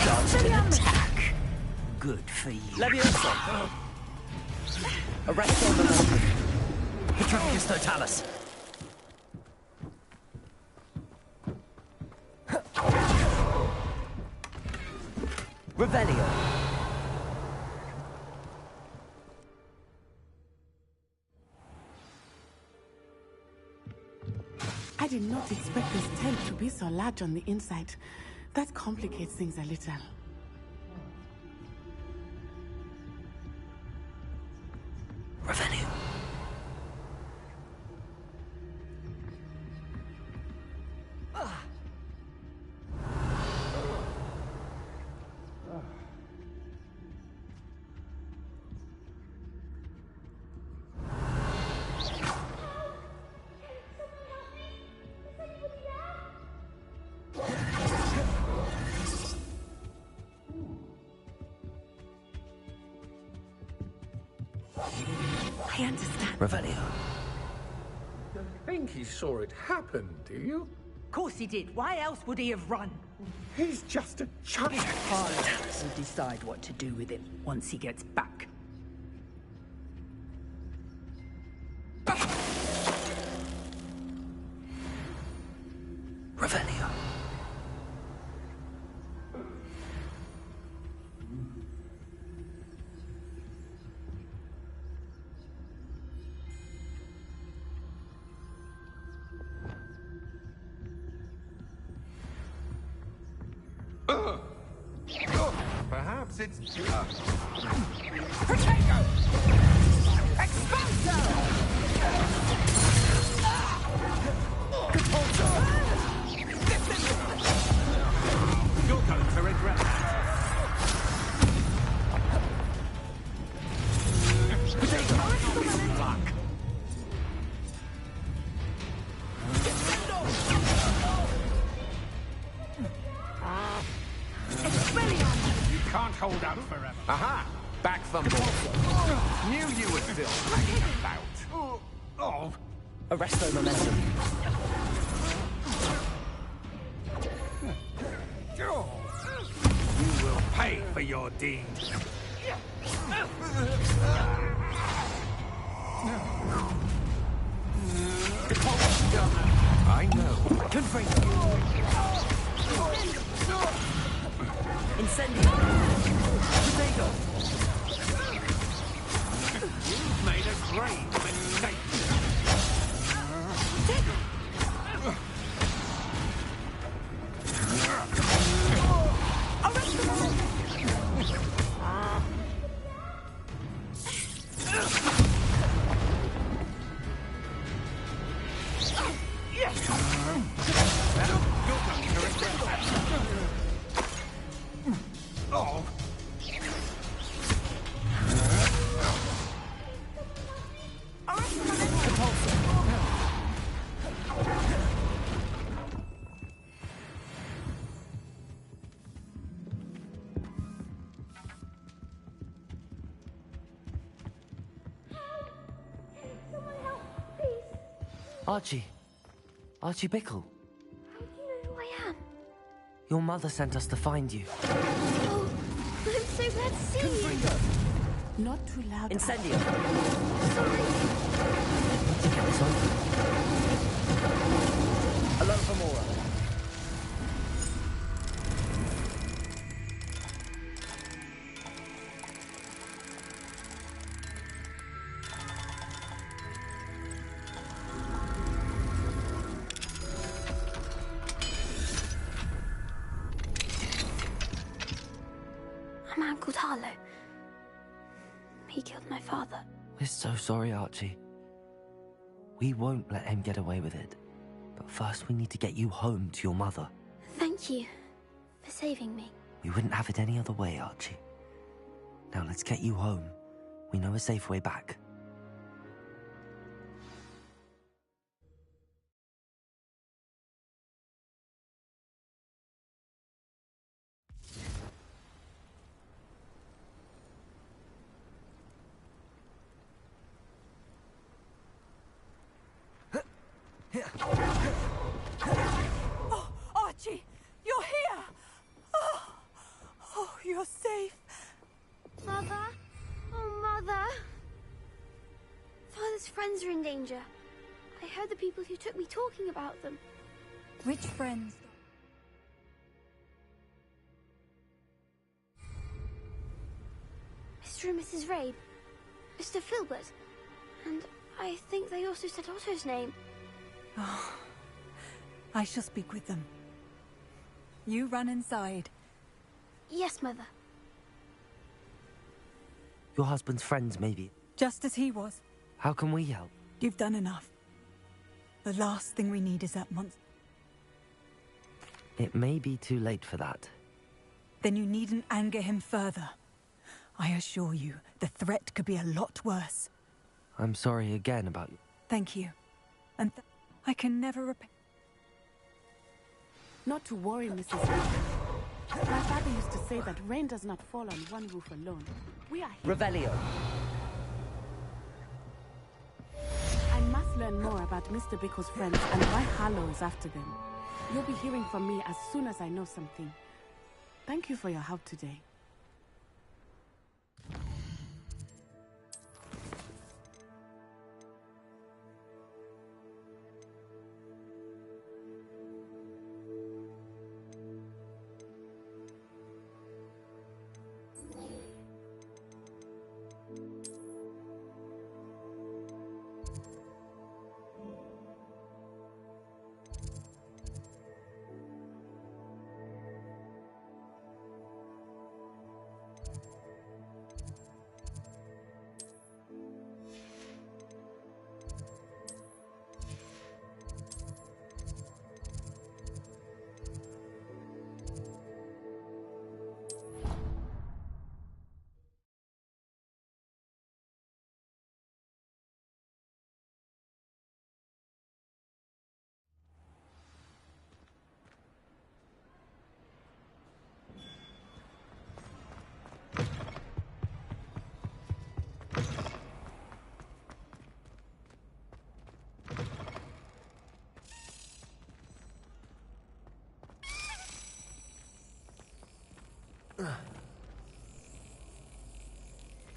Dodged an attack. Good for you. Leviosa! Arrest on the moment. Petronius Totalis. Revelio. I did not expect this tent to be so large on the inside. That complicates things a little. Revelio. I understand. Revelio. You think he saw it happen, do you? Of course he did. Why else would he have run? He's just a child. We'll decide what to do with him once he gets back. once it's... Potato! Expanso! You're going to regret that. Fuck. You can't hold out forever. Aha! Back fumble. Knew you were still hanging about. Oh. Arresto momentum. You will pay for your deed. I know. Incendio. Potato. You've made a grave mistake. Oh. Archie. Archie Bickle. How do you know who I am? Your mother sent us to find you. Oh, I'm so glad to see you. Not too loud. Incendio. Sorry. Let's get this open. Hello from Aura. A man called Harlow. He killed my father. We're so sorry, Archie. We won't let him get away with it. But first we need to get you home to your mother. Thank you for saving me. We wouldn't have it any other way, Archie. Now let's get you home. We know a safe way back. Oh, Archie, you're here! Oh, you're safe. Mother? Oh, Mother. Father's friends are in danger. I heard the people who took me talking about them. Which friends? Mr. and Mrs. Rabe. Mr. Filbert. And I think they also said Otto's name. Oh, I shall speak with them. You run inside. Yes, Mother. Your husband's friends, maybe. Just as he was. How can we help? You've done enough. The last thing we need is that monster. It may be too late for that. Then you needn't anger him further. I assure you, the threat could be a lot worse. I'm sorry again about you. Thank you. And I can never repay. Not to worry, Mrs. Rabe. My father used to say that rain does not fall on one roof alone. We are here. Revelio. I must learn more about Mr. Bickle's friends and why Harlow is after them. You'll be hearing from me as soon as I know something. Thank you for your help today.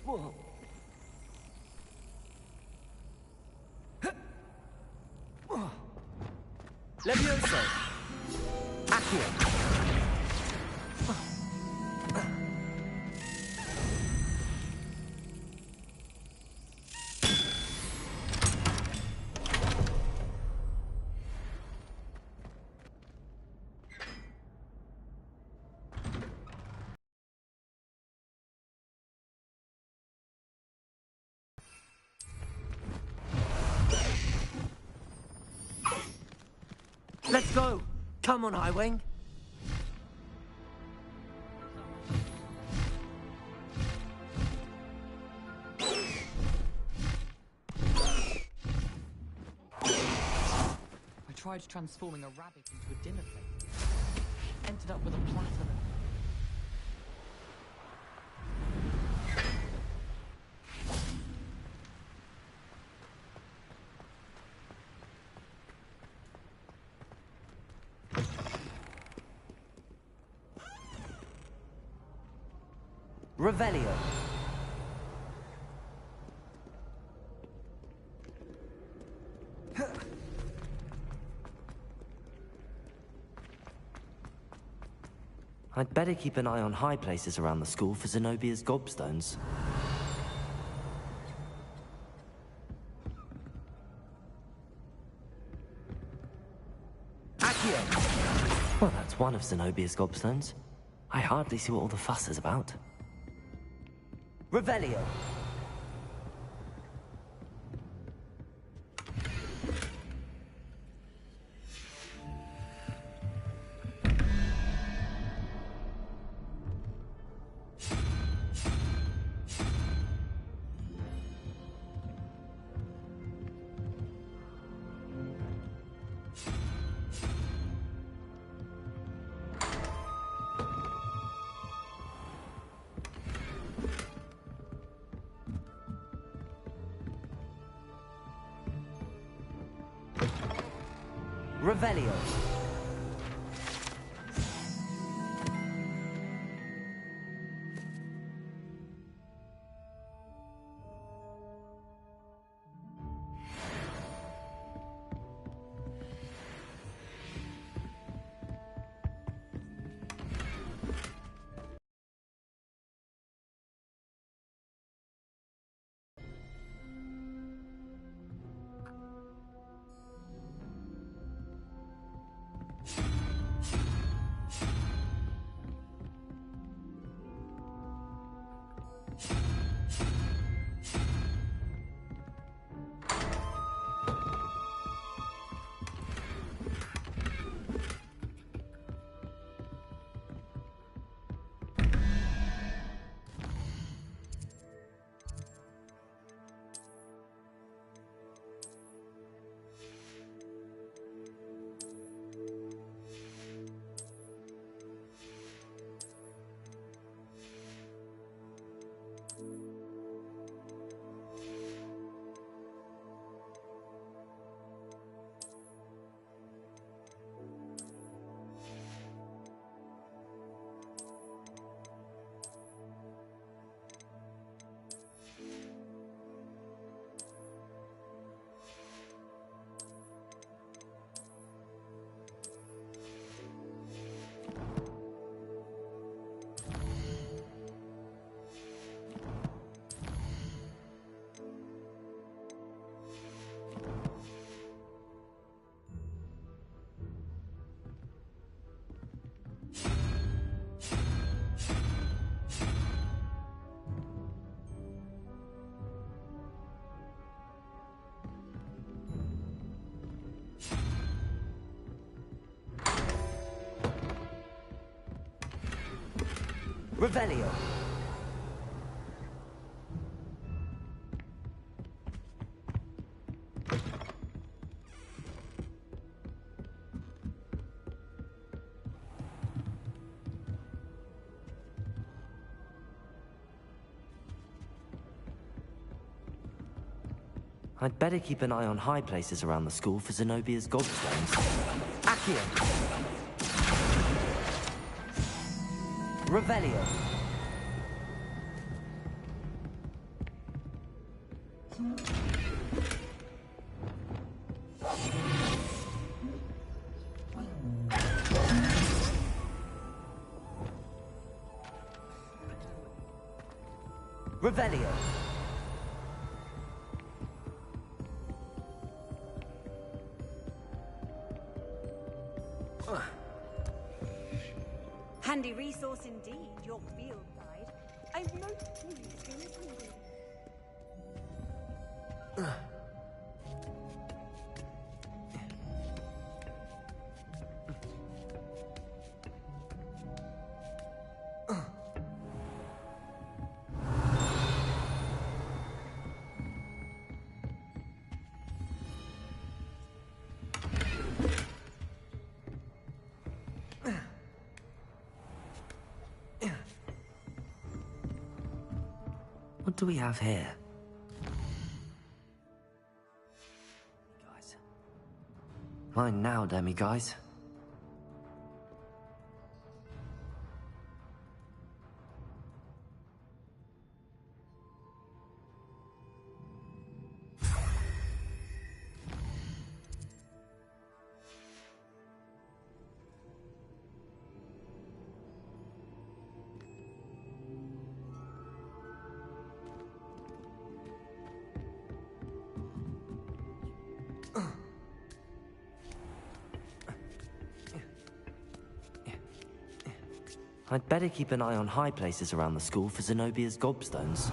Whoa. Levioso! Accio! Let's go! Come on, Highwing! I tried transforming a rabbit into a dinner plate. Ended up with a platter. Revelio. I'd better keep an eye on high places around the school for Zenobia's gobstones. Accio! Well, that's one of Zenobia's gobstones. I hardly see what all the fuss is about. Revelio. Revelio. Revelio. I'd better keep an eye on high places around the school for Zenobia's gobstones. Accio! Revelio. Revelio. Handy resource indeed, your field guide. I'm most pleased in reading. What do we have here? Guys. Mine now, Demi guys. I'd better keep an eye on high places around the school for Zenobia's gobstones.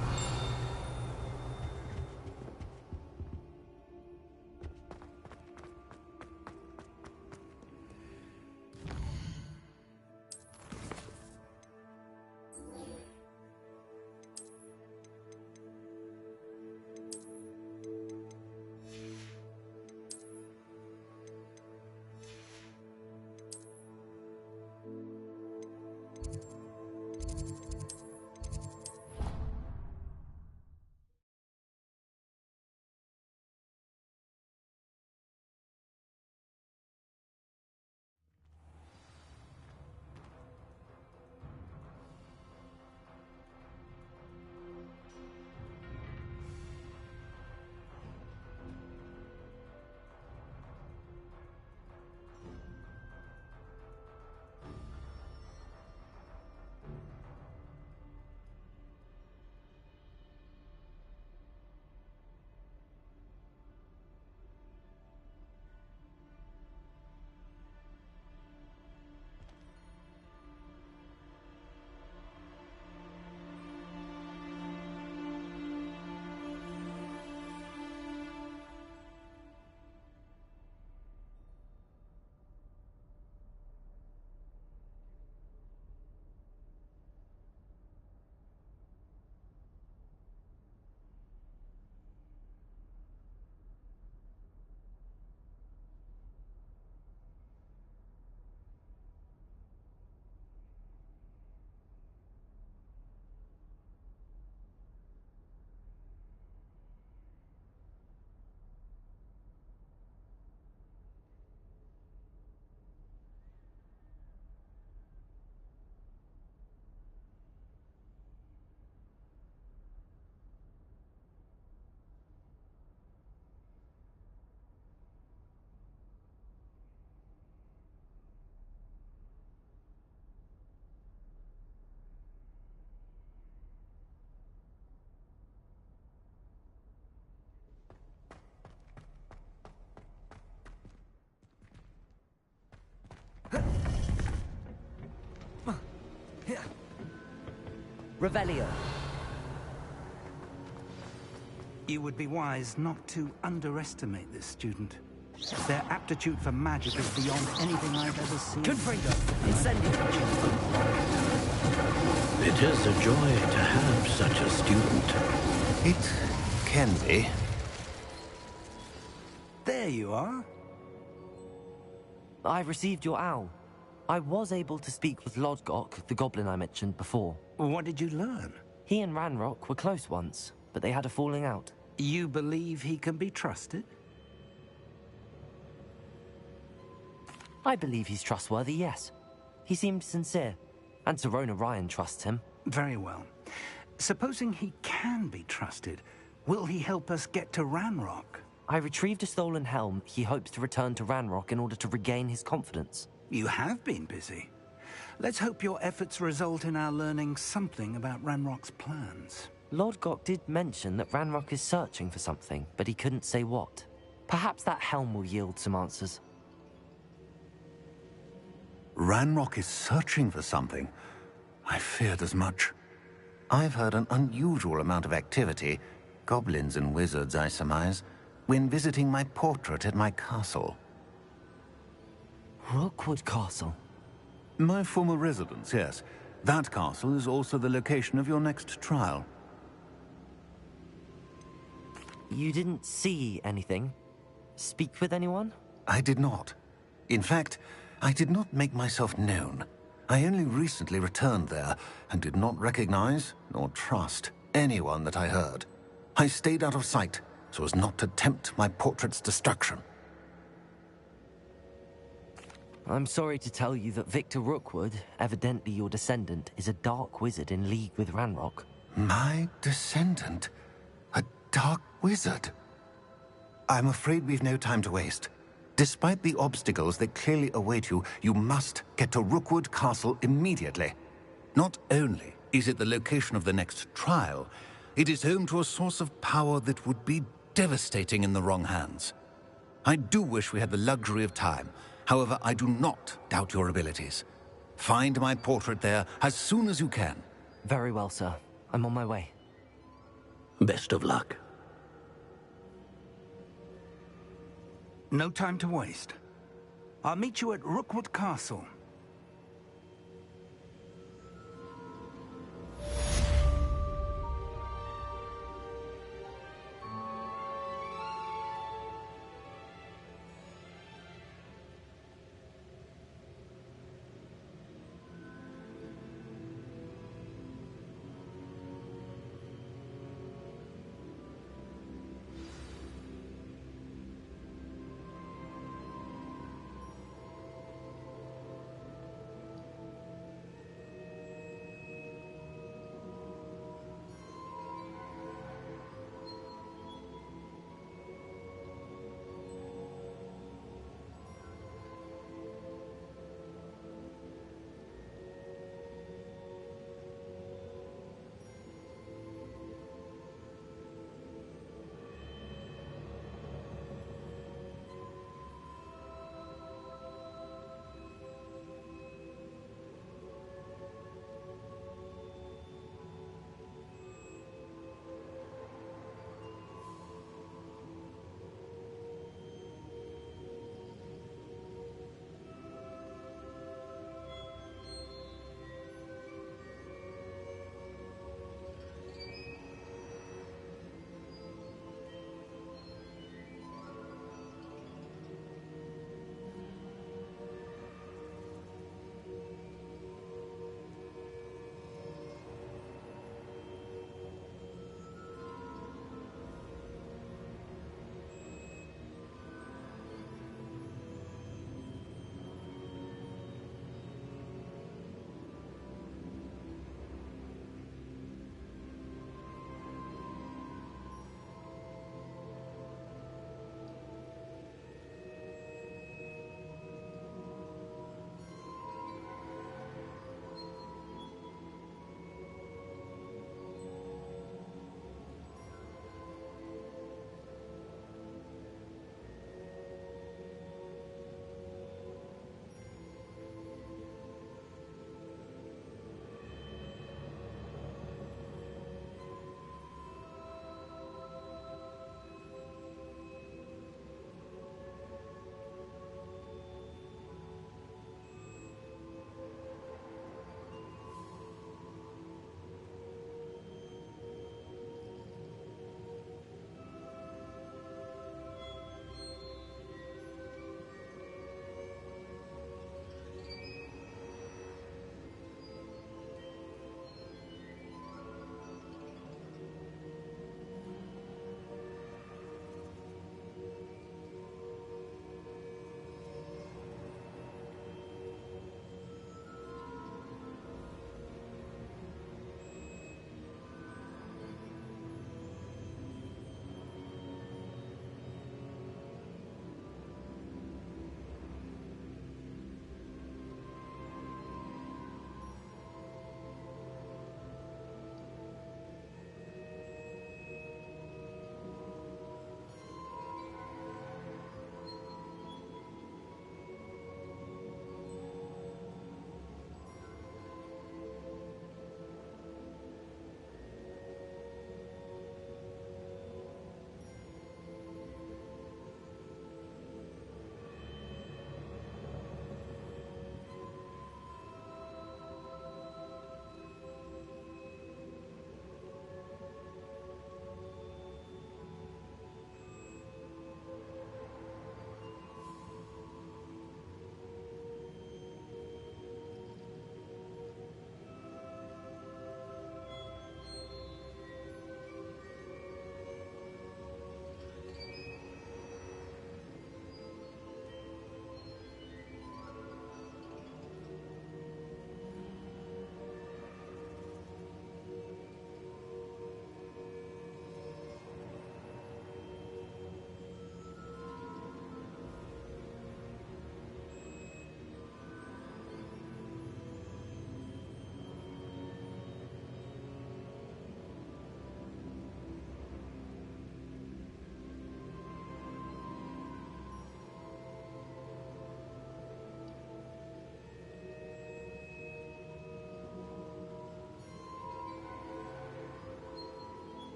Revelio. You would be wise not to underestimate this student. Their aptitude for magic is beyond anything I've ever seen. Confringo, incendio. It is a joy to have such a student. It can be. There you are. I received your owl. I was able to speak with Lodgok, the goblin I mentioned before. What did you learn? He and Ranrock were close once, but they had a falling out. You believe he can be trusted? I believe he's trustworthy, yes. He seemed sincere. And Sir Rona Ryan trusts him. Very well. Supposing he can be trusted, will he help us get to Ranrock? I retrieved a stolen helm. He hopes to return to Ranrock in order to regain his confidence. You have been busy. Let's hope your efforts result in our learning something about Ranrock's plans. Lord Gok did mention that Ranrock is searching for something, but he couldn't say what. Perhaps that helm will yield some answers. Ranrock is searching for something? I feared as much. I've heard an unusual amount of activity, goblins and wizards, I surmise, when visiting my portrait at my castle. Rookwood Castle? My former residence, yes. That castle is also the location of your next trial. You didn't see anything? Speak with anyone? I did not. In fact, I did not make myself known. I only recently returned there, and did not recognize, nor trust, anyone that I heard. I stayed out of sight, so as not to tempt my portrait's destruction. I'm sorry to tell you that Victor Rookwood, evidently your descendant, is a dark wizard in league with Ranrock. My descendant? A dark wizard? I'm afraid we've no time to waste. Despite the obstacles that clearly await you, you must get to Rookwood Castle immediately. Not only is it the location of the next trial, it is home to a source of power that would be devastating in the wrong hands. I do wish we had the luxury of time. However, I do not doubt your abilities. Find my portrait there as soon as you can. Very well, sir. I'm on my way. Best of luck. No time to waste. I'll meet you at Rookwood Castle.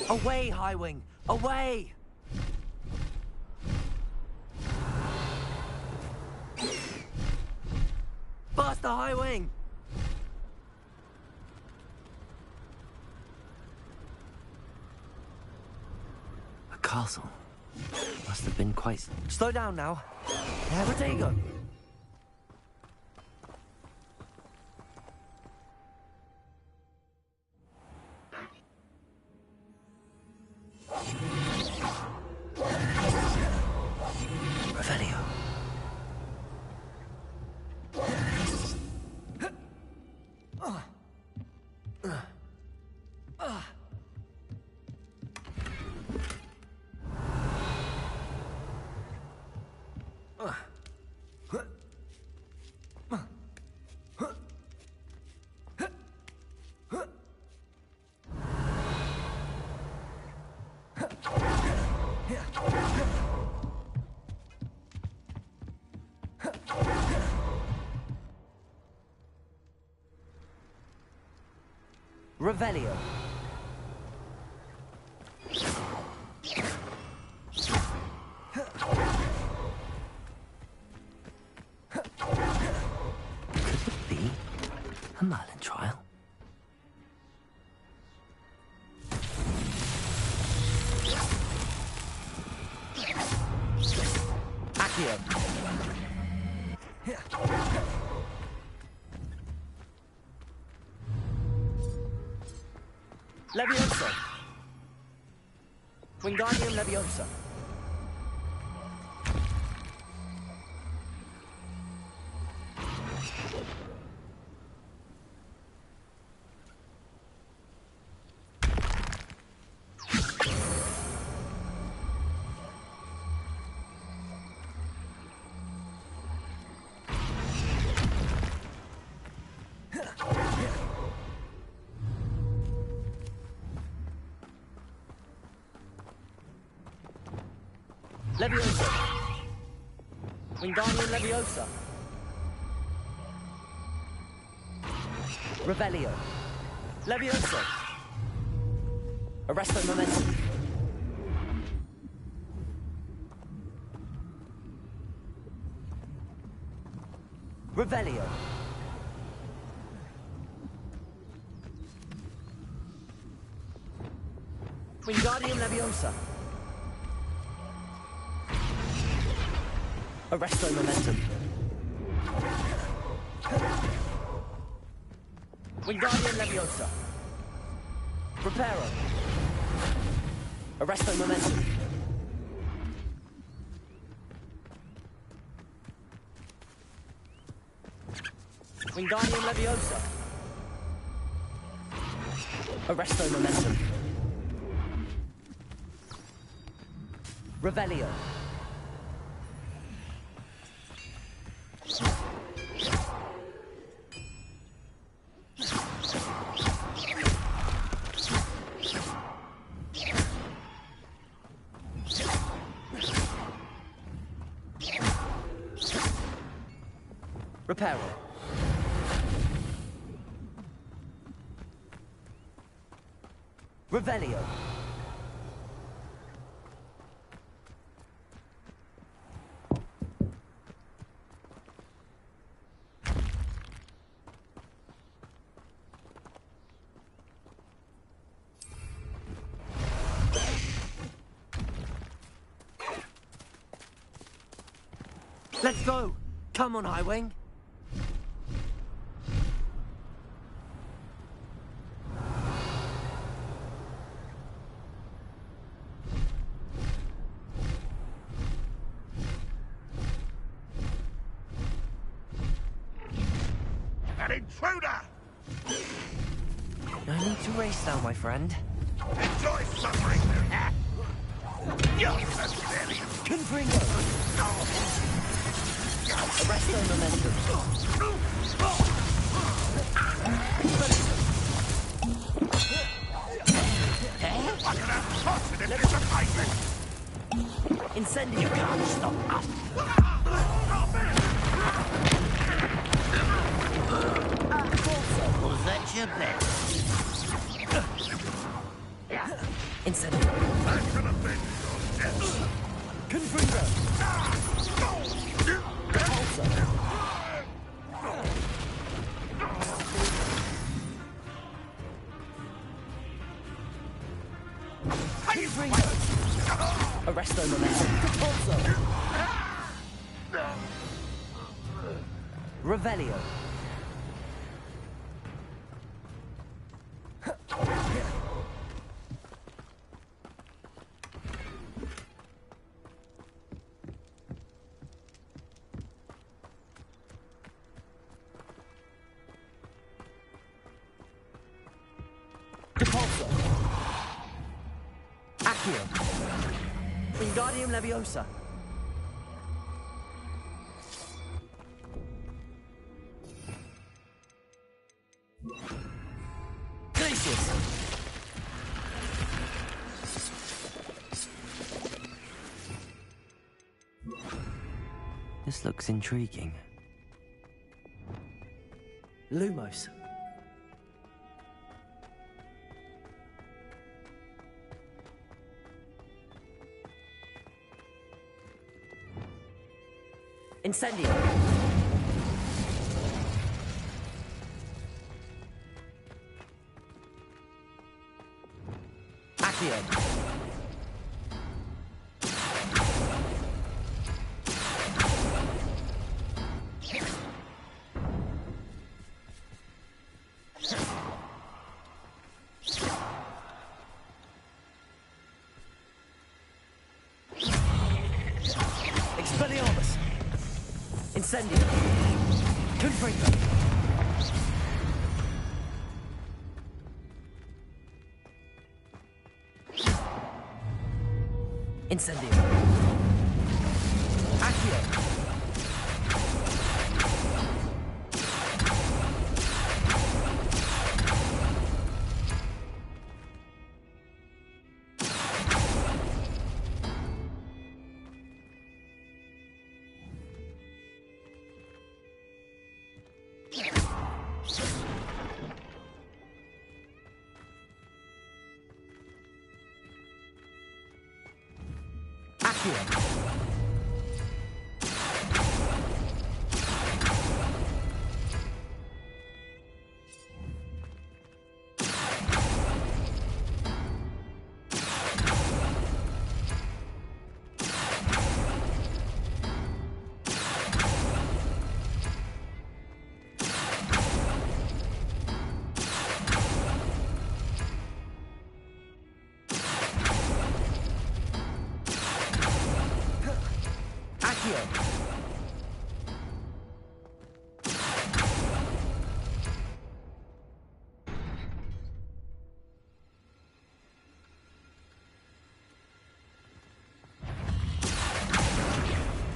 Away, High Wing! Away! Faster, High Wing! A castle. Must have been quite... Slow down now. Protego! Revelio. Revelio. Could it be a Merlin trial? Accio. Leviosa. Wingardium Leviosa. Leviosa. Wingardium Leviosa. Revelio. Leviosa. Arresto Momentum. Revelio. Wingardium Leviosa. Arresto Momentum. Wingardium Leviosa. Preparo. Arresto Momentum. Wingardium Leviosa. Arresto Momentum. Revelio. Reparo. Revelio. Let's go! Come on, High Wing. An intruder! No need to race now, my friend. Enjoy suffering! You're Siberian! Confringo! Arresto Momentum. I can have tossed it if it's a fight! Incendio. You can't stop us. Was that your best? Incendio. That's gonna bend your steps. Confringo. Repulsor. Confringo. Arresto momentum. Repulsor. Revelio. Repulsor. Accio. Wingardium Leviosa. Glacius. This looks intriguing. Lumos. Incendio. Accio. Expelliarmus. Incendio. Confringo. Incendio. Accio. Accio.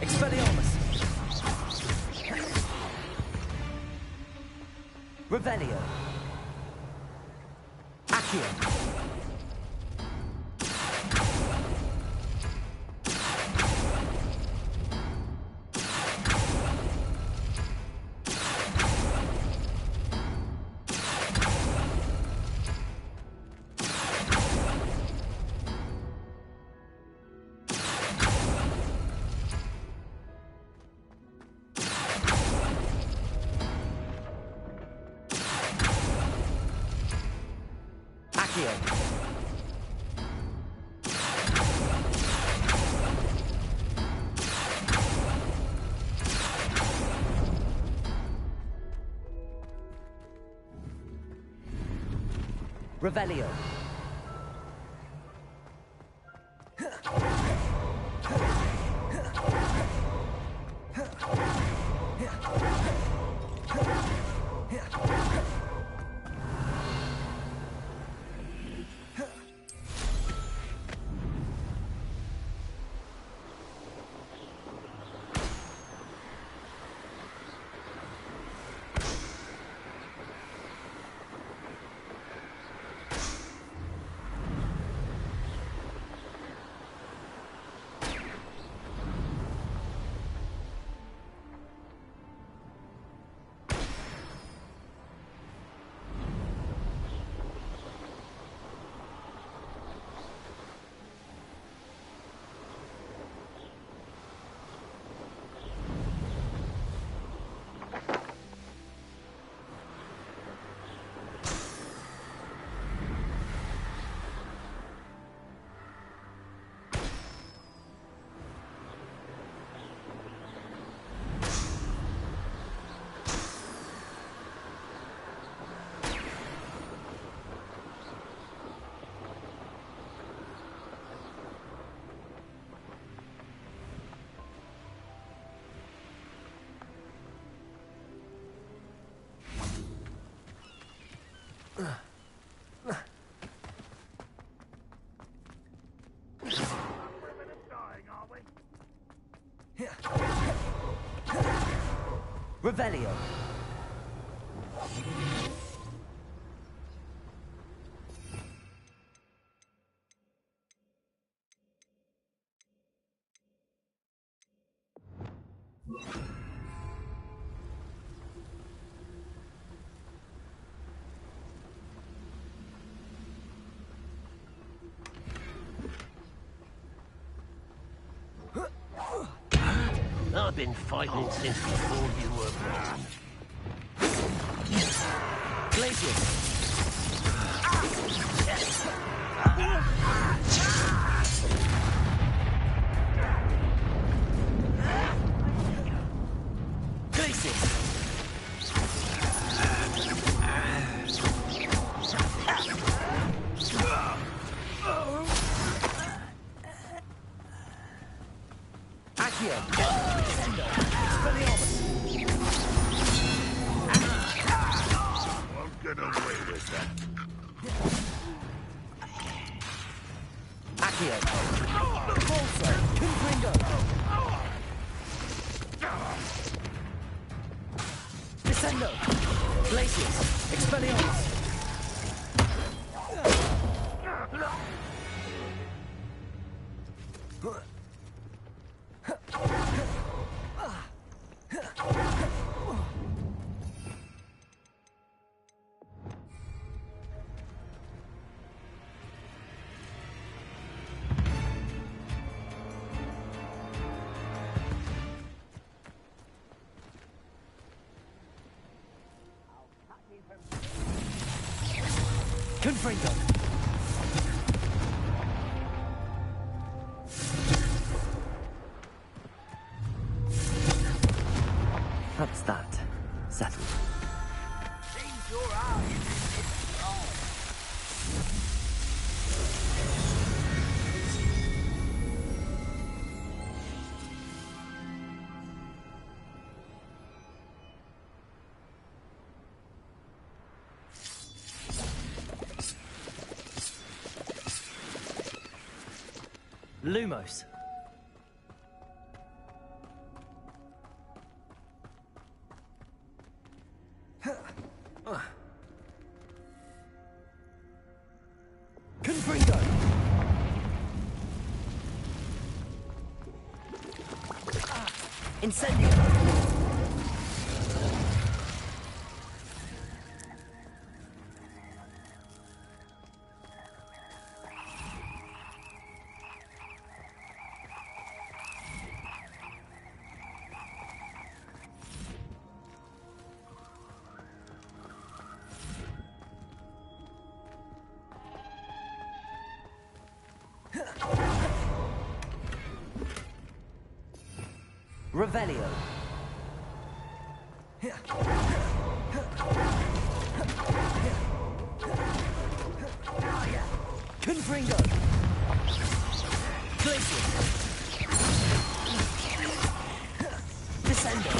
Expelliarmus. Revelio. Accio. Accio. Revelio. Revelio. I've been fighting since before you were born. Glacius. Get away with that. Accio. Bolso. Confringo. Descendo. Glacius. Expelliarmus. Confringo. That's that. Settled. Seems your eye is strong. Lumos. Confringo. Incendio. Revelio. Confringo. Glacius. Descendo.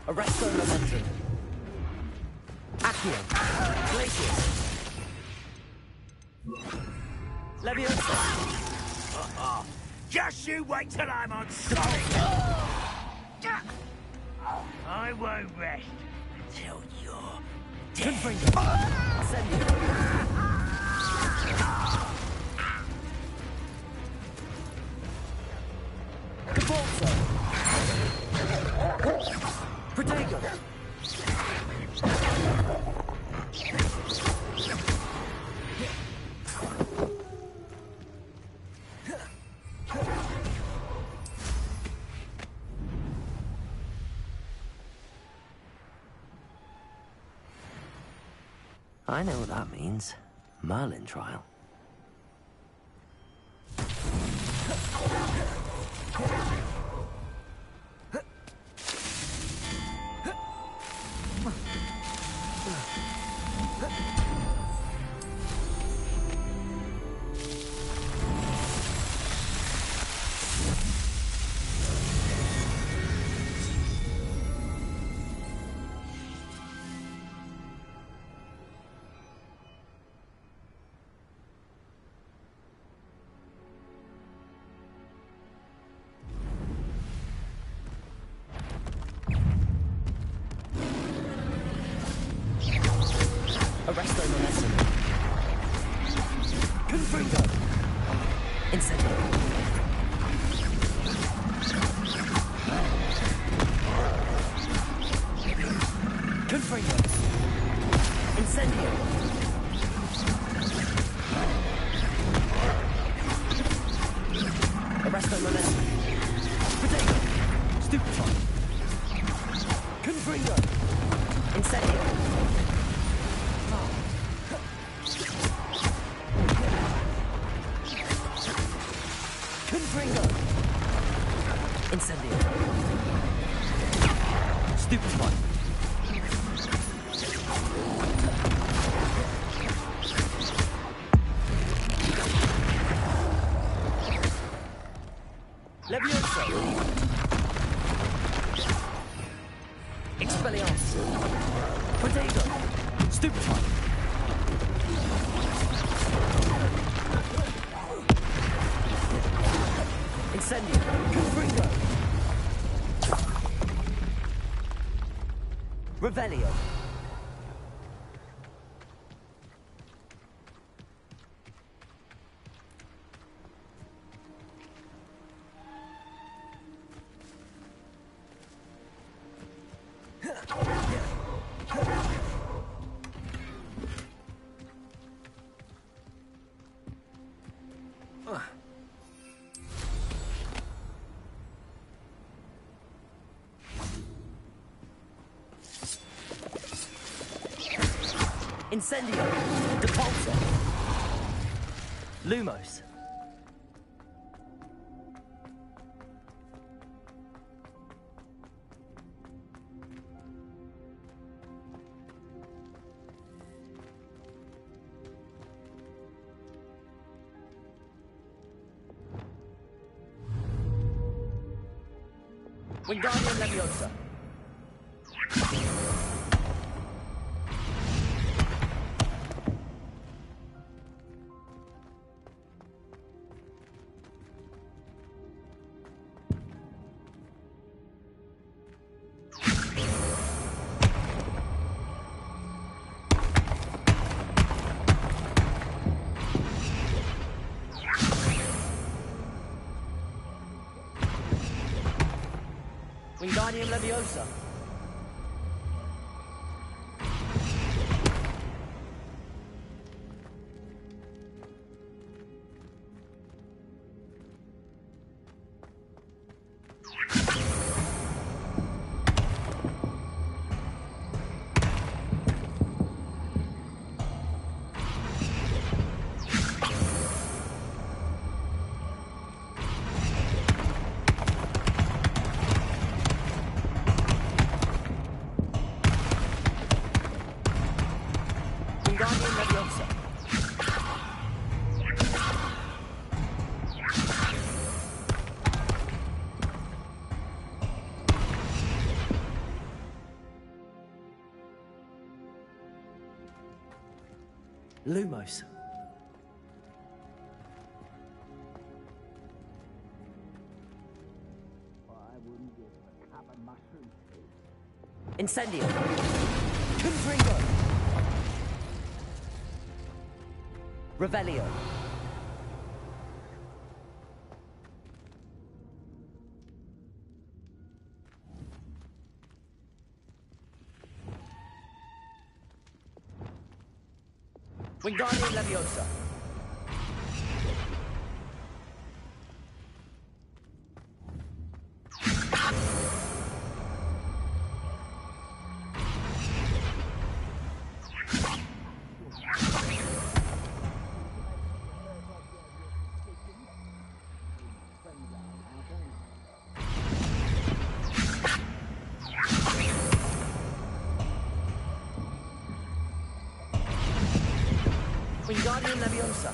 Arresto momentum. Accio. Glacius. Leviosa. Just you wait till I'm on solid. I won't rest until you're dead. Confringo. Ascendio. Cabalzo. Protego. I know what that means. Merlin trial. Arresto momentum. Confringo. Incendio. Confringo. Incendio. Arresto momentum. Potato. Stupefy. Confringo. Incendio. Confringo. Incendio. Stupefy. Levioso. Expelliarmus. Potato. Stupefy. Incendio. Confringo. Revelio. Incendio. Depulsor. Lumos. Wingardium Leviosa. Wingardium Leviosa. Wingardium Leviosa. Lumos. Incendio. Confringo. Revelio. Wingardium Leviosa. Wingardium Leviosa.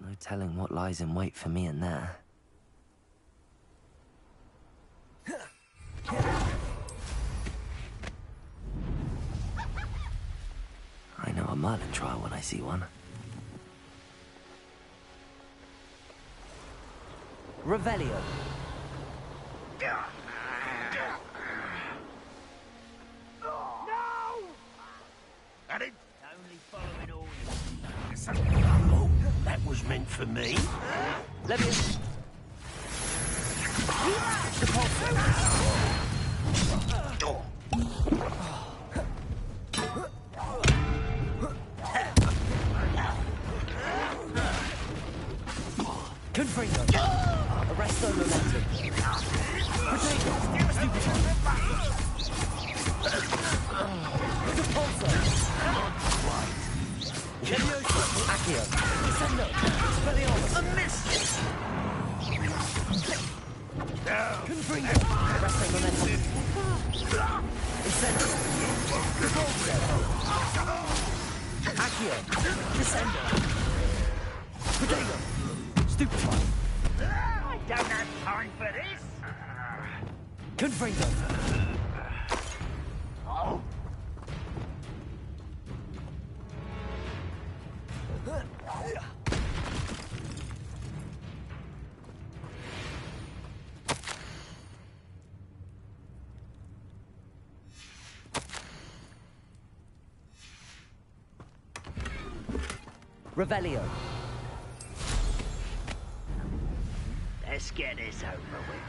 No telling what lies in wait for me in there. I know a Merlin trial when I see one. Revelio. At it. Only following orders. Oh, that was meant for me. Let me. Confringo. Arresto momentum. Potato. Stupid. Repulsor. Levioso. Accio. Descendo. Expelliarmus. A miss. Confringo. Arresto momentum. Incendio. Repulsor. Accio. Descendo. Potato. Stupefy. I don't have time for this. Confringo. Oh. Revelio. Let's get this over with.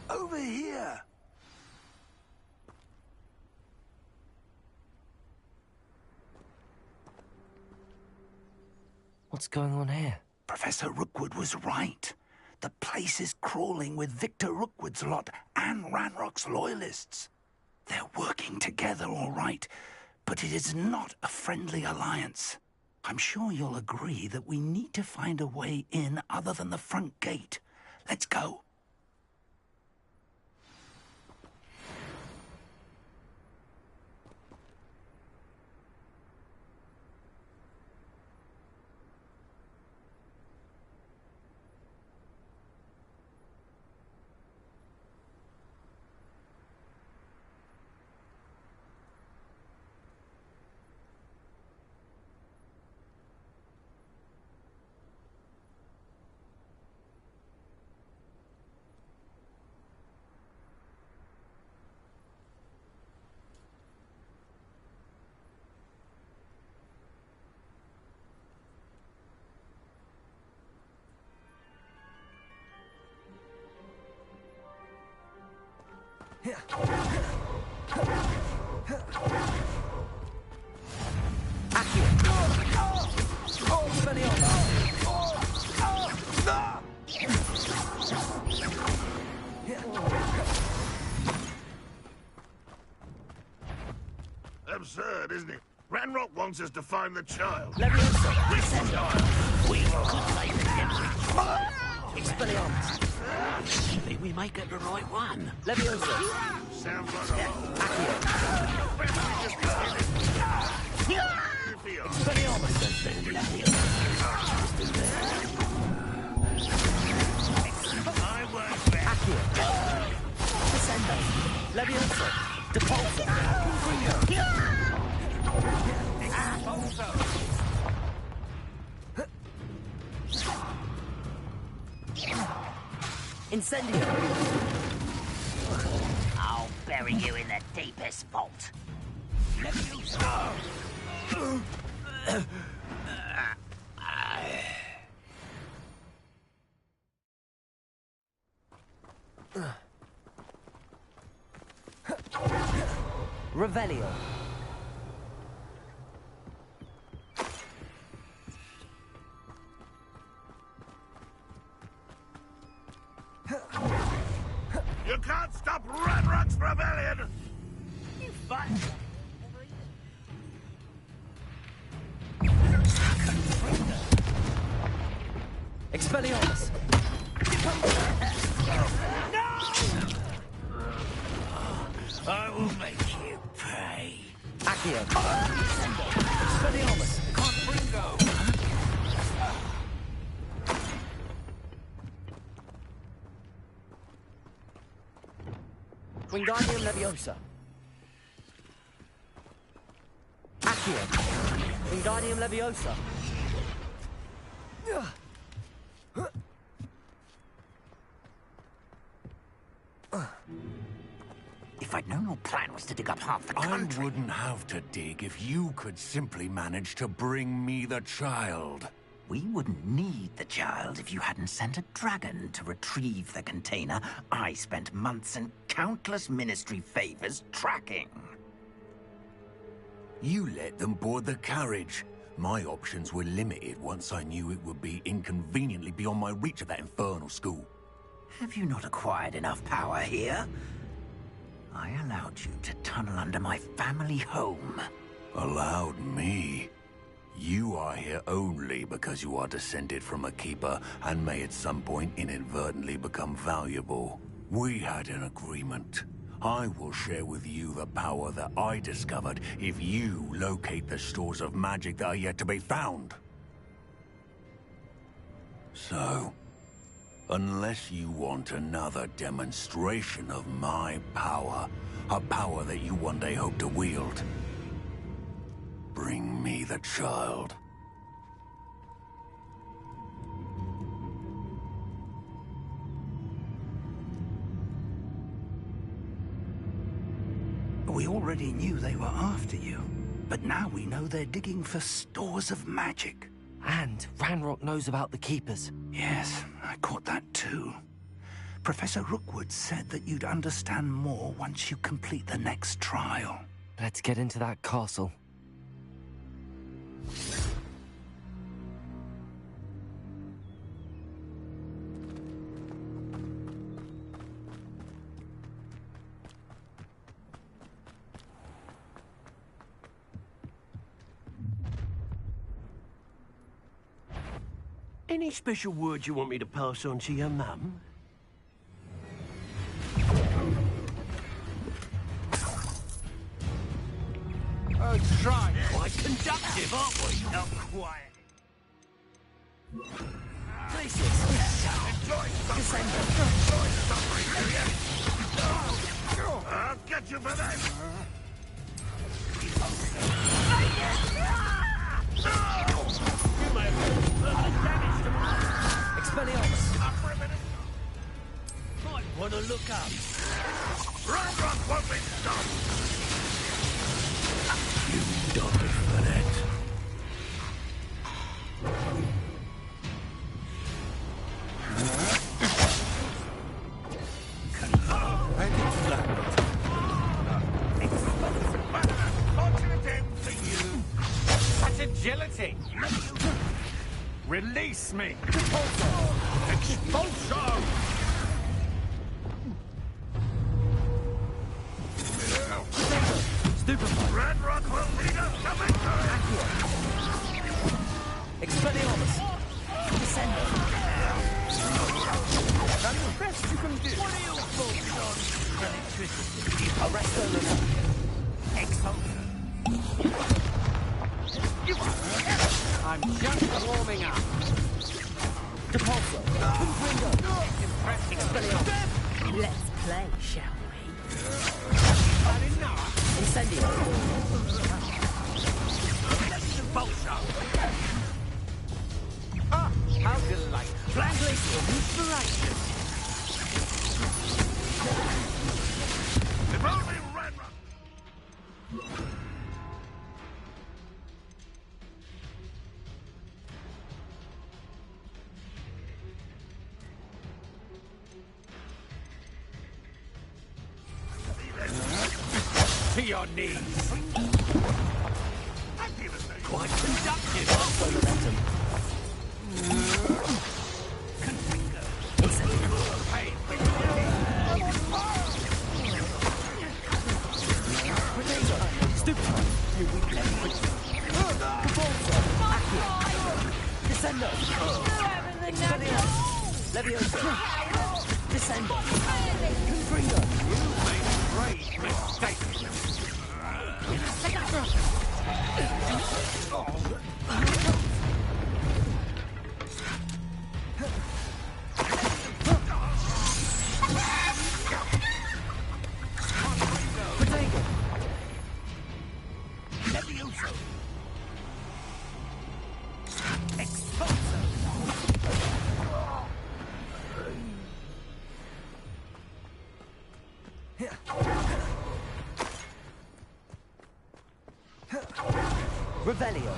Over here! What's going on here? Professor Rookwood was right. The place is crawling with Victor Rookwood's lot and Ranrock's loyalists. They're working together, all right, but it is not a friendly alliance. I'm sure you'll agree that we need to find a way in other than the front gate. Let's go. Absurd, isn't it? Ranrock wants us to find the child. We could take him. Expelliarmus. Think we may get the right one. Leviosa. Sounds like a Expelliarmus. I work better. Accio. Descendo. Leviosa. Depulso. Incendio. I'll bury you in the deepest vault. Revelio. You can't stop Ranrock's rebellion! You fuck. Expelliarmus. Accio. Expelliarmus. Confringo. Wingardium Leviosa. Accio. Wingardium Leviosa. If I'd known your plan was to dig up half the country... I wouldn't have to dig if you could simply manage to bring me the child. We wouldn't need the child if you hadn't sent a dragon to retrieve the container I spent months and countless ministry favors tracking. You let them board the carriage. My options were limited once I knew it would be inconveniently beyond my reach at that infernal school. Have you not acquired enough power here? I allowed you to tunnel under my family home. Allowed me? You are here only because you are descended from a keeper and may at some point inadvertently become valuable. We had an agreement. I will share with you the power that I discovered if you locate the stores of magic that are yet to be found. So, unless you want another demonstration of my power, a power that you one day hope to wield, bring me the child. We already knew they were after you, but now we know they're digging for stores of magic. And Ranrock knows about the Keepers. Yes, I caught that too. Professor Rookwood said that you'd understand more once you complete the next trial. Let's get into that castle. Any special words you want me to pass on to your mum? Oh, try. Quite conductive, aren't we? Not quiet. Places. I'll get you for that! You may have done damage to my... Expelliarmus. Might want to look up. Ranrock won't be stopped! You died for that. That's agility. Release me. Expulso! Stupefy. Ranrock will lead us to victory! Expelliarmus. Descendo. That's the best you can do. What are your thoughts on electricity? Arresto Luna. Exalted. I'm just warming up. Depulso. Confringo. Expelliarmus. Let's play, shall we? Not enough. Incendio. Ah, how delightful. Translation. Inspiration. If only Ranrock... To your knees. Quite conductive, aren't we? Momentum. Stupefy. Descendo. Expelliarmus. Leviosa. Descendo. Confringo. You made a grave mistake. Revelio.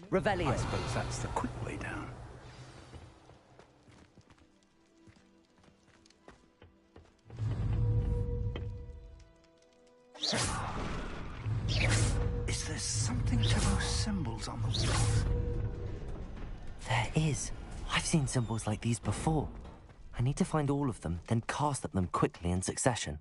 Revelio. I suppose that's the quick way down. Is there something to those symbols on the walls? There is. I've seen symbols like these before. I need to find all of them, then cast at them quickly in succession.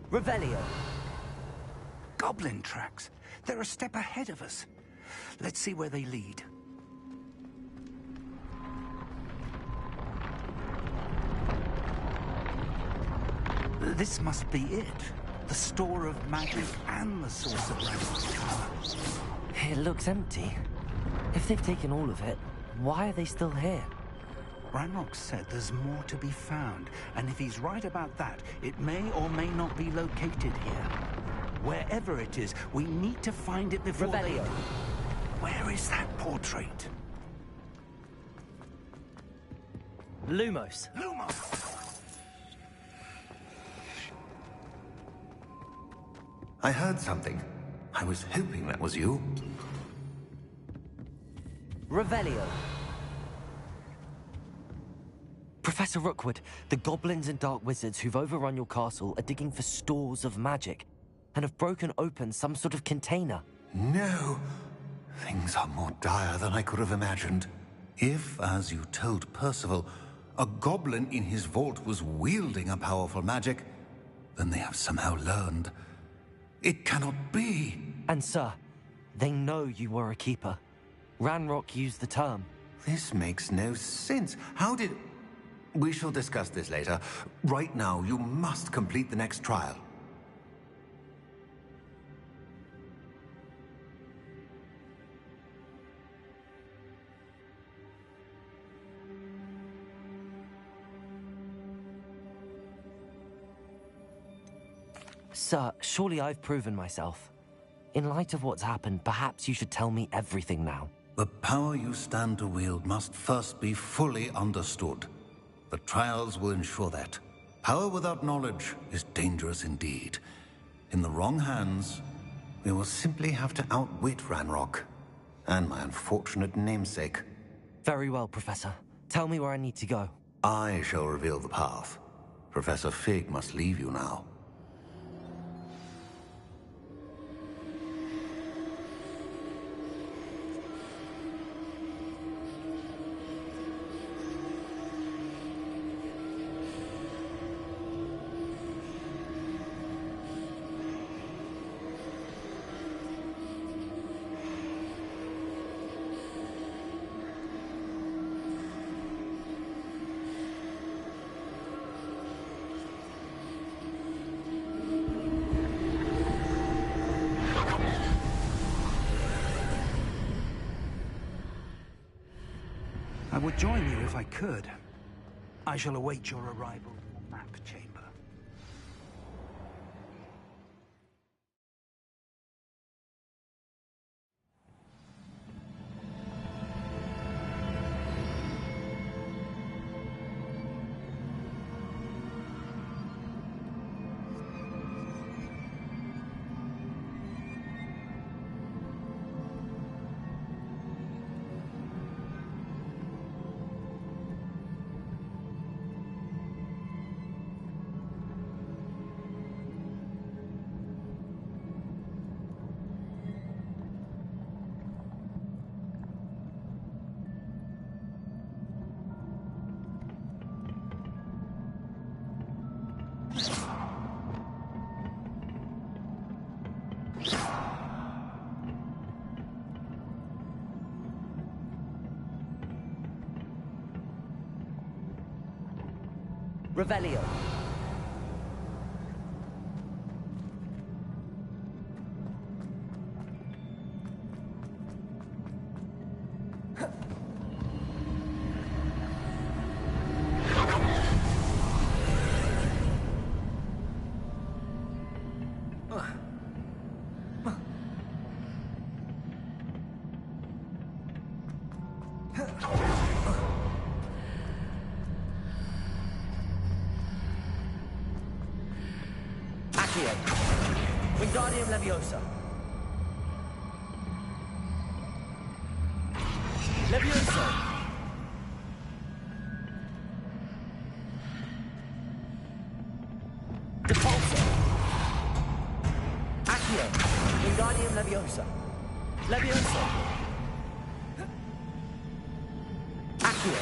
Revelio. Goblin tracks. They're a step ahead of us. Let's see where they lead. This must be it. The store of magic and the source of Ranrock's power. It looks empty. If they've taken all of it, why are they still here? Ranrock said there's more to be found, and if he's right about that, it may or may not be located here. Wherever it is, we need to find it before they do. Where is that portrait? Lumos. Lumos! I heard something. I was hoping that was you. Revelio. Professor Rookwood, the goblins and dark wizards who've overrun your castle are digging for stores of magic and have broken open some sort of container. No. Things are more dire than I could have imagined. If, as you told Percival, a goblin in his vault was wielding a powerful magic, then they have somehow learned. It cannot be. And sir, they know you were a keeper. Ranrock used the term. This makes no sense. How did... We shall discuss this later. Right now, you must complete the next trial. Sir, surely I've proven myself. In light of what's happened, perhaps you should tell me everything now. The power you stand to wield must first be fully understood. The trials will ensure that. Power without knowledge is dangerous indeed. In the wrong hands, we will simply have to outwit Ranrock and my unfortunate namesake. Very well, Professor. Tell me where I need to go. I shall reveal the path. Professor Fig must leave you now. would join you if I could. I shall await your arrival in the map chamber. Revelio. Wingardium Leviosa. Leviosa. Depulso. Accio. Wingardium Leviosa. Leviosa. Accio.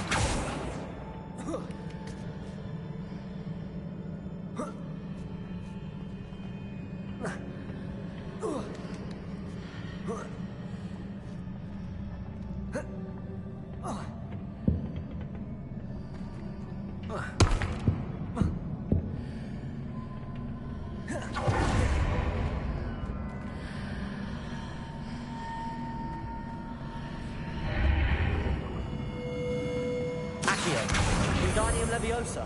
Wingardium Leviosa.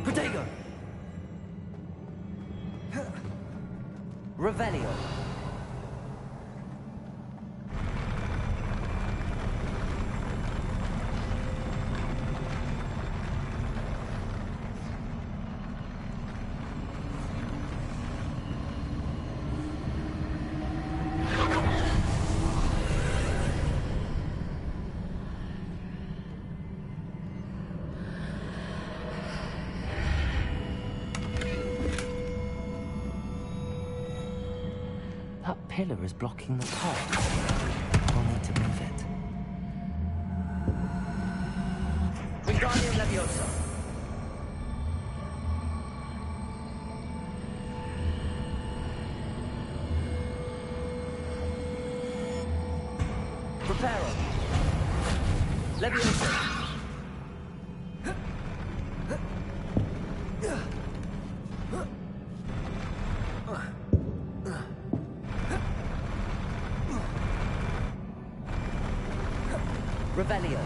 Protego. Revelio. That pillar is blocking the path. I'll need to move it. Wingardium Leviosa. Preparo. Leviosa. Revelio.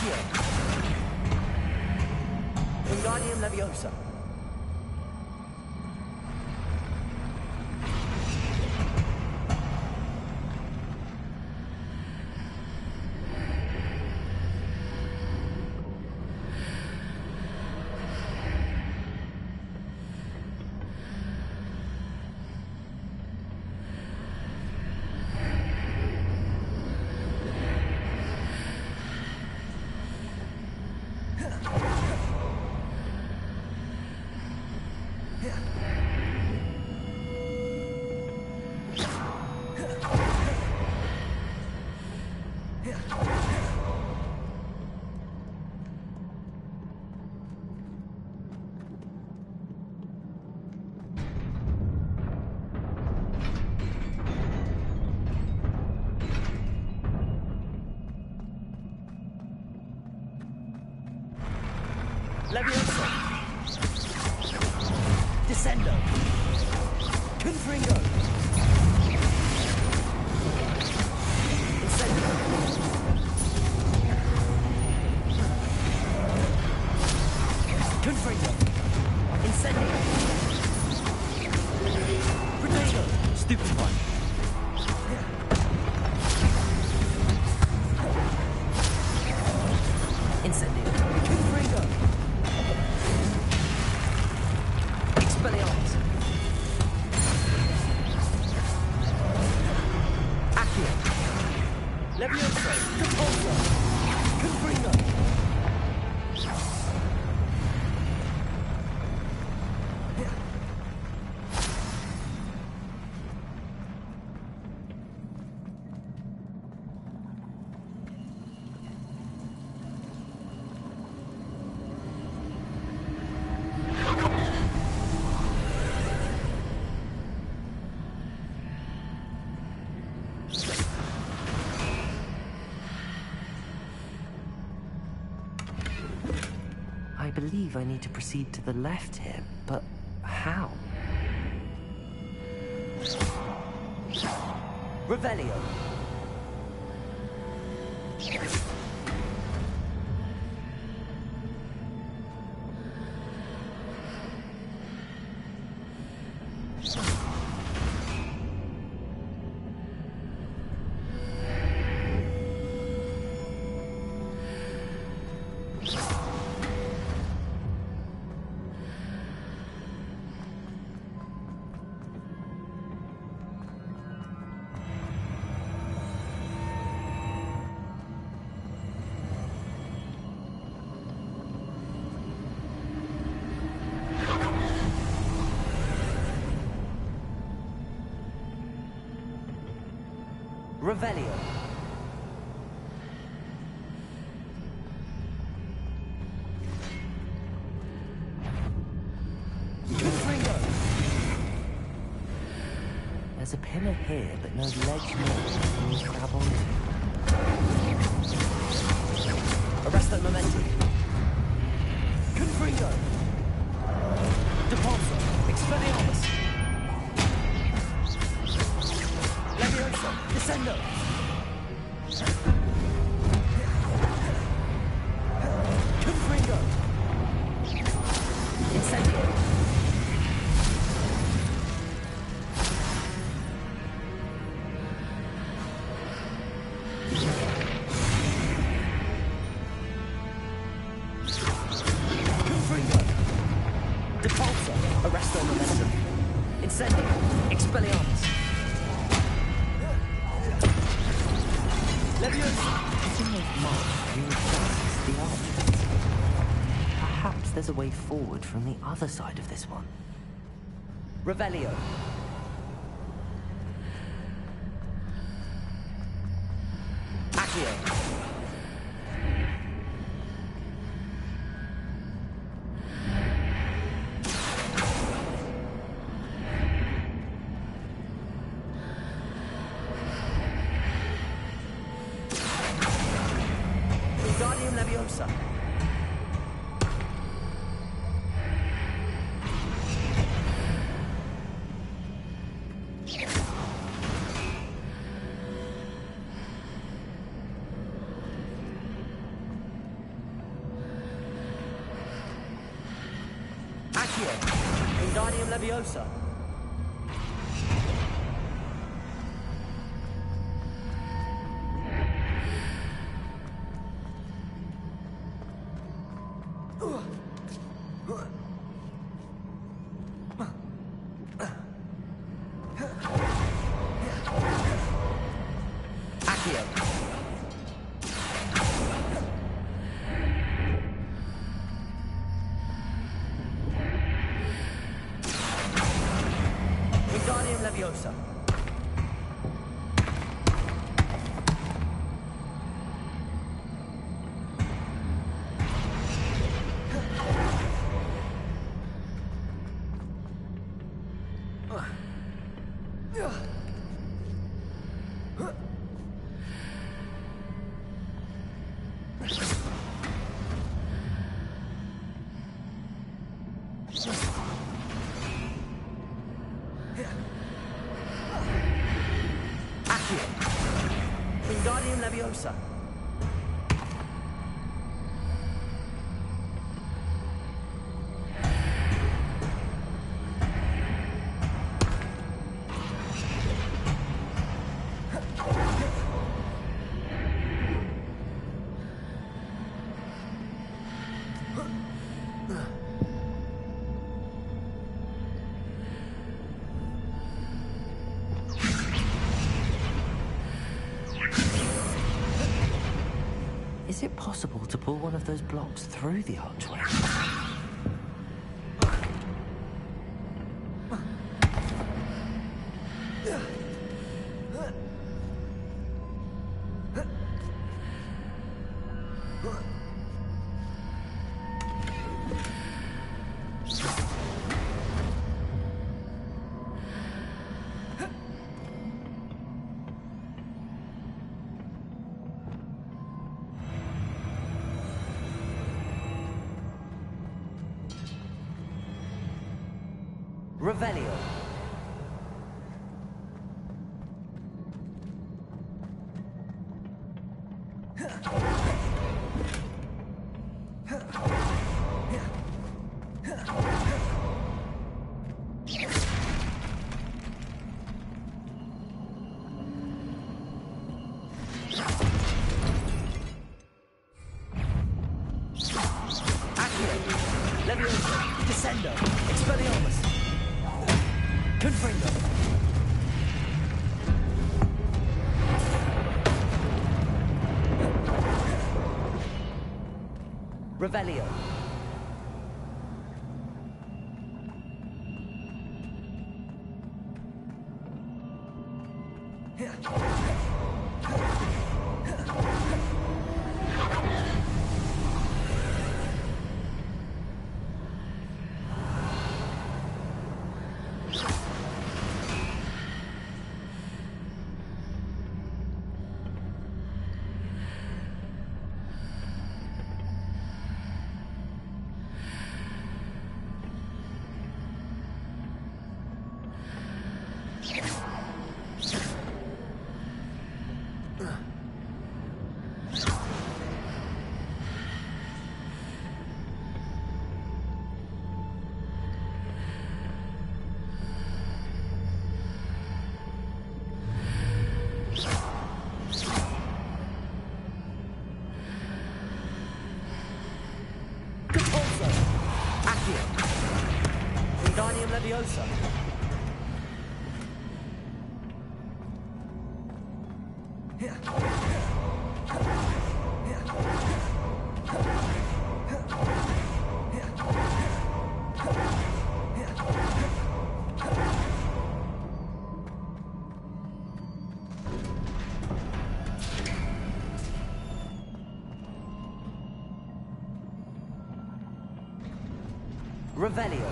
Accio. Wingardium Leviosa. Leviosa. Descendo. Confringo. Incendio. Confringo. Incendio. Protego. Stupefy. Incendio. Confringo. Expelliarmus. Accio. Leviosa. Repulsor. Confringo. I believe I need to proceed to the left here, but how? Revelio. Revelio. Confringo. There's a pillar here, but no ledge near it. Can you grab onto? Arresto Momenti. Confringo. Depulso. Expelliarmus. Leviosa. Descendo. Confringo. Incendio. Confringo. Depulso. Arresto Momentum. Incendio. Expelliarmus. Leviosa. In those marks, you adjust the arches. Perhaps there's a way forward from the other side of this one. Revelio. Accio. Wingardium Leviosa. Accio. Wingardium Leviosa. Wingardium Leviosa. Accio. Wingardium Leviosa. Is it possible to pull one of those blocks through the archway? Revelio. Leviosa. Descendo. Expelliarmus. Confringo. Revelio. Wingardium Leviosa. Revelio.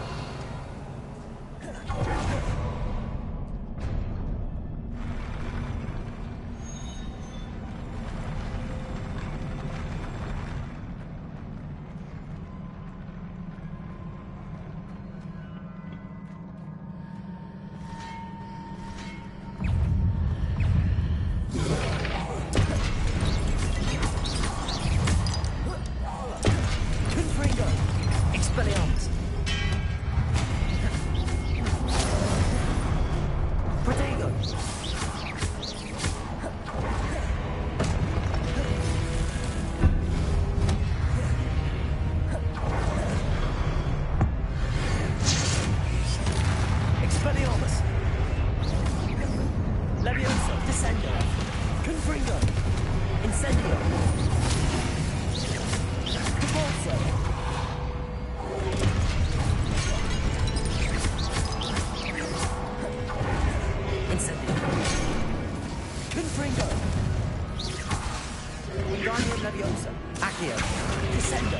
Confringo. Expelliarmus. Confringo. Wingardium Leviosa. Accio. Descendo.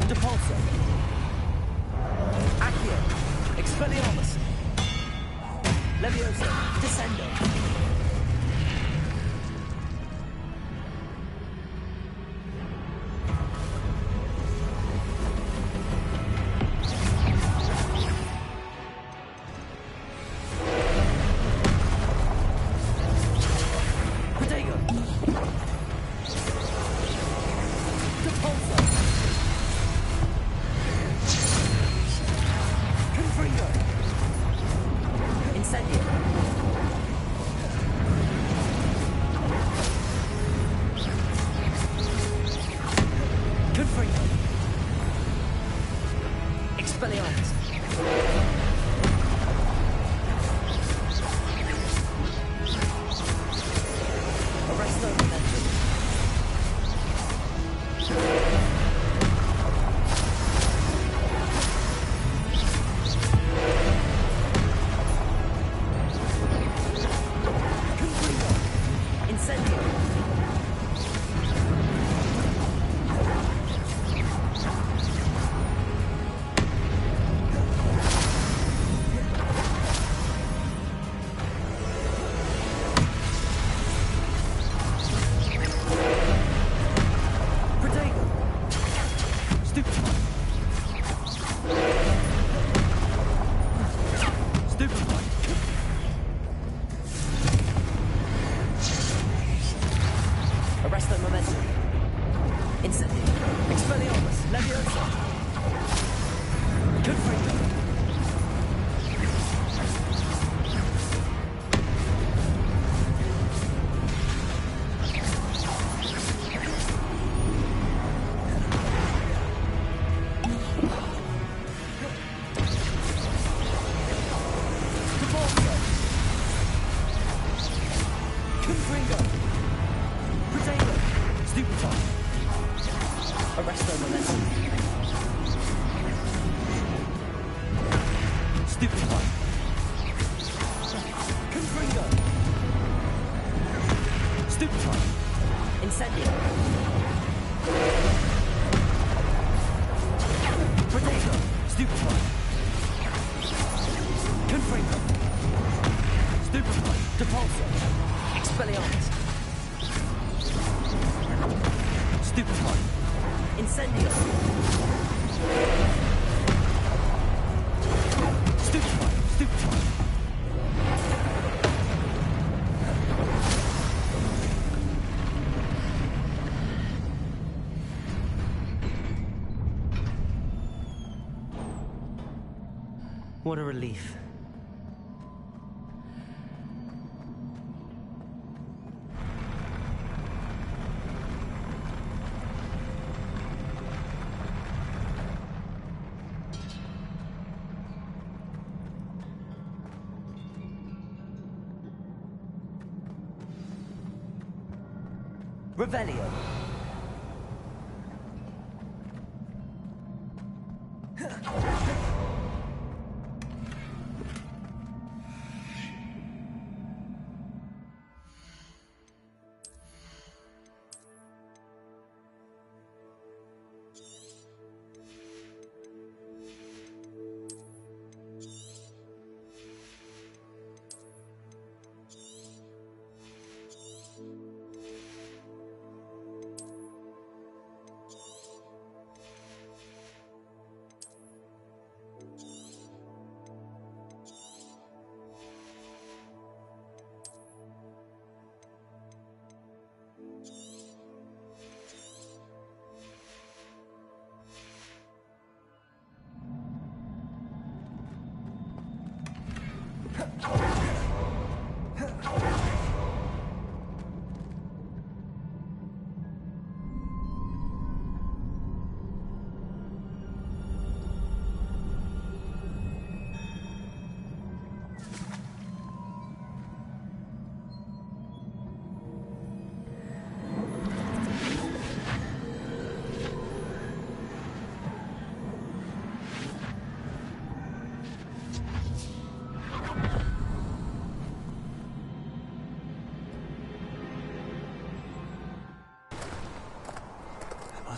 Depulso. Accio. Expelliarmus. Leviosa. Descendo. Protego. Depulso. Confringo. Incendio. Confringo. Expelliarmus. Arresto Momentum. Confringo. Incendio. Protego. Stupefy. Stupefy. Arresto Momentum. Incendio. Expelliarmus. Leviosa. Confringo. Depulso. Confringo. Protego. Stupefy. Arresto Momentum. Stupefy. Confringo. Stupefy. Incendio. Protego. Stupefy. Confringo. Stupefy. Depulso. Expelliarmus. Stupefy. Incendio. Stupefy. Stupefy. What a relief. Revelio.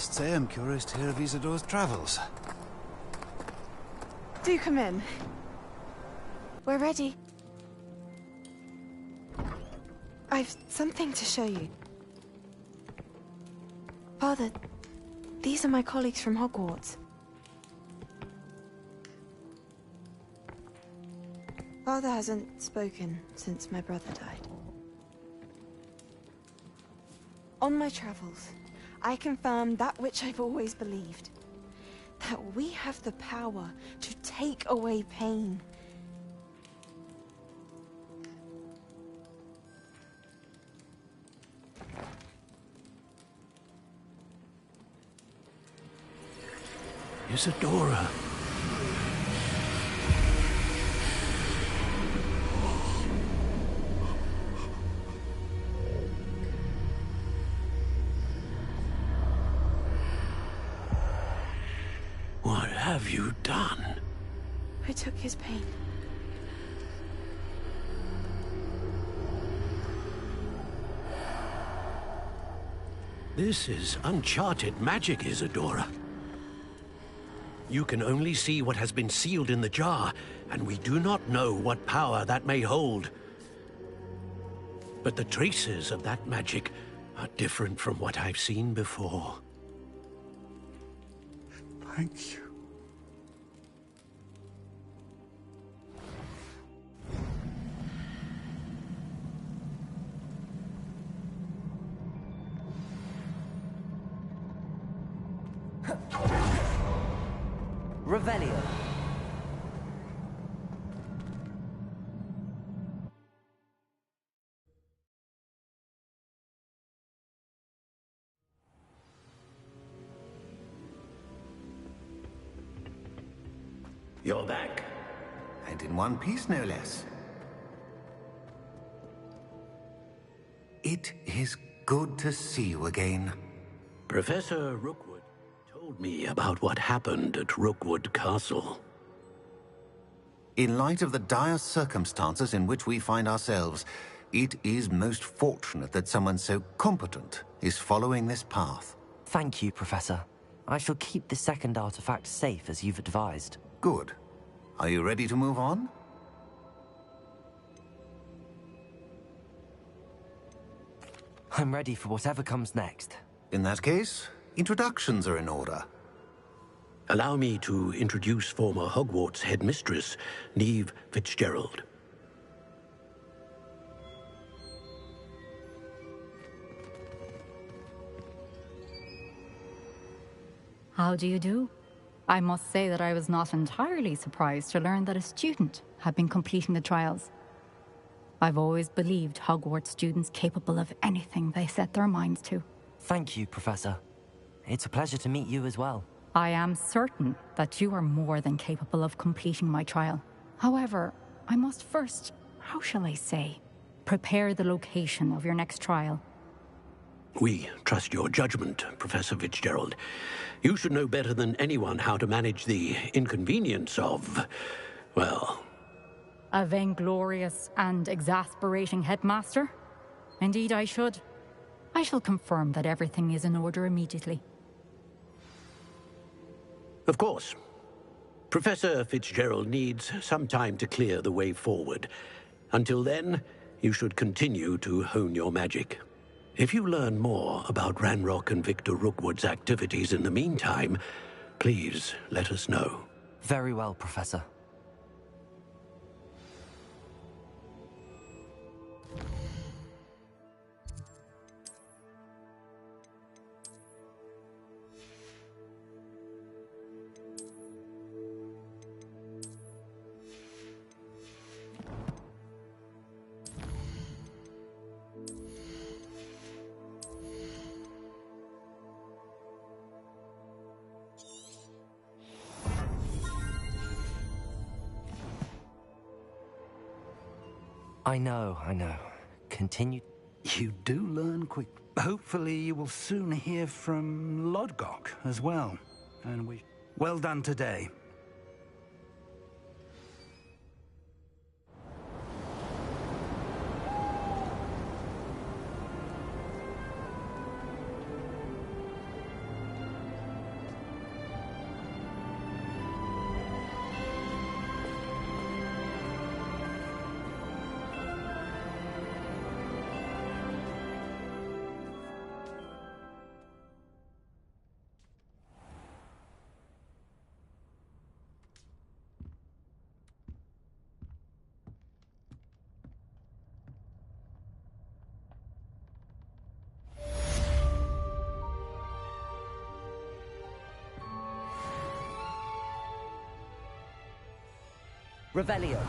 must say I'm curious to hear of Isadore's travels. Do come in. We're ready. I've something to show you. Father, these are my colleagues from Hogwarts. Father hasn't spoken since my brother died. On my travels, I confirmed that which I've always believed. That we have the power to take away pain. Isadora. What have you done? I took his pain. This is uncharted magic, Isadora. You can only see what has been sealed in the jar, and we do not know what power that may hold. But the traces of that magic are different from what I've seen before. Thank you. Revelio. You're back. And in one piece, no less. It is good to see you again. Professor Rookwood told me about what happened at Rookwood Castle. In light of the dire circumstances in which we find ourselves, it is most fortunate that someone so competent is following this path. Thank you, Professor. I shall keep the second artifact safe as you've advised. Good. Are you ready to move on? I'm ready for whatever comes next. In that case, introductions are in order. Allow me to introduce former Hogwarts headmistress, Neve Fitzgerald. How do you do? I must say that I was not entirely surprised to learn that a student had been completing the trials. I've always believed Hogwarts students capable of anything they set their minds to. Thank you, Professor. It's a pleasure to meet you as well. I am certain that you are more than capable of completing my trial. However, I must first, how shall I say, prepare the location of your next trial. We trust your judgment, Professor Fitzgerald. You should know better than anyone how to manage the inconvenience of, well... A vainglorious and exasperating headmaster? Indeed I should. I shall confirm that everything is in order immediately. Of course. Professor Fitzgerald needs some time to clear the way forward. Until then, you should continue to hone your magic. If you learn more about Ranrock and Victor Rookwood's activities in the meantime, please let us know. Very well, Professor. I know. Continue. You do learn quick. Hopefully you will soon hear from Lodgok as well. And well done today. Revelio.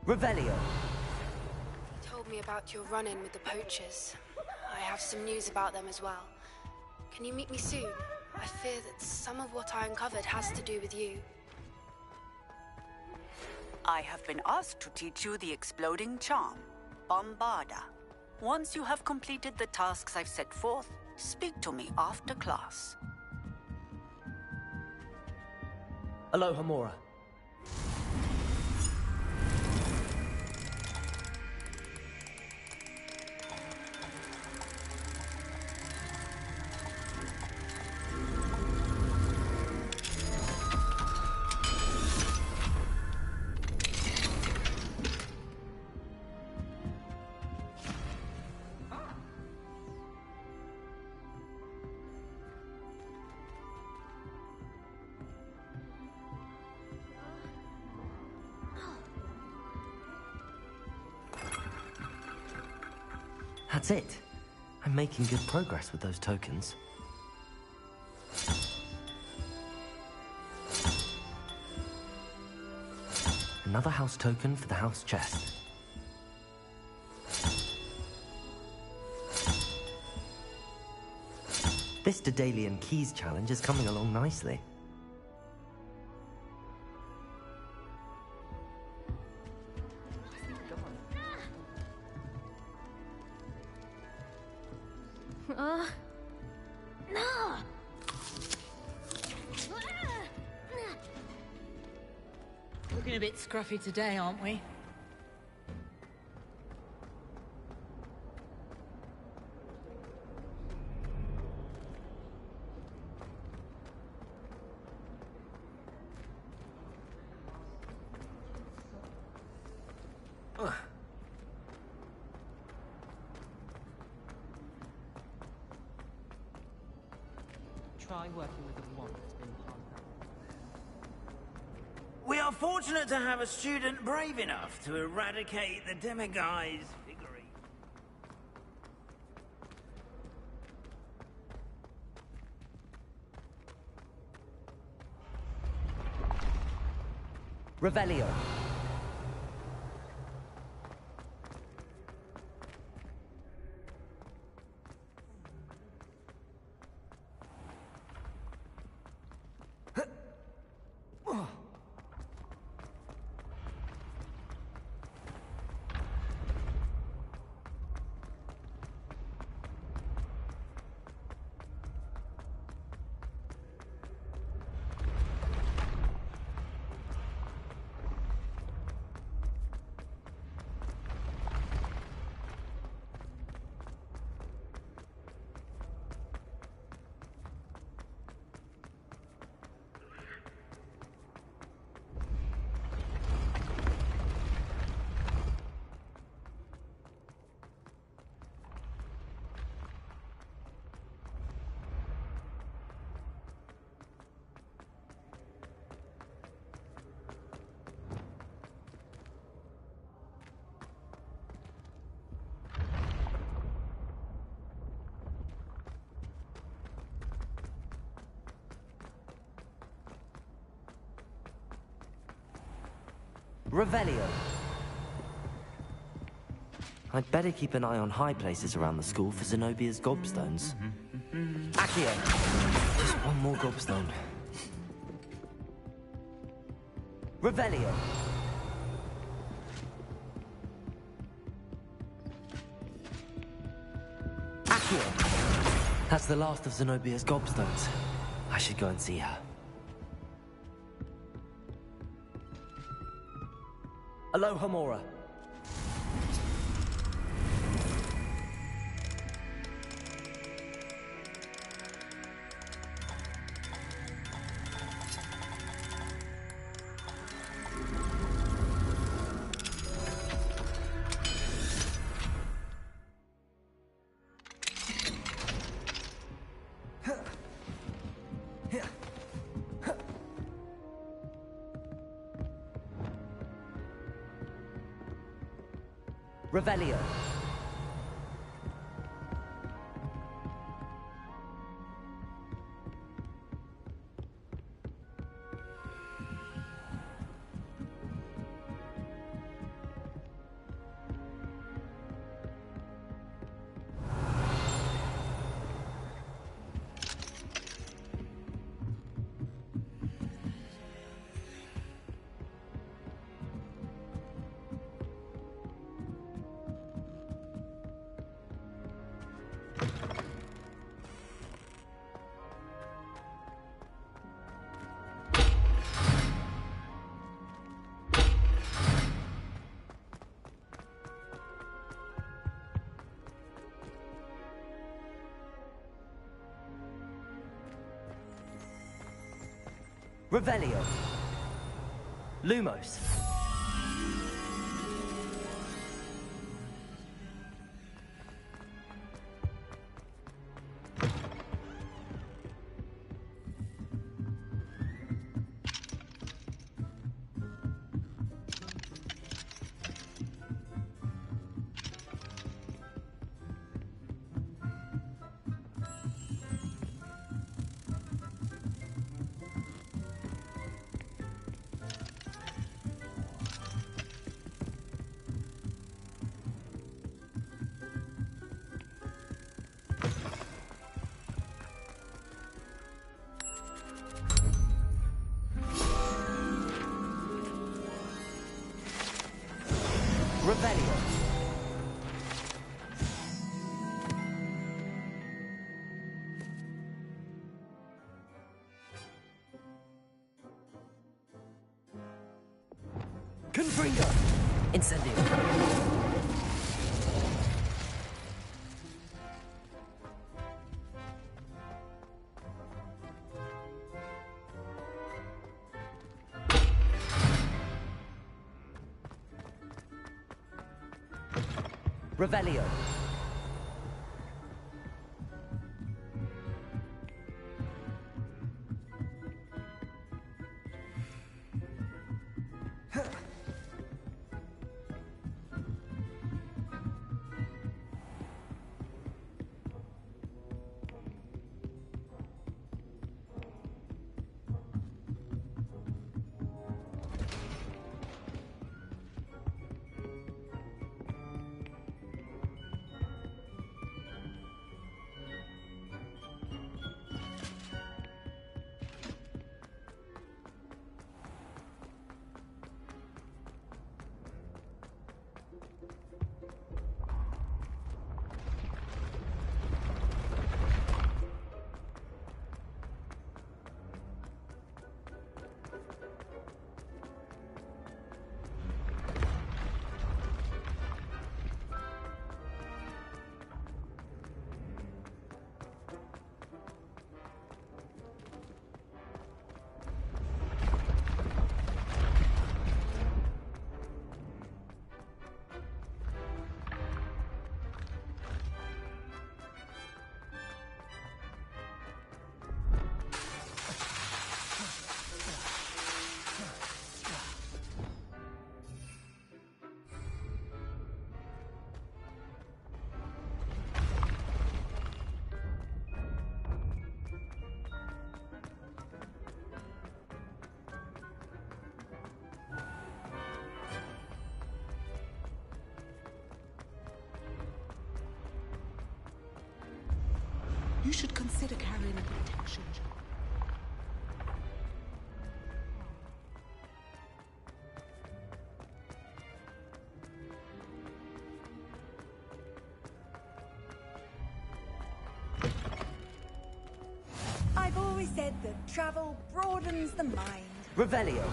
Revelio. You told me about your run-in with the poachers. I have some news about them as well. Can you meet me soon? I fear that some of what I uncovered has to do with you. I have been asked to teach you the exploding charm, Bombarda. Once you have completed the tasks I've set forth, speak to me after class. Aloha Mora. That's it. I'm making good progress with those tokens. Another house token for the house chest. This Daedalian Keys challenge is coming along nicely. No! Looking a bit scruffy today, aren't we? Try working with the wand that's been passed down. fortunate to have a student brave enough to eradicate the demiguise figurine. Revelio. Revelio. I'd better keep an eye on high places around the school for Zenobia's gobstones. Accio. Just one more gobstone. Revelio. Accio. That's the last of Zenobia's gobstones. I should go and see her. Alohomora. Revelio. Revelio. Lumos. Revelio. Confringo. Incendio. Revelio. You should consider carrying a protection charm. I've always said that travel broadens the mind. Revelio.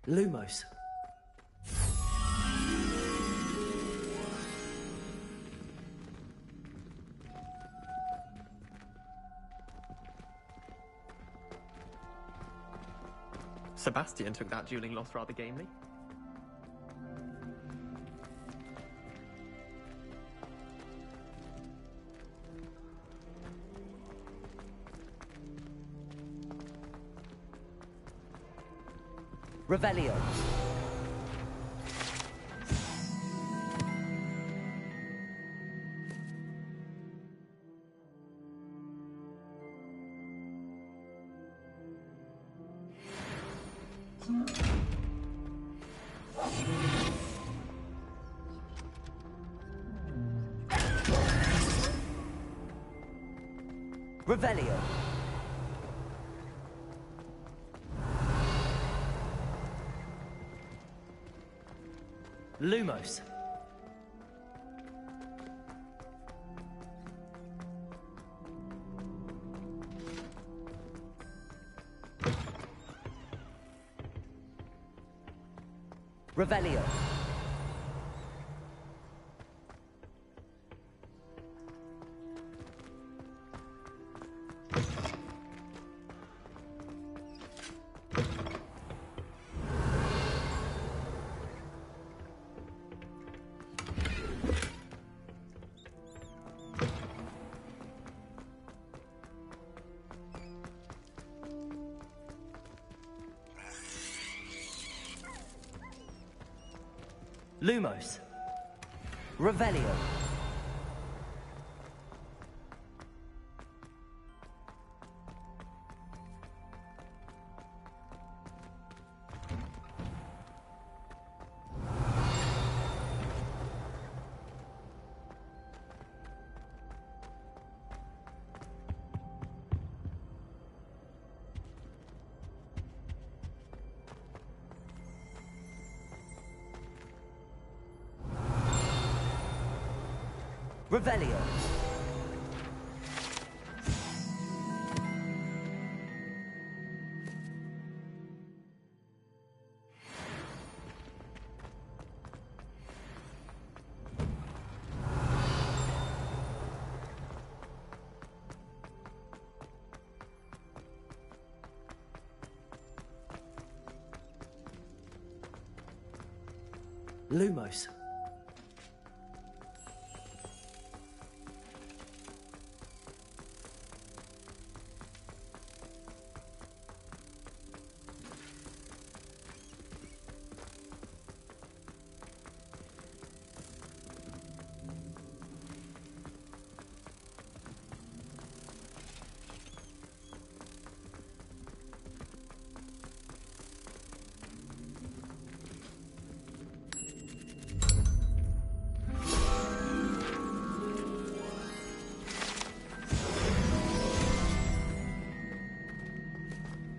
Lumos. Sebastian took that dueling loss rather gamely. Revelio. Revelio. Lumos. Revelio. Lumos. Revelio. Revelio. Lumos.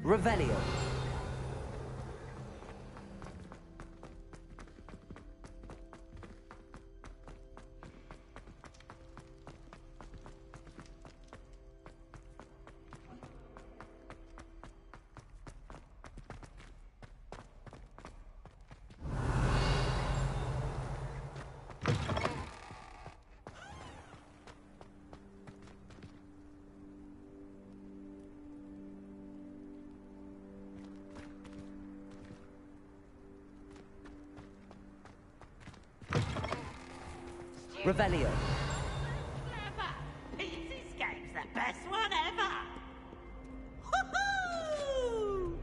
Revelio. Revelio. Clever! Pete's escape's the best one ever! Woohoo!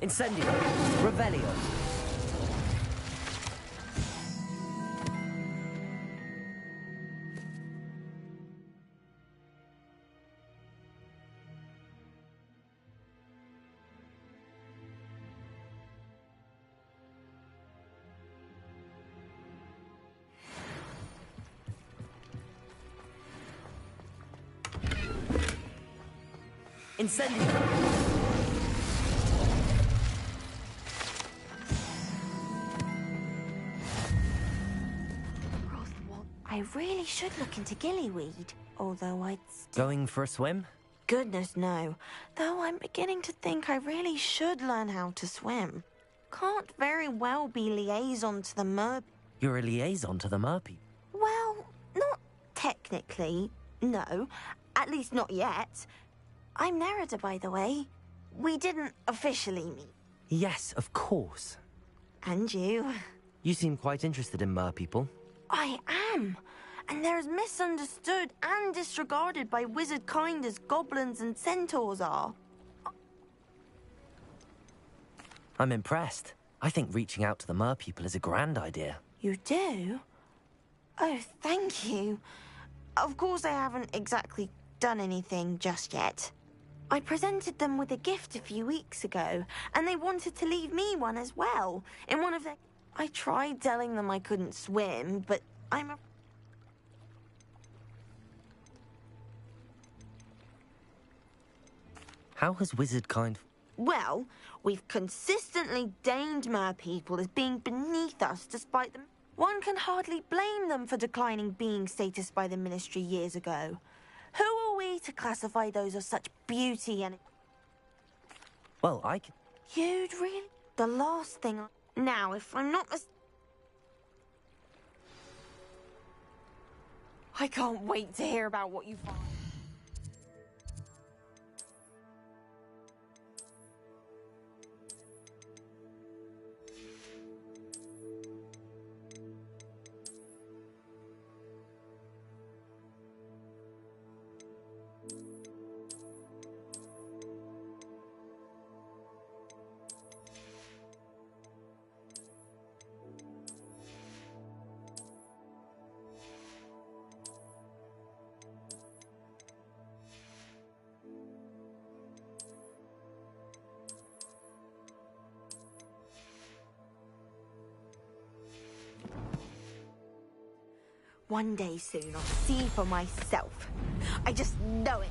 Incendio. Revelio. Incendio. I really should look into gillyweed, although I'd... Going for a swim? Goodness, no. Though I'm beginning to think I really should learn how to swim. Can't very well be liaison to the mer... You're a liaison to the merpeople. Well, not technically, no. At least not yet. I'm Nerida, by the way. We didn't officially meet. Yes, of course. And you. You seem quite interested in merpeople. I am. And they're as misunderstood and disregarded by wizard kind as goblins and centaurs are. I'm impressed. I think reaching out to the merpeople is a grand idea. You do? Oh, thank you. Of course I haven't exactly done anything just yet. I presented them with a gift a few weeks ago, and they wanted to leave me one as well, in one of their... I tried telling them I couldn't swim, but I'm a... How has wizard kind... Well, we've consistently deigned merpeople as being beneath us despite them. One can hardly blame them for declining being status by the Ministry years ago. Who are we to classify those of such beauty and... Well, I can... You'd really... The last thing I... Now, if I'm not I can't wait to hear about what you find. One day soon, I'll see for myself. I just know it.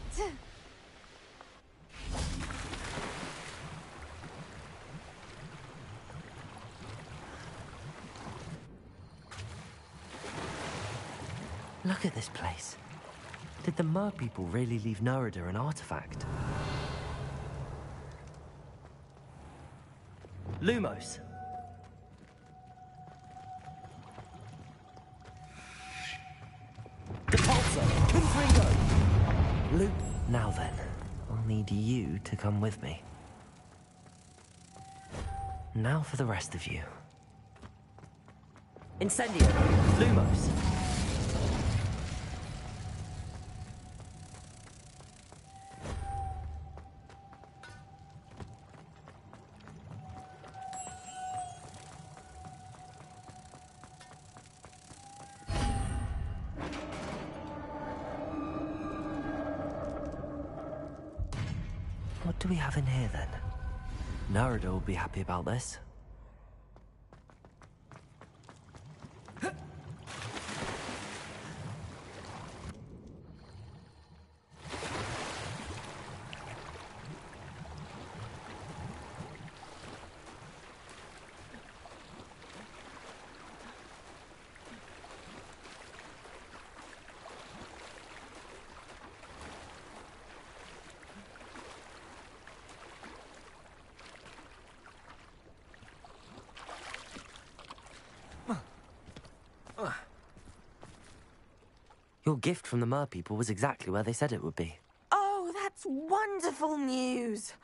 Look at this place. Did the merpeople really leave Nerida an artifact? Lumos. Luke, now then, I'll need you to come with me. Now for the rest of you. Incendio. Lumos. What do we have in here, then? Nerida will be happy about this. Your gift from the merpeople was exactly where they said it would be. Oh, that's wonderful news.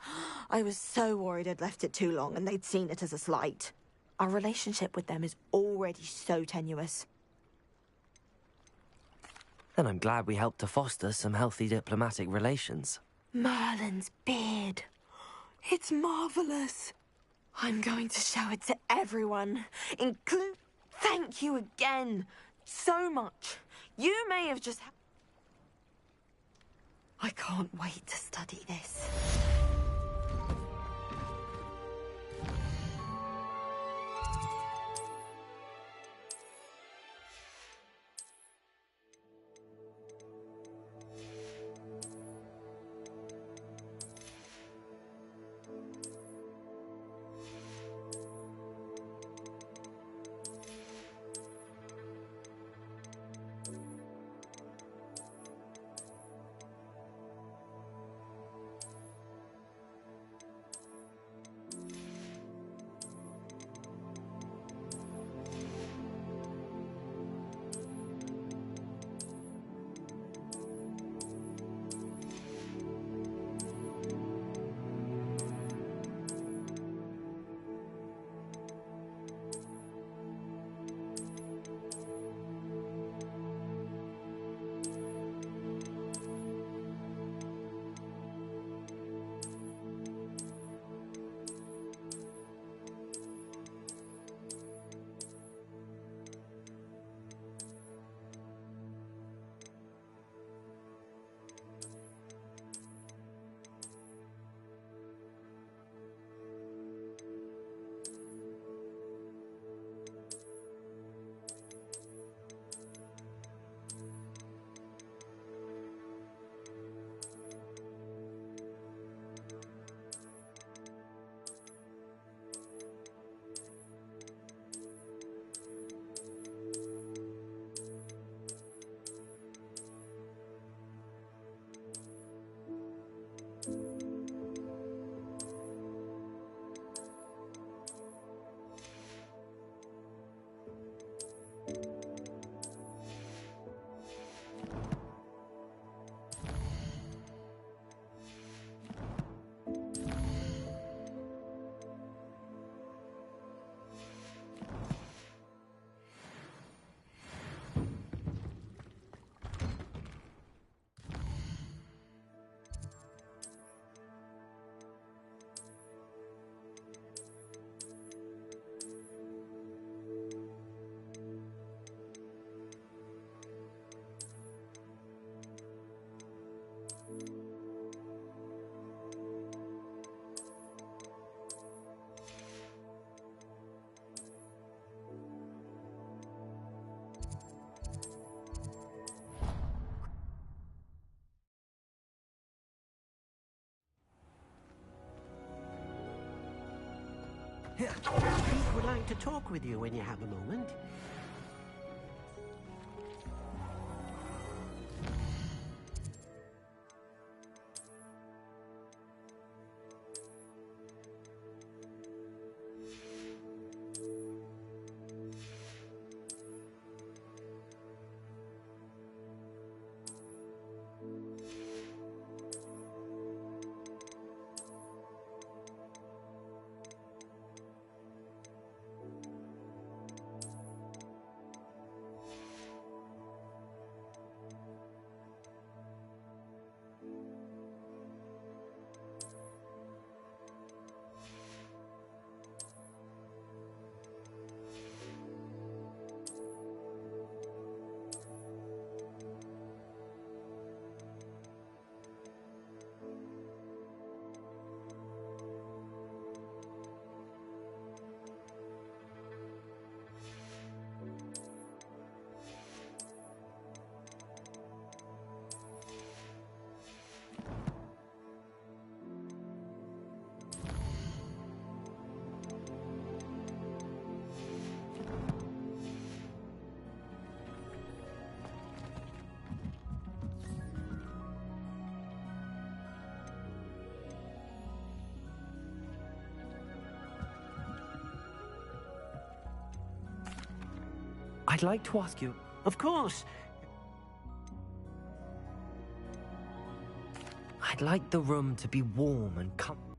I was so worried I'd left it too long and they'd seen it as a slight. Our relationship with them is already so tenuous. Then I'm glad we helped to foster some healthy diplomatic relations. Merlin's beard. It's marvelous. I'm going to show it to everyone, include... Thank you again, so much. You may have just... I can't wait to study this. Pete would like to talk with you when you have a moment. I'd like to ask you... Of course. I'd like the room to be warm and comfortable.